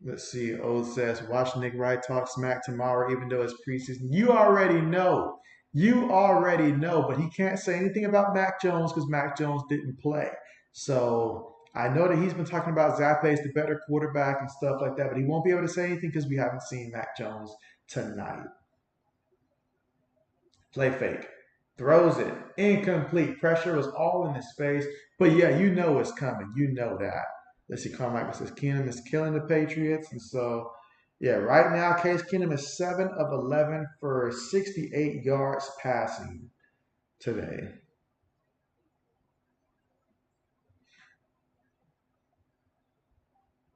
Let's see. Old says, watch Nick Wright talk smack tomorrow, even though it's preseason. You already know. You already know. But he can't say anything about Mac Jones because Mac Jones didn't play. So I know that he's been talking about Zappe is the better quarterback and stuff like that. But he won't be able to say anything because we haven't seen Mac Jones tonight. Play fake. Throws it. Incomplete. Pressure was all in his face. But yeah, you know it's coming. You know that. Let's see, Carmichael says Keenum is killing the Patriots. And so, yeah, right now, Case Keenum is 7 of 11 for 68 yards passing today.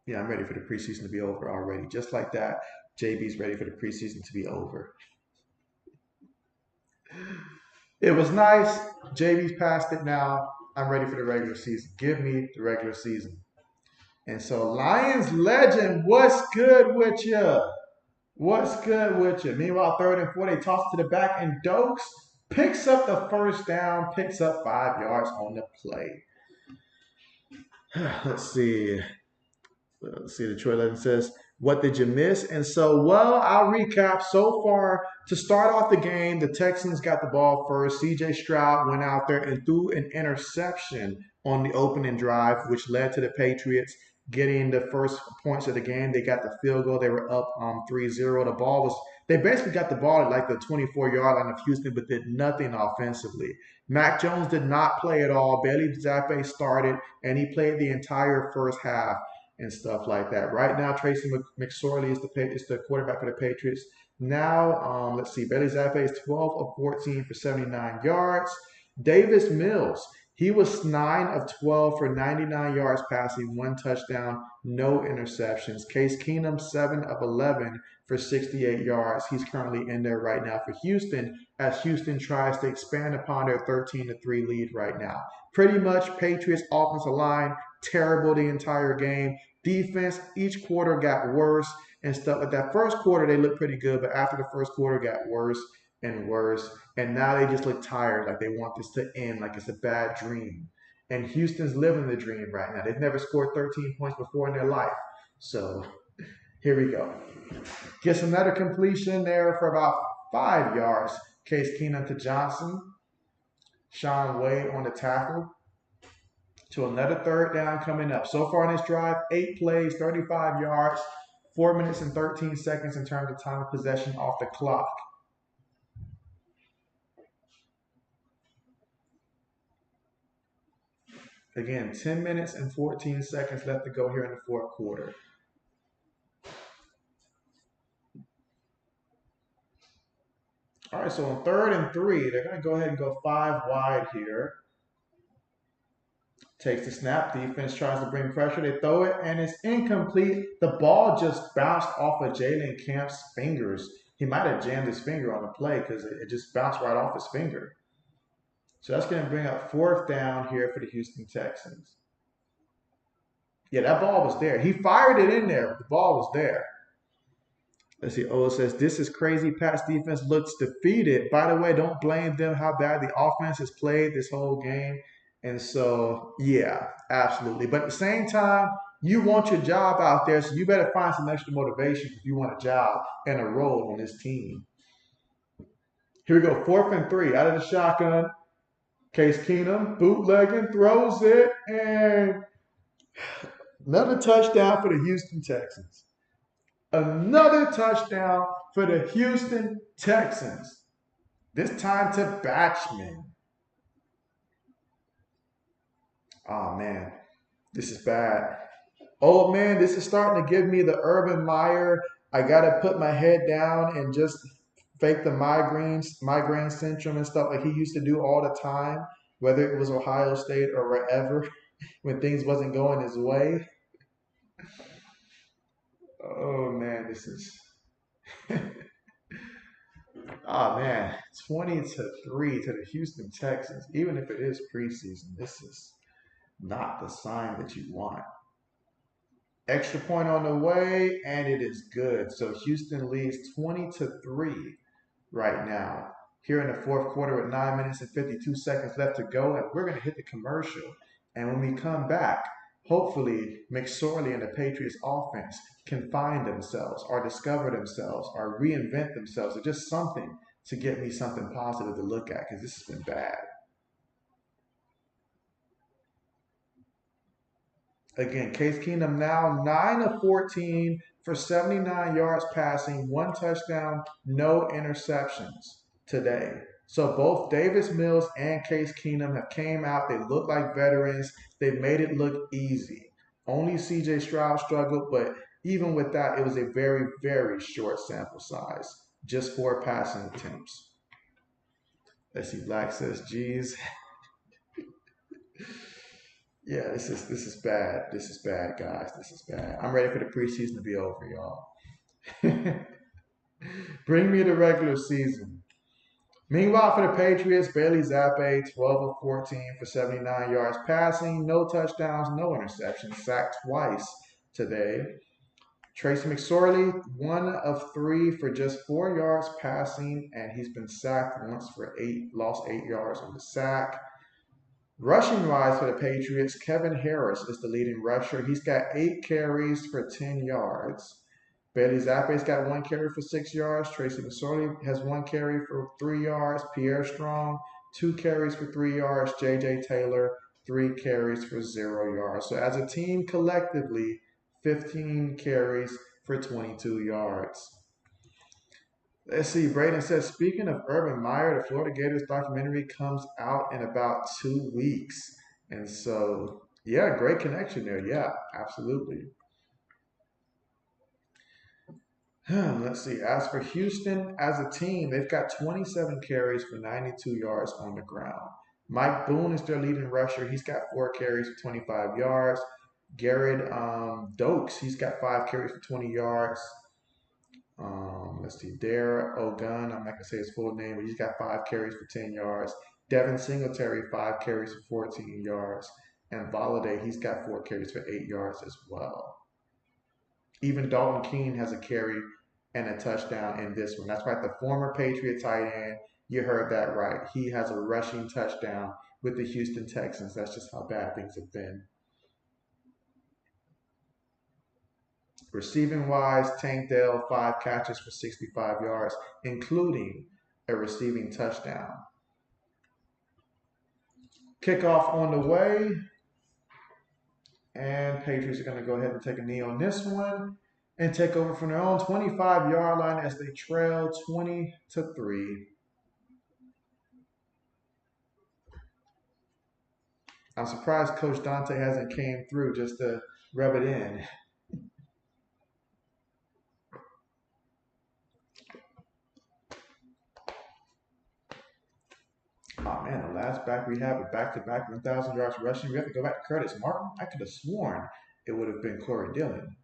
Yeah, I'm ready for the preseason to be over already. Just like that, JB's ready for the preseason to be over. It was nice. JB's past it now. I'm ready for the regular season. Give me the regular season. And so, Lions legend, what's good with you? What's good with you? Meanwhile, 3rd and 4, they toss it to the back, and Dokes picks up the 1st down, picks up 5 yards on the play. Let's see. Detroit Legend says, what did you miss? And so, well, I'll recap. So far, to start off the game, the Texans got the ball first. C.J. Stroud went out there and threw an interception on the opening drive, which led to the Patriots getting the first points of the game. They got the field goal. They were up 3-0. The ball was, they basically got the ball at like the 24-yard line of Houston, but did nothing offensively. Mac Jones did not play at all. Bailey Zappe started, and he played the entire first half and stuff like that. Right now, Tracy McSorley is the quarterback for the Patriots. Now, let's see, Bailey Zappe is 12 of 14 for 79 yards. Davis Mills, he was 9 of 12 for 99 yards passing, 1 touchdown, no interceptions. Case Keenum, 7 of 11 for 68 yards. He's currently in there right now for Houston as Houston tries to expand upon their 13-3 lead right now. Pretty much Patriots offensive line, terrible the entire game. Defense, each quarter got worse and stuff like that. First quarter, they looked pretty good, but after the first quarter got worse and worse. And now they just look tired, like they want this to end, like it's a bad dream. And Houston's living the dream right now. They've never scored 13 points before in their life. So here we go. Gets another completion there for about 5 yards. Case Keenum to Johnson. Sean Wade on the tackle. To another 3rd down coming up. So far in this drive, 8 plays, 35 yards, 4 minutes and 13 seconds in terms of time of possession off the clock. Again, 10 minutes and 14 seconds left to go here in the 4th quarter. All right, so on 3rd and 3, they're going to go ahead and go 5 wide here. Takes the snap. Defense tries to bring pressure. They throw it, and it's incomplete. The ball just bounced off of Jalen Camp's fingers. He might have jammed his finger on the play because it just bounced right off his finger. So that's going to bring up 4th down here for the Houston Texans. Yeah, that ball was there. He fired it in there, but the ball was there. Let's see. Ola says, this is crazy. Pat's defense looks defeated. By the way, don't blame them how bad the offense has played this whole game. And so, yeah, absolutely. But at the same time, you want your job out there, so you better find some extra motivation if you want a job and a role on this team. Here we go, 4th and 3, out of the shotgun. Case Keenum, bootlegging, throws it, and another touchdown for the Houston Texans. Another touchdown for the Houston Texans. This time to Batchman. Oh man, this is bad. Oh man, this is starting to give me the Urban Meyer. I gotta put my head down and just fake the migraine syndrome and stuff like he used to do all the time, whether it was Ohio State or wherever, when things wasn't going his way. Oh man, this is oh man, 20-3 to the Houston Texans. Even if it is preseason, this is not the sign that you want. Extra point on the way, and it is good. So Houston leads 20-3 right now. Here in the fourth quarter with 9 minutes and 52 seconds left to go, and we're going to hit the commercial. And when we come back, hopefully McSorley and the Patriots offense can find themselves or discover themselves or reinvent themselves or just something to get me something positive to look at because this has been bad. Again, Case Keenum now 9 of 14 for 79 yards passing, one touchdown, no interceptions today. So both Davis Mills and Case Keenum have came out. They look like veterans. They made it look easy. Only CJ Stroud struggled, but even with that, it was a very, very short sample size. Just 4 passing attempts. Let's see, Black says, geez. Yeah, this is bad. This is bad, guys. This is bad. I'm ready for the preseason to be over, y'all. Bring me the regular season. Meanwhile, for the Patriots, Bailey Zappe, 12 of 14 for 79 yards passing, no touchdowns, no interceptions, sacked twice today. Tracy McSorley, 1 of 3 for just 4 yards passing, and he's been sacked once for 8, lost 8 yards on the sack. Rushing wise for the Patriots, Kevin Harris is the leading rusher. He's got 8 carries for 10 yards. Bailey Zappe's got 1 carry for 6 yards. Tracy McSorley has 1 carry for 3 yards. Pierre Strong, 2 carries for 3 yards. J.J. Taylor, 3 carries for 0 yards. So as a team collectively, 15 carries for 22 yards. Let's see. Braden says, speaking of Urban Meyer, the Florida Gators documentary comes out in about 2 weeks. And so, yeah, great connection there. Yeah, absolutely. Let's see. As for Houston, as a team, they've got 27 carries for 92 yards on the ground. Mike Boone is their leading rusher. He's got 4 carries for 25 yards. Garrett Dokes, he's got 5 carries for 20 yards. Let's see, Dare Ogun, I'm not going to say his full name, but he's got 5 carries for 10 yards. Devin Singletary, 5 carries for 14 yards. And Valladay, he's got 4 carries for 8 yards as well. Even Dalton Keene has a carry and a touchdown in this one. That's right, the former Patriot tight end. You heard that right. He has a rushing touchdown with the Houston Texans. That's just how bad things have been. Receiving wise, Tank Dell, 5 catches for 65 yards, including a receiving touchdown. Kickoff on the way. And Patriots are going to go ahead and take a knee on this one and take over from their own 25-yard line as they trail 20-3. I'm surprised Coach Dante hasn't came through just to rub it in. Oh man, the last back we have a back-to-back 1,000 yards rushing. We have to go back to Curtis Martin. I could have sworn it would have been Corey Dillon.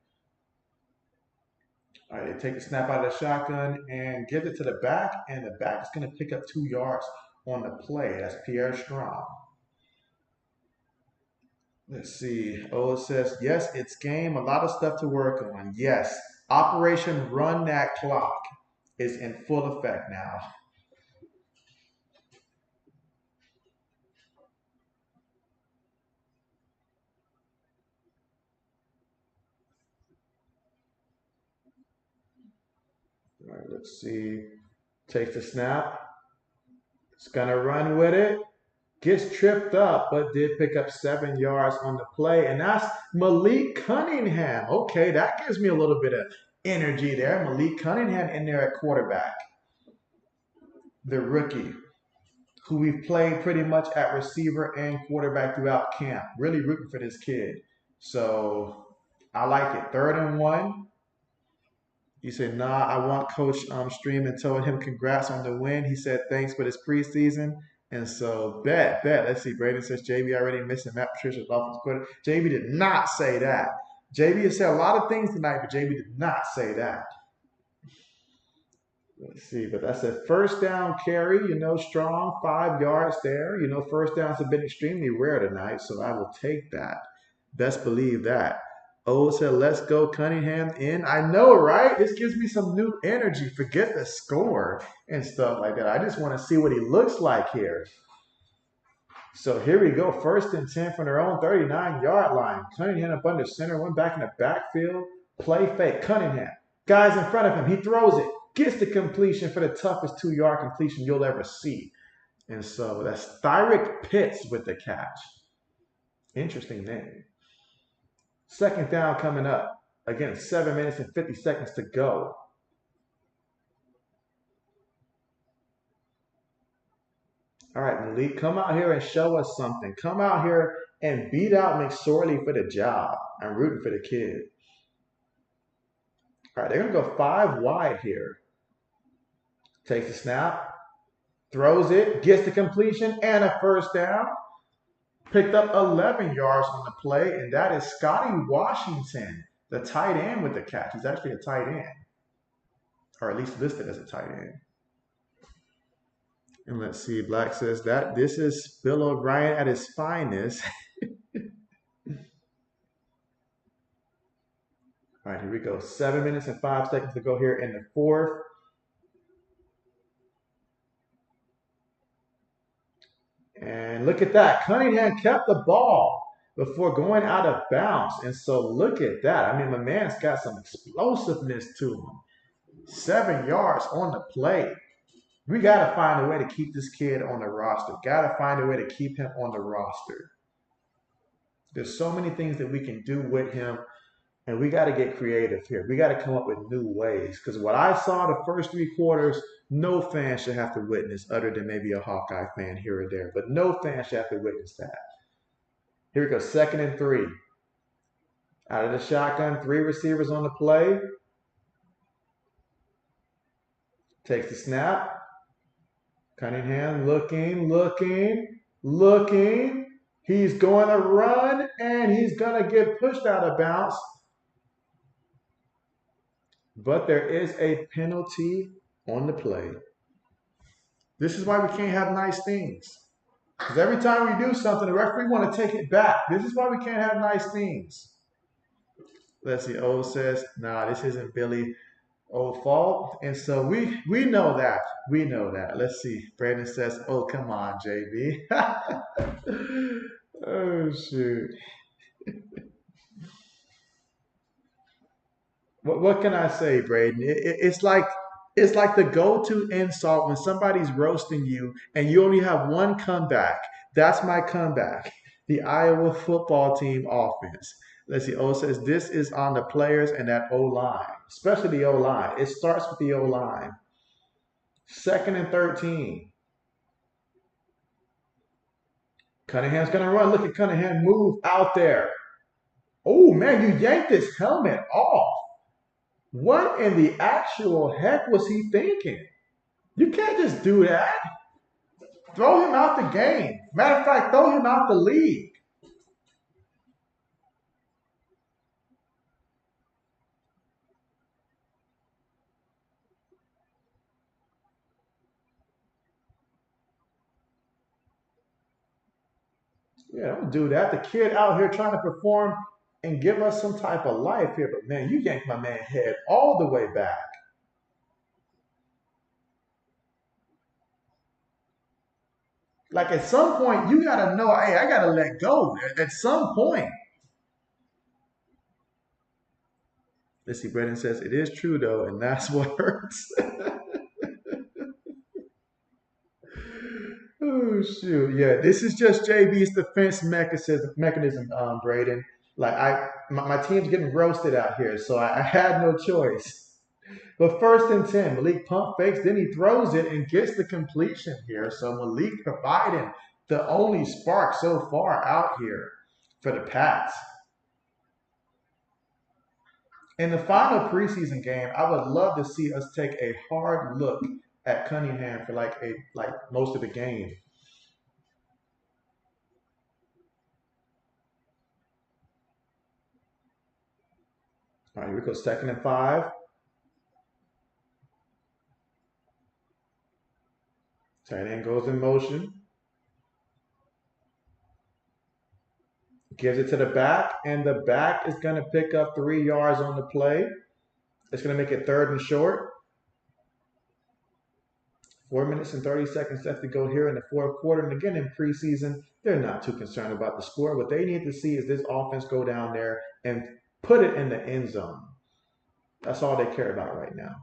All right, they take the snap out of the shotgun and give it to the back, and the back is going to pick up 2 yards on the play. That's Pierre Strong. Let's see. Ola says, yes, it's game. A lot of stuff to work on. Yes, Operation Run That Clock is in full effect now. All right, let's see. Takes the snap. It's going to run with it. Gets tripped up, but did pick up 7 yards on the play. And that's Malik Cunningham. Okay, that gives me a little bit of energy there. Malik Cunningham in there at quarterback. The rookie. who we've played pretty much at receiver and quarterback throughout camp. Really rooting for this kid. So I like it. 3rd and 1. He said, nah, I want Coach Stream and told him congrats on the win. He said thanks for this preseason. And so bet. Let's see. Braden says JB already missing Matt Patricia's offense quarter. JB did not say that. JB has said a lot of things tonight, but JB did not say that. Let's see, but that's a 1st down carry, strong 5 yards there. First downs have been extremely rare tonight, so I will take that. Best believe that. O said, let's go Cunningham in. I know, right? This gives me some new energy. Forget the score and stuff like that. I just want to see what he looks like here. So here we go. 1st and 10 from their own 39-yard line. Cunningham up under center. One back in the backfield. Play fake. Cunningham. Guys in front of him. He throws it. Gets the completion for the toughest 2-yard completion you'll ever see. And so that's Thyrick Pitts with the catch. Interesting name. 2nd down coming up. Again, 7 minutes and 50 seconds to go. All right, Malik, come out here and show us something. Come out here and beat out McSorley for the job. I'm rooting for the kid. All right, they're going to go 5 wide here. Takes the snap, throws it, gets the completion, and a 1st down. Picked up 11 yards on the play, and that is Scotty Washington, the tight end with the catch. He's actually a tight end, or at least listed as a tight end. And let's see, Black says that this is Bill O'Brien at his finest. All right, here we go. 7 minutes and 5 seconds to go here in the 4th. And look at that. Cunningham kept the ball before going out of bounds. And so look at that. I mean, my man's got some explosiveness to him. 7 yards on the play. We got to find a way to keep this kid on the roster. Got to find a way to keep him on the roster. There's so many things that we can do with him, and we got to get creative here. We got to come up with new ways. Because what I saw the first 3 quarters, no fan should have to witness, other than maybe a Hawkeye fan here or there. But no fan should have to witness that. Here we go, 2nd and 3. Out of the shotgun, 3 receivers on the play. Takes the snap. Cunningham looking. He's going to run, and he's going to get pushed out of bounds. But there is a penalty on the play. This is why we can't have nice things. Because every time we do something, the referee want to take it back. This is why we can't have nice things. Let's see. O says, nah, this isn't Billy Old fault. And so we know that. We know that. Let's see. Brandon says, oh, come on, JB. Oh, shoot. What can I say, Braden? It's like the go-to insult when somebody's roasting you and you only have one comeback. That's my comeback. The Iowa football team offense. Let's see. O says this is on the players and that O-line, especially the O-line. It starts with the O-line. 2nd and 13. Cunningham's going to run. Look at Cunningham move out there. Oh, man, you yanked his helmet off. What in the actual heck was he thinking? You can't just do that. Throw him out the game. Matter of fact, throw him out the league. Yeah, don't do that. The kid out here trying to perform and give us some type of life here. But, man, you yanked my man head all the way back. Like, at some point, you got to know, hey, I got to let go at some point. Let's see, Brendan says, it is true, though, and that's what hurts. Oh, shoot. Yeah, this is just JB's defense mechanism, Braden. Like, my team's getting roasted out here, so I had no choice. But 1st and 10, Malik pump fakes, then he throws it and gets the completion here. So Malik providing the only spark so far out here for the Pats. In the final preseason game, I would love to see us take a hard look at Cunningham for like most of the game. All right, here we go. 2nd and 5. Tight end goes in motion. Gives it to the back, and the back is going to pick up 3 yards on the play. It's going to make it 3rd and short. 4 minutes and 30 seconds left to go here in the 4th quarter. And again, in preseason, they're not too concerned about the score. What they need to see is this offense go down there and put it in the end zone. That's all they care about right now.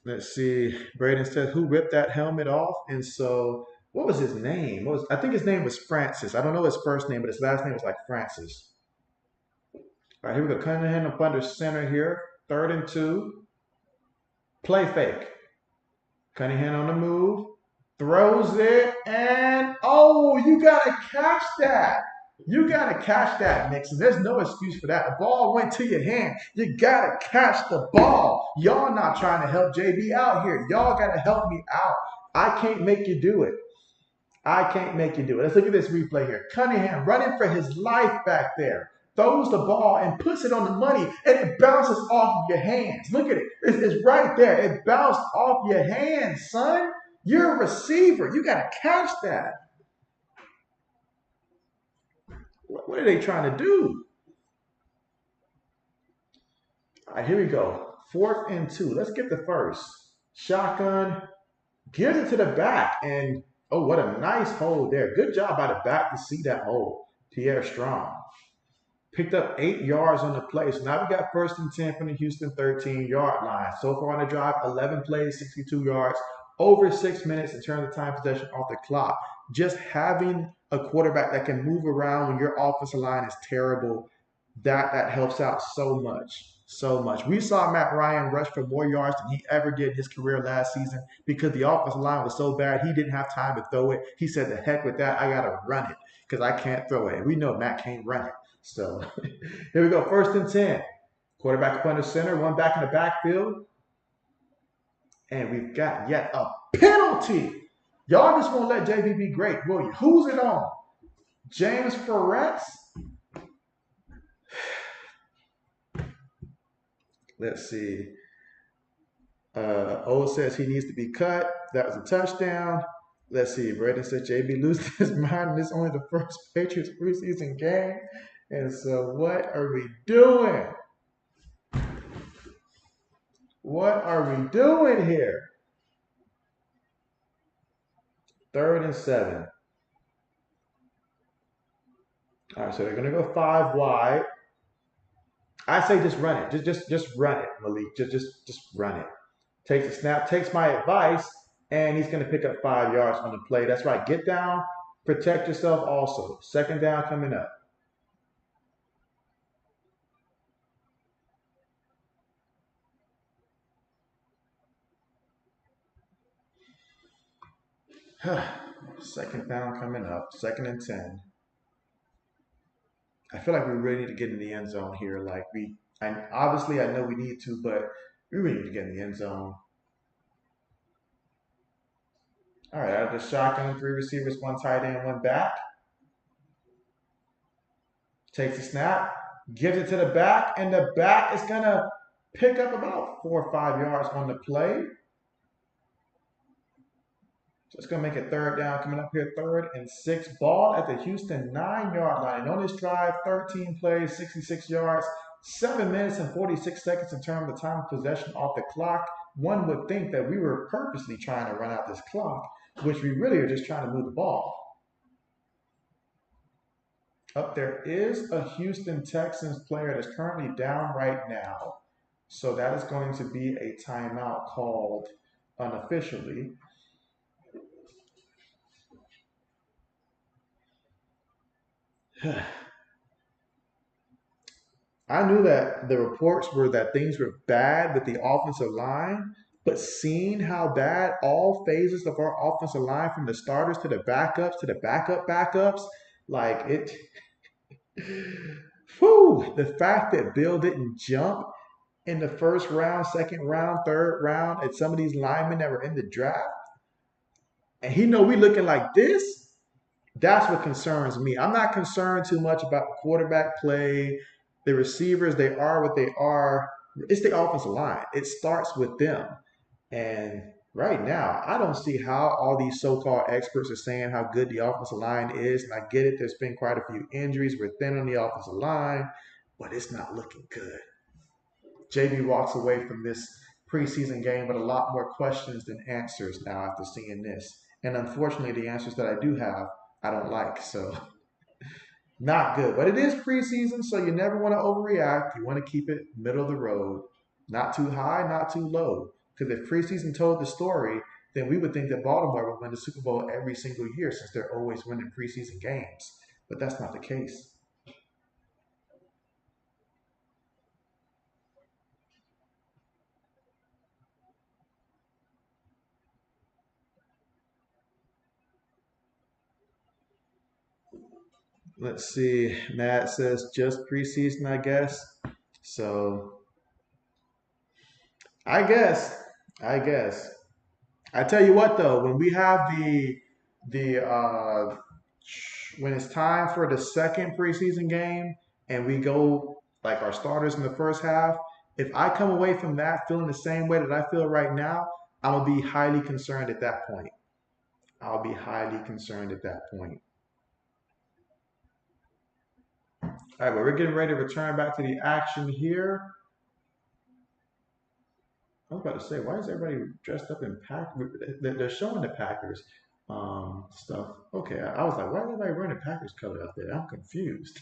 Let's see. Braden says, who ripped that helmet off? And so, what was his name? I think his name was Francis. I don't know his first name, but his last name was like Francis. All right, here we go. Cunningham up under center here. 3rd and 2. Play fake. Cunningham on the move. Throws it. And, oh, you got to catch that. You got to catch that, Nixon. There's no excuse for that. The ball went to your hand. You got to catch the ball. Y'all not trying to help JB out here. Y'all got to help me out. I can't make you do it. I can't make you do it. Let's look at this replay here. Cunningham running for his life back there. Throws the ball and puts it on the money, and it bounces off of your hands. Look at it. It's right there. It bounced off your hands, son. You're a receiver. You got to catch that. What are they trying to do? All right, here we go. 4th and 2. Let's get the first. Shotgun. Gives it to the back. And, oh, what a nice hold there. Good job by the back to see that hole. Pierre Strong. Picked up 8 yards on the play. So now we got 1st and 10 from the Houston 13-yard line. So far on the drive, 11 plays, 62 yards. Over 6 minutes in terms of time possession off the clock. Just having a quarterback that can move around when your offensive line is terrible, that helps out so much. So much. We saw Matt Ryan rush for more yards than he ever did in his career last season because the offensive line was so bad he didn't have time to throw it. He said, the heck with that, I got to run it because I can't throw it. And we know Matt can't run it. So here we go, 1st and 10. Quarterback up under center, one back in the backfield. And we've got yet a penalty. Y'all just won't let JB be great, will you? Who's it on? James Ferretz? Let's see. O says he needs to be cut. That was a touchdown. Let's see. Braden says JB loses his mind, and this is only the first Patriots preseason game. And so what are we doing? What are we doing here? 3rd and 7. All right, so they're going to go 5 wide. I say just run it. Just run it, Malik. Just run it. Takes a snap, takes my advice, and he's going to pick up 5 yards on the play. That's right. Get down, protect yourself also. 2nd down coming up. Second down coming up. 2nd and 10. I feel like we really need to get in the end zone here. Obviously I know we need to, but we really need to get in the end zone. All right, out of the shotgun, 3 receivers, 1 tight end, 1 back. Takes a snap, gives it to the back, and the back is going to pick up about 4 or 5 yards on the play. So it's going to make it 3rd down coming up here, 3rd and 6. Ball at the Houston 9-yard line. And on this drive, 13 plays, 66 yards, 7 minutes and 46 seconds in terms of time of possession off the clock. One would think that we were purposely trying to run out this clock, which we really are just trying to move the ball. Up there is a Houston Texans player that's currently down right now. So that is going to be a timeout called unofficially. I knew that the reports were that things were bad with the offensive line, but seeing how bad all phases of our offensive line, from the starters to the backups to the backups, like it, whew, the fact that Bill didn't jump in the first round, second round, third round at some of these linemen that were in the draft, and he know we looking like this, that's what concerns me. I'm not concerned too much about the quarterback play, the receivers. They are what they are. It's the offensive line. It starts with them. And right now, I don't see how all these so-called experts are saying how good the offensive line is. And I get it. There's been quite a few injuries. We're thin on the offensive line, but it's not looking good. JB walks away from this preseason game with a lot more questions than answers now after seeing this. And unfortunately, the answers that I do have, I don't like. So not good. But it is preseason, so you never want to overreact. You want to keep it middle of the road. Not too high, not too low. Because if preseason told the story, then we would think that Baltimore would win the Super Bowl every single year since they're always winning preseason games. But that's not the case. Let's see. Matt says just preseason, I guess. So I guess, I guess. I tell you what though, when we have the when it's time for the second preseason game and we go like our starters in the first half, if I come away from that feeling the same way that I feel right now, I'm gonna be highly concerned at that point. I'll be highly concerned at that point. All right, well, we're getting ready to return back to the action here. I was about to say, why is everybody dressed up in Packers? They're showing the Packers stuff. Okay, I was like, why is everybody wearing the Packers color out there? I'm confused.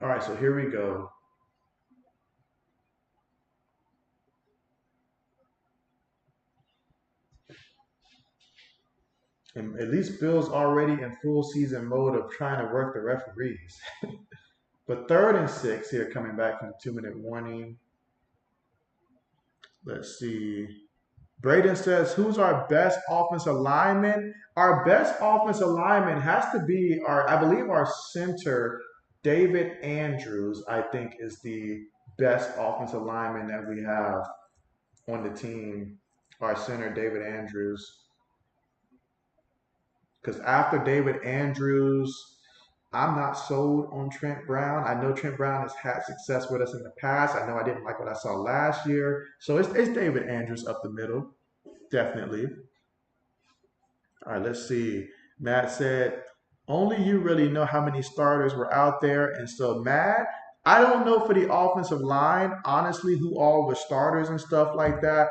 All right, so here we go. And at least Bill's already in full season mode of trying to work the referees. But 3rd and 6 here, coming back from the 2-minute warning. Let's see. Braden says, who's our best offensive lineman? Our best offensive lineman has to be I believe our center, David Andrews, I think is the best offensive lineman that we have on the team. Our center, David Andrews. Because after David Andrews, I'm not sold on Trent Brown. I know Trent Brown has had success with us in the past. I know I didn't like what I saw last year. So it's David Andrews up the middle, definitely. All right, let's see. Matt said, only you really know how many starters were out there. And so, Matt, I don't know for the offensive line, honestly, who all were starters and stuff like that.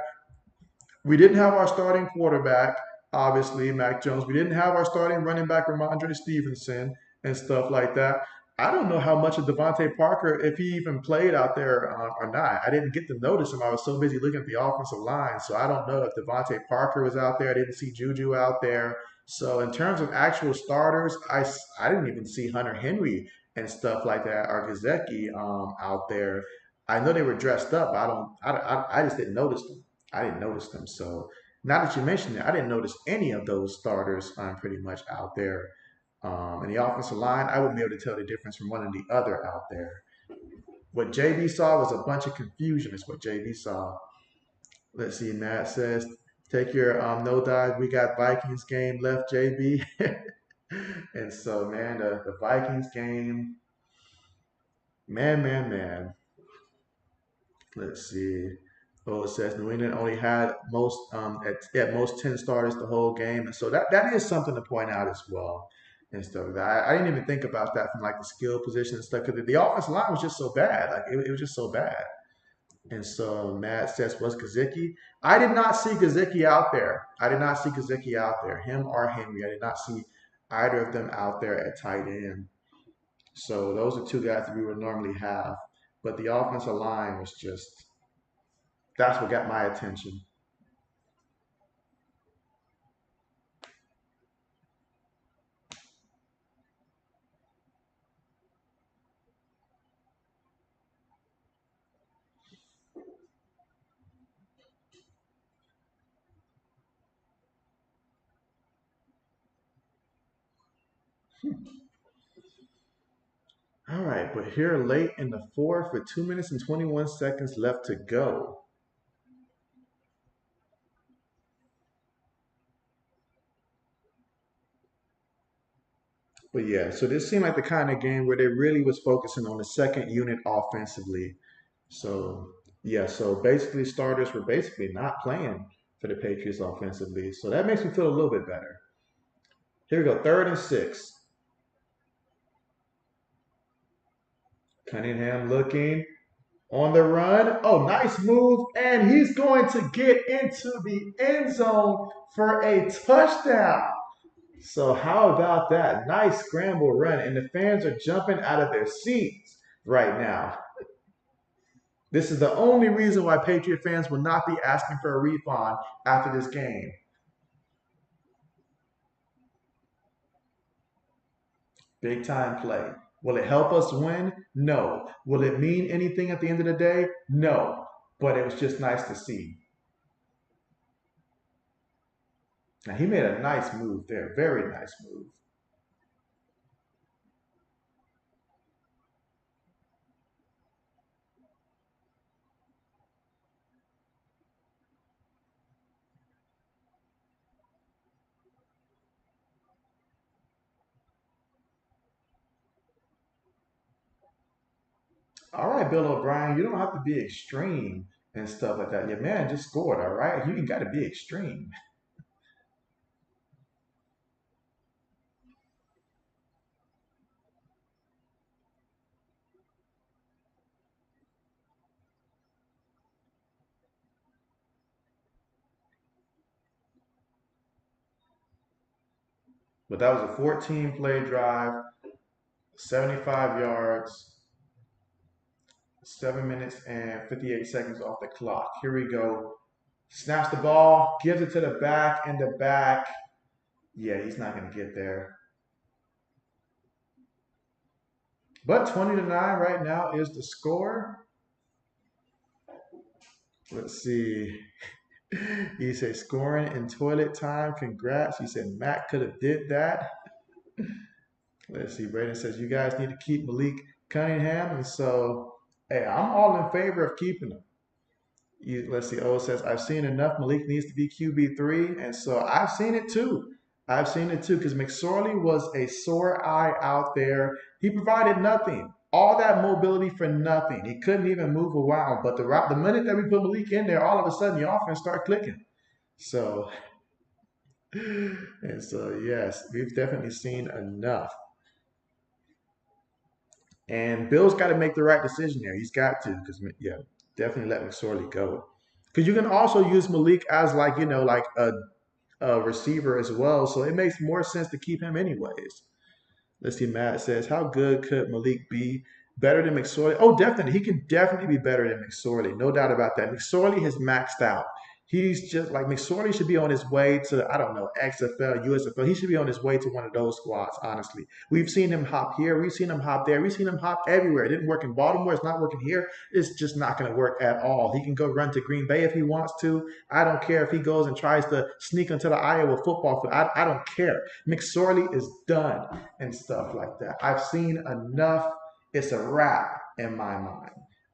We didn't have our starting quarterback, obviously, Mac Jones. We didn't have our starting running back, Ramondre Stevenson, and stuff like that. I don't know how much of Devontae Parker, if he even played out there or not. I didn't get to notice him. I was so busy looking at the offensive line. So I don't know if Devontae Parker was out there. I didn't see Juju out there. So in terms of actual starters, I didn't even see Hunter Henry and stuff like that, or Gazeki out there. I know they were dressed up. I just didn't notice them. I didn't notice them. So now that you mentioned it, I didn't notice any of those starters pretty much out there. And the offensive line, I wouldn't be able to tell the difference from one and the other out there. What JB saw was a bunch of confusion, is what JB saw. Let's see, Matt says, take your no dive. We got Vikings game left, JB. And so, man, the Vikings game, man. Let's see. Oh, it says New England only had at most 10 starters the whole game, and so that is something to point out as well and stuff like that. I didn't even think about that from like the skill position and stuff because the offensive line was just so bad. Like it was just so bad. And so Matt says, was Kazicki? I did not see Kazicki out there. I did not see Kazicki out there. Him or Henry. I did not see either of them out there at tight end. So those are two guys that we would normally have. But the offensive line was just that's what got my attention. All right, but here late in the fourth with 2 minutes and 21 seconds left to go. But yeah, so this seemed like the kind of game where they really was focusing on the second unit offensively. So yeah, so basically starters were basically not playing for the Patriots offensively. So that makes me feel a little bit better. Here we go, 3rd and 6. Cunningham looking on the run. Oh, nice move. And he's going to get into the end zone for a touchdown. So how about that? Nice scramble run. And the fans are jumping out of their seats right now. This is the only reason why Patriot fans will not be asking for a refund after this game. Big time play. Will it help us win? No. Will it mean anything at the end of the day? No. But it was just nice to see. Now he made a nice move there. Very nice move. All right, Bill O'Brien, you don't have to be extreme and stuff like that. Your man just scored, all right? You ain't got to be extreme. But that was a 14 play drive, 75 yards, 7 minutes and 58 seconds off the clock. Here we go. Snaps the ball, gives it to the back, and the back, yeah, he's not going to get there. But 20-9 right now is the score. Let's see. He said scoring in toilet time. Congrats. He said Matt could have did that. Let's see. Braden says you guys need to keep Malik Cunningham, and so hey, I'm all in favor of keeping him. Let's see. O says I've seen enough. Malik needs to be QB3, and so I've seen it too. I've seen it too because McSorley was a sore eye out there. He provided nothing. All that mobility for nothing. He couldn't even move around. But the minute that we put Malik in there, all of a sudden the offense started clicking. So and so yes, we've definitely seen enough. And Bill's got to make the right decision there. He's got to, because yeah, definitely let McSorley go. Because you can also use Malik as like like a receiver as well. So it makes more sense to keep him anyways. Let's see. Matt says, how good could Malik be? Better than McSorley? Oh, definitely. He can definitely be better than McSorley. No doubt about that. McSorley has maxed out. He's just like McSorley should be on his way to, I don't know, XFL, USFL. He should be on his way to one of those squads, honestly. We've seen him hop here. We've seen him hop there. We've seen him hop everywhere. It didn't work in Baltimore. It's not working here. It's just not going to work at all. He can go run to Green Bay if he wants to. I don't care if he goes and tries to sneak into the Iowa football field. I don't care. McSorley is done and stuff like that. I've seen enough. It's a wrap in my mind.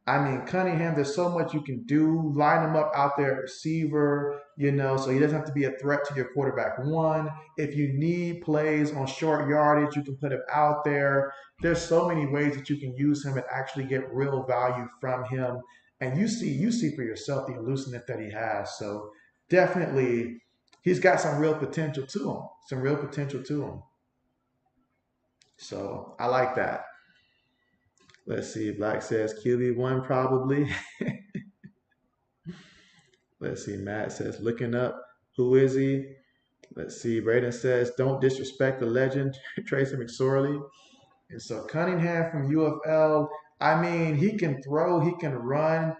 I mean, Cunningham, there's so much you can do. Line him up out there at receiver, so he doesn't have to be a threat to your quarterback one. If you need plays on short yardage, you can put him out there. There's so many ways that you can use him and actually get real value from him. And you see for yourself the elusiveness that he has. So definitely, he's got some real potential to him. Some real potential to him. So I like that. Let's see. Black says QB1 probably. Let's see. Matt says looking up. Who is he? Let's see. Braden says don't disrespect the legend, Tracy McSorley. And so Cunningham from UFL. I mean, he can throw, he can run.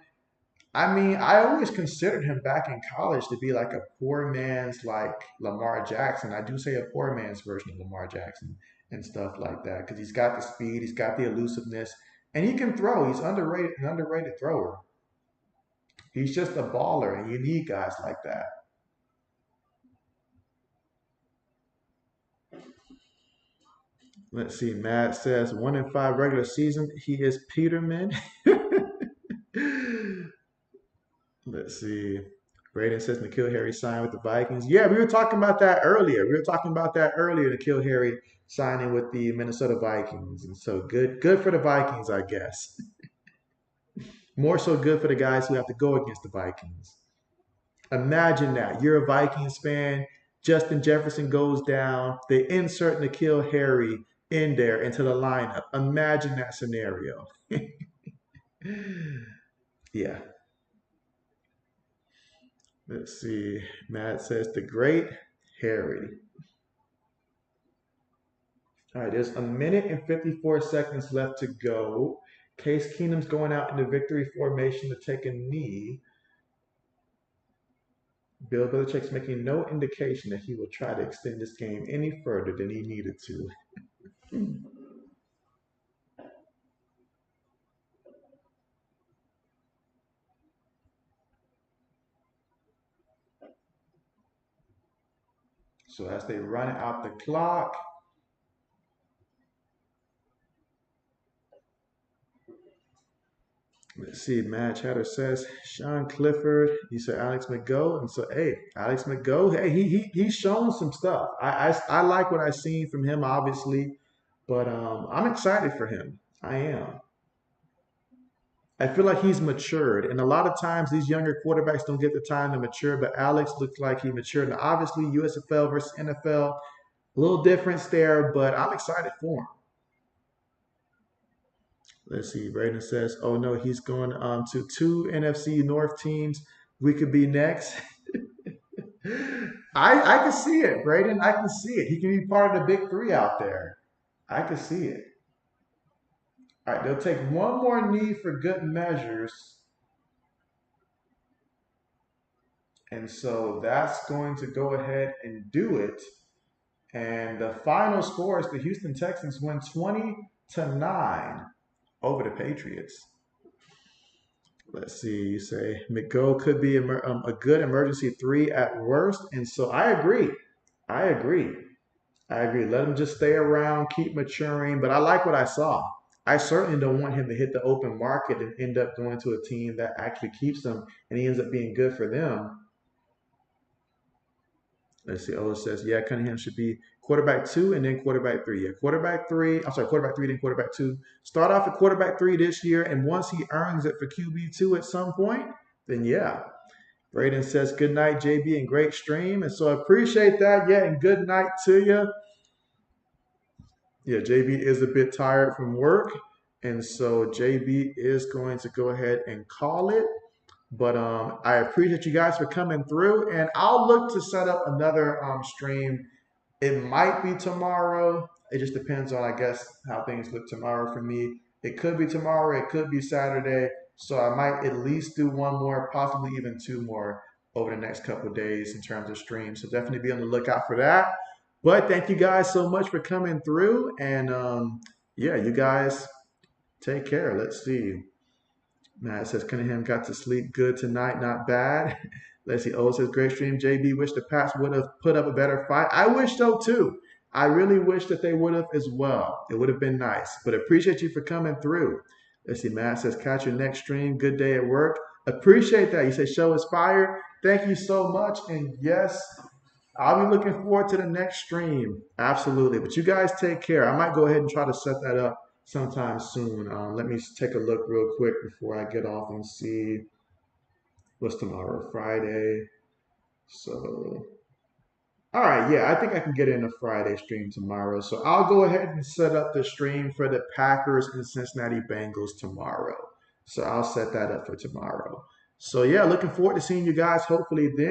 I mean, I always considered him back in college to be like a poor man's like Lamar Jackson. I do say a poor man's version of Lamar Jackson and stuff like that because he's got the speed, he's got the elusiveness, and he can throw. He's underrated, an underrated thrower. He's just a baller, and you need guys like that. Let's see. Matt says 1-5 regular season. He is Peterman. Let's see. Braden says N'Keal Harry signed with the Vikings. Yeah, we were talking about that earlier. N'Keal Harry signing with the Minnesota Vikings, and so good for the Vikings, I guess. More so good for the guys who have to go against the Vikings. Imagine that. You're a Vikings fan. Justin Jefferson goes down. They insert N'Keal Harry in there into the lineup. Imagine that scenario. Yeah. Let's see. Matt says the great Harry. All right, there's a minute and 54 seconds left to go. Case Keenum's going out in the victory formation to take a knee. Bill Belichick's making no indication that he will try to extend this game any further than he needed to. So as they run out the clock, let's see. Matt Chatter says Sean Clifford. He said Alex McGo, and so hey, Alex McGo. Hey, he's shown some stuff. I like what I've seen from him, obviously, but I'm excited for him. I am. I feel like he's matured, and a lot of times these younger quarterbacks don't get the time to mature. But Alex looks like he matured. Now, obviously, USFL versus NFL, a little difference there, but I'm excited for him. Let's see. Braden says, "Oh no, he's going to two NFC North teams. We could be next." I can see it, Braden. I can see it. He can be part of the big three out there. I can see it. All right, they'll take one more knee for good measures, and so that's going to go ahead and do it. And the final score is the Houston Texans win 20-9 over the Patriots. Let's see. You say McGo could be a good emergency three at worst, and so I agree. I agree. I agree. Let him just stay around, keep maturing. But I like what I saw. I certainly don't want him to hit the open market and end up going to a team that actually keeps him, and he ends up being good for them. Let's see. Oh, it says, yeah, Cunningham should be quarterback two and then quarterback three. Yeah, quarterback three. I'm sorry, quarterback three, then quarterback two. Start off at quarterback three this year, and once he earns it for QB2 at some point, then yeah. Braden says, good night, JB, and great stream. And so I appreciate that. Yeah, and good night to you. Yeah, JB is a bit tired from work. And so JB is going to go ahead and call it. But I appreciate you guys for coming through, and I'll look to set up another stream. It might be tomorrow. It just depends on, I guess, how things look tomorrow for me. It could be tomorrow. It could be Saturday. So I might at least do one more, possibly even two more over the next couple of days in terms of streams. So definitely be on the lookout for that. But thank you guys so much for coming through. And yeah, you guys take care. Let's see. Matt says Cunningham got to sleep good tonight, not bad. Let's see. O says great stream. JB wish the Pats would have put up a better fight. I wish so too. I really wish that they would have as well. It would have been nice. But appreciate you for coming through. Let's see. Matt says catch your next stream. Good day at work. Appreciate that. You say show is fire. Thank you so much. And yes, I'll be looking forward to the next stream. Absolutely. But you guys take care. I might go ahead and try to set that up sometime soon. Let me take a look real quick before I get off and see what's tomorrow, Friday. So, all right, yeah, I think I can get in a Friday stream tomorrow. So I'll go ahead and set up the stream for the Packers and Cincinnati Bengals tomorrow. So I'll set that up for tomorrow. So yeah, looking forward to seeing you guys hopefully then.